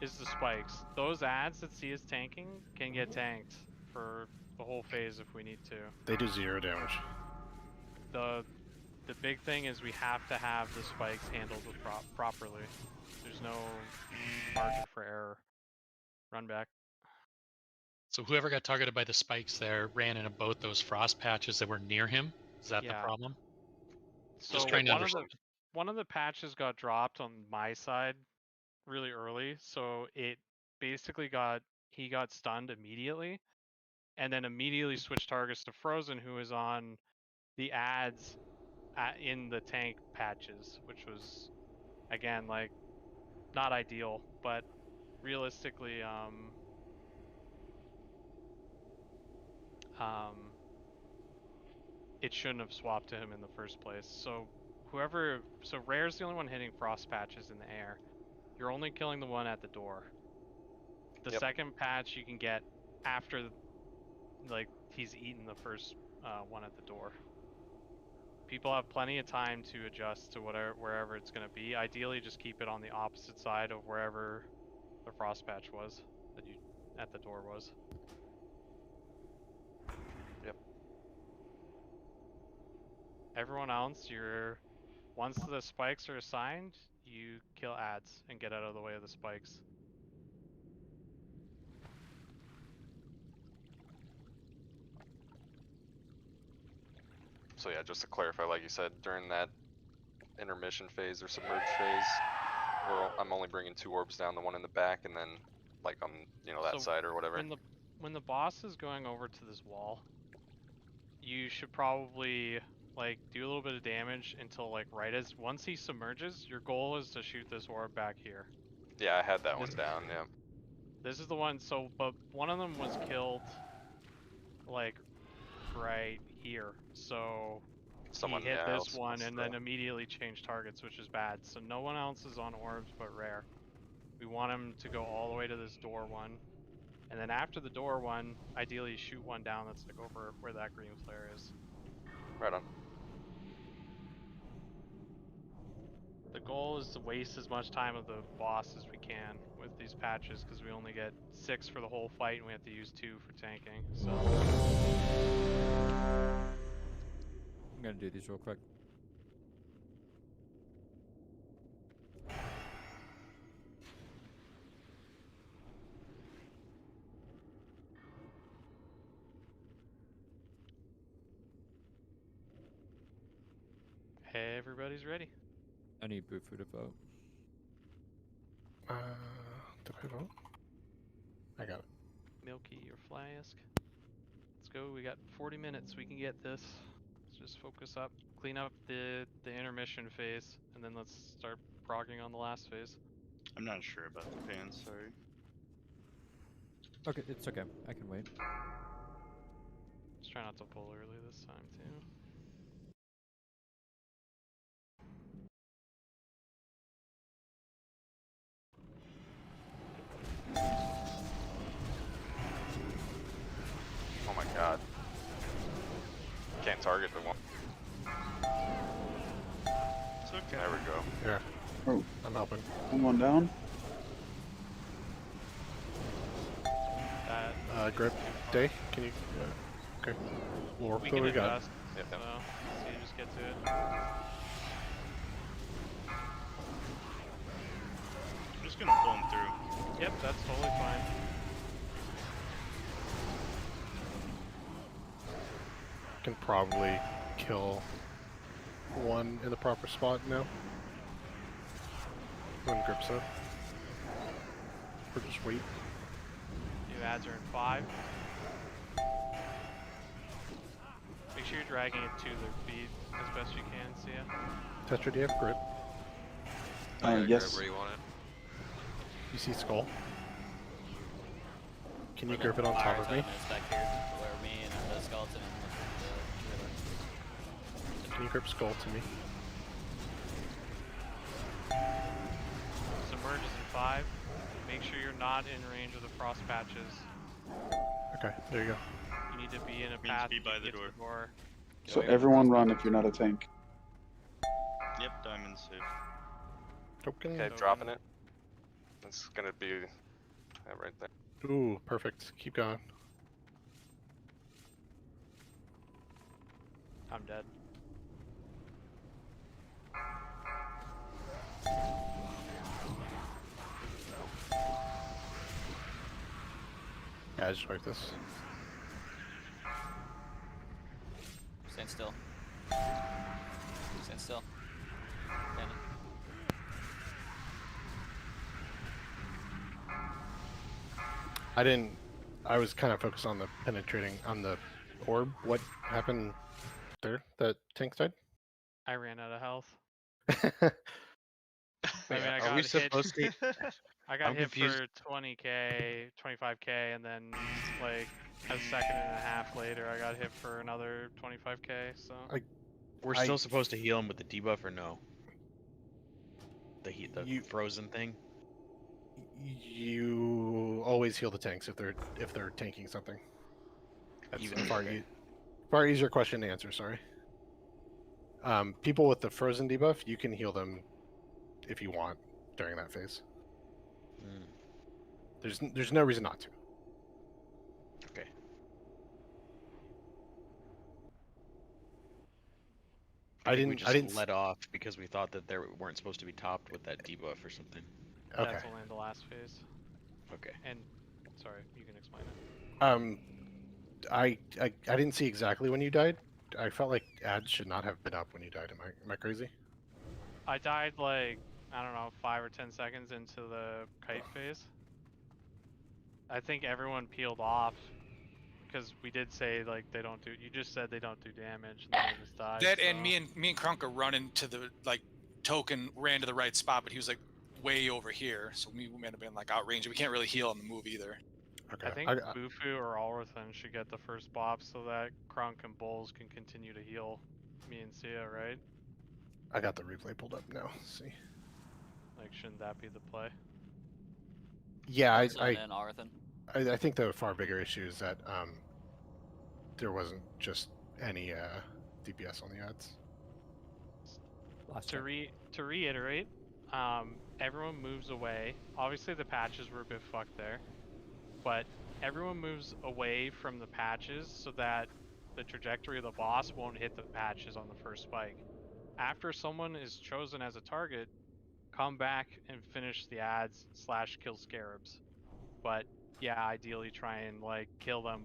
is the spikes. Those ads that see us tanking can get tanked for the whole phase if we need to. They do 0 damage. The big thing is we have to have the spikes handled with properly. There's no margin for error. Run back. So whoever got targeted by the spikes there ran into both those frost patches that were near him. Is that the problem? So Just trying to understand. one of the patches got dropped on my side really early, so it basically he got stunned immediately, and then immediately switched targets to Frozen, who was on the ads in the tank patches, which was again like not ideal, but realistically it shouldn't have swapped to him in the first place. So Rare's the only one hitting frost patches in the air. You're only killing the one at the door. The second patch you can get after like he's eaten the first one at the door. People have plenty of time to adjust to wherever it's going to be. Ideally just keep it on the opposite side of wherever the frost patch was that you at the door was. Yep. Everyone else, once the spikes are assigned, you kill ads and get out of the way of the spikes. So yeah, just to clarify, like you said, during that intermission phase or submerge phase, I'm only bringing 2 orbs down, the one in the back, and then like on that side or whatever. When the boss is going over to this wall, you should probably like do a little bit of damage until like once he submerges, your goal is to shoot this orb back here. Yeah, I had that one down. Yeah. This is the one. But one of them was killed like right here. So he hit this one and then immediately changed targets, which is bad. So no one else is on orbs but Rare. We want him to go all the way to this door one. And then after the door one, ideally shoot one down that's like over where that green flare is. Right on. The goal is to waste as much time of the boss as we can with these patches because we only get 6 for the whole fight and we have to use 2 for tanking. So I'm gonna do these real quick. everybody's ready. I need Bufu to vote. Did I vote? I got it. Milky or Flask. Let's go. We got 40 minutes. We can get this. Let's just focus up, clean up the intermission phase, and then let's start progging on the last phase. I'm not sure about the pans, sorry. Okay, it's okay. I can wait. Just try not to pull early this time too. helping. One down. Grip. Day, can you? Okay. Or We what can we got? adjust. Yep, So, yep. so you just get to it. I'm just gonna pull him through. Yep, that's totally fine. Can probably kill one in the proper spot now. When Grip's up. Or just wait. New ads are in 5. Make sure you're dragging it to their feet as best you can, see ya. Tetra, do you have Grip? Yes. Where you want it? You see Skull? Can you grip it on Fire top of me? totem is back here, where me and the skeleton and the Can you grip Skull to me? Submerge is in 5. Make sure you're not in range of the frost patches. Okay, there you go. You need to be in a Means path be by to the get to door. the door. So everyone run if you're not a tank. Yep, diamond's safe. Token. Okay, dropping it. It's gonna be right there. Ooh, perfect. Keep going. I'm dead. Yeah, I just like this. Stand still. Stand still. Standing. I was kind of focused on the penetrating, on the orb. What happened there? That tank died? I ran out of health. Wait, I mean, I are got we hit. supposed to? I got I'm hit confused. for 20k, 25k, and then like a second and a half later, I got hit for another 25k. So We're still supposed to heal him with the debuff or no? The frozen thing. You always heal the tanks if they're tanking something. That's Even a far, okay. far easier question to answer. Sorry. People with the frozen debuff, you can heal them if you want during that phase. There's no reason not to. Okay. I think we just let off because we thought that they weren't supposed to be topped with that debuff or something. Okay. that's only in the last phase. Okay. And sorry, you can explain it. I didn't see exactly when you died. I felt like ads should not have been up when you died. Am I crazy? I died like, I don't know, 5 or 10 seconds into the kite phase. I think everyone peeled off because we did say like they don't do. You just said they don't do damage, and then they just died. That so. and me and Krunk are running to the token ran to the right spot, but he was like way over here, so we might have been like outrange. We can't really heal on the move either. Okay. I think Bufu or Alrathan should get the first bop so that Krunk and Bulls can continue to heal me and Sia, right? I got the replay pulled up now. Let's see. Like, shouldn't that be the play? Yeah, I think the far bigger issue is that there wasn't just any DPS on the ads. To reiterate, everyone moves away. Obviously, the patches were a bit fucked there, but everyone moves away from the patches so that the trajectory of the boss won't hit the patches on the first spike. After someone is chosen as a target, come back and finish the ads / kill scarabs. But yeah, ideally try and like kill them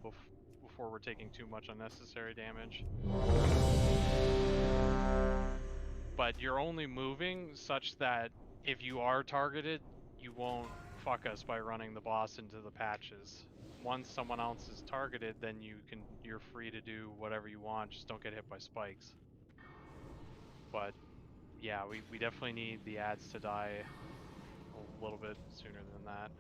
before we're taking too much unnecessary damage. But you're only moving such that if you are targeted, you won't fuck us by running the boss into the patches. Once someone else is targeted, then you're free to do whatever you want, just don't get hit by spikes. But yeah, we definitely need the ads to die a little bit sooner than that.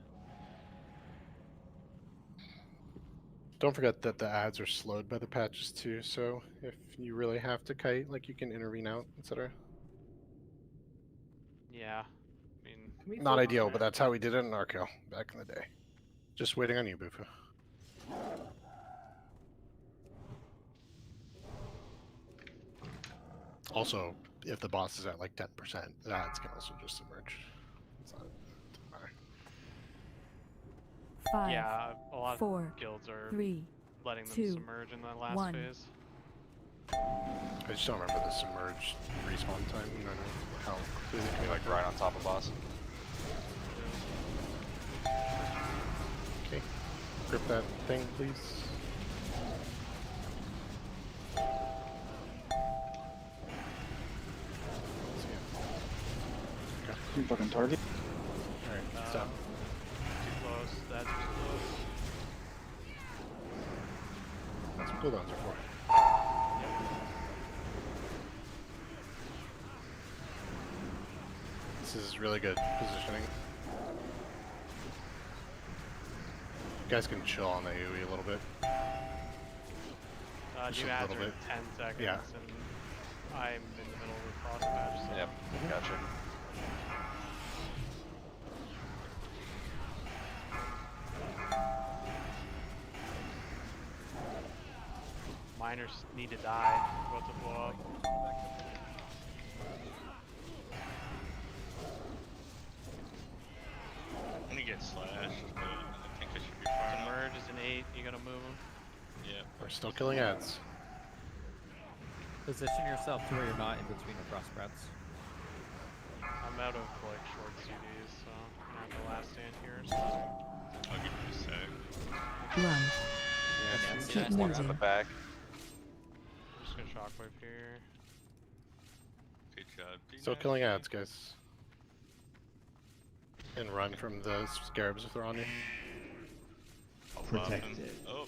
Don't forget that the ads are slowed by the patches too, so if you really have to kite, like you can intervene out, etc. Yeah, I mean... Not ideal, but that's how we did it in Arkel back in the day. Just waiting on you, Bufu. Also, if the boss is at like 10%, the ads can also just emerge. It's not- 5, Yeah, a lot 4, of guilds are 3, letting them 2, submerge in that last 1. phase. I just don't remember the submerged respawn time. I don't know how quickly they can Like right on top of boss. Okay. Grip that thing, please. You fucking target. Alright, stop. Too close. That's too close. That's what cooldowns are for. This is really good positioning. You guys can chill on the AoE a little bit. Just New a ads little are bit. 10 seconds, Yeah. and I'm in the middle of the frost patch, so... Yep, gotcha. Miners need to die. About to blow up. I'm gonna get slashed, but I think I should be fine. Submerge is an 8, you gotta move him. Yeah. We're still killing ads. Position yourself to where you're not in between the frost breaths. I'm out of like short CDs, so I'm gonna have the last stand here. So. I'll give you a sec. Run. Yeah, Keep nice ones in moving. the back. I'm just gonna shockwave here. Good job. Still killing ads, guys. And run from the scarabs if they're on you. I'll buff him. Protected. Oh.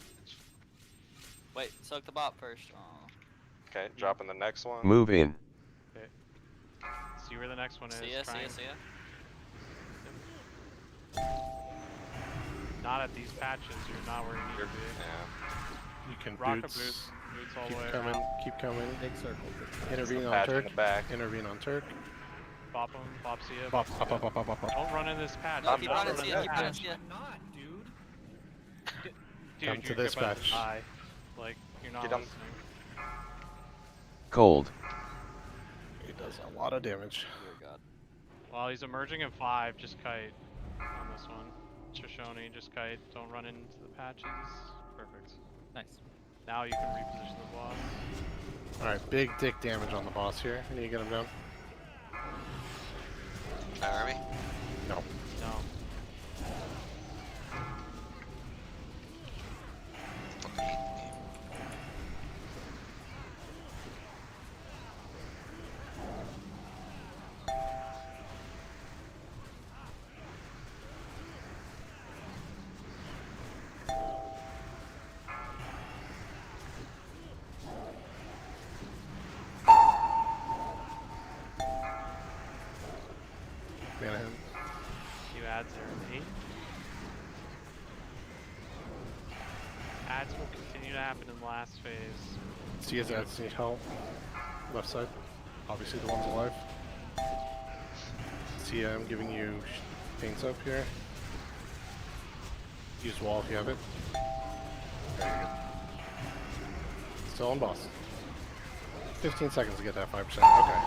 Wait, soak the bot first. Oh. Okay, dropping the next one. Move in. Okay. See where the next one is. See ya, see try ya, and- see ya. Not at these patches, you're not where you need to be. Yeah. You can Rocket boots. boots all the Keep way coming, around. keep coming. Big circle. Intervene on patch in Turk. the back. Intervene on Turk. Bop him, bop see ya. Bop, see bop, ya. bop, bop, bop, bop. Don't run in this patch. No, do keep not running, run see in ya, this keep running, patch. see ya. I'm not, dude. Dude, Come to you're this about to patch. die. Like, you're not Get 'em. listening. Cold. It does a lot of damage. Dear God. While he's emerging in 5, just kite on this one. Shoshone, just kite. Don't run into the patches. Perfect. Nice. Now you can reposition the boss. Alright, big dick damage on the boss here. I need to get him down. Army? No. No. Fucking hate the game. Mana him. Few ads there in 8. Ads will continue to happen in the last phase. See his ads need help. Left side. Obviously the one's alive. See, I'm giving you paints up here. Use wall if you have it. Very good. Still on boss. 15 seconds to get that 5%. Okay.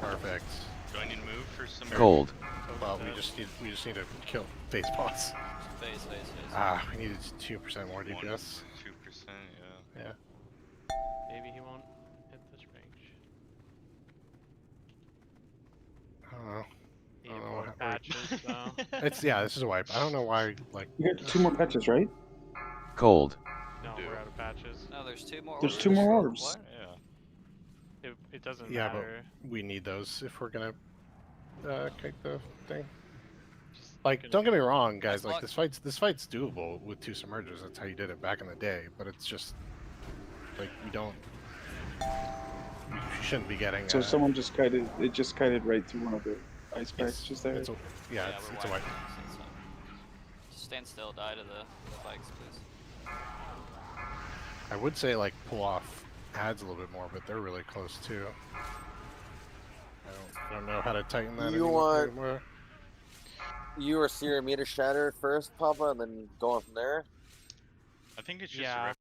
Perfect. Do I need to move for some? Cold. Well, we just need to kill face boss. Phase, phase, phase. Ah, we needed 2% more DPS. 2%, yeah. Yeah. Maybe he won't hit this range. I don't know. He I don't know avoid what patches, though. It's this is a wipe. I don't know why. Like You got 2 more patches, right? Cold. No, we're out of patches. No, there's 2 more There's orbs. 2 more orbs. What? Yeah. It doesn't yeah, matter. but we need those if we're gonna kick the thing. Just Like, gonna don't get me do- wrong, guys. Nice Like this fight's doable with 2 submergers. That's how you did it back in the day. But it's just like we shouldn't be getting. So someone just kited. It just kited right through one of the ice packs just there. It's a, yeah, we're it's a wipe. wiping. Just stand still, die to the spikes, please. I would say like pull off ads a little bit more, but they're really close too. I don't know how to tighten that You want anymore. you or Seer me to shatter first, Papa, and then go on from there? I think it's just Yeah. a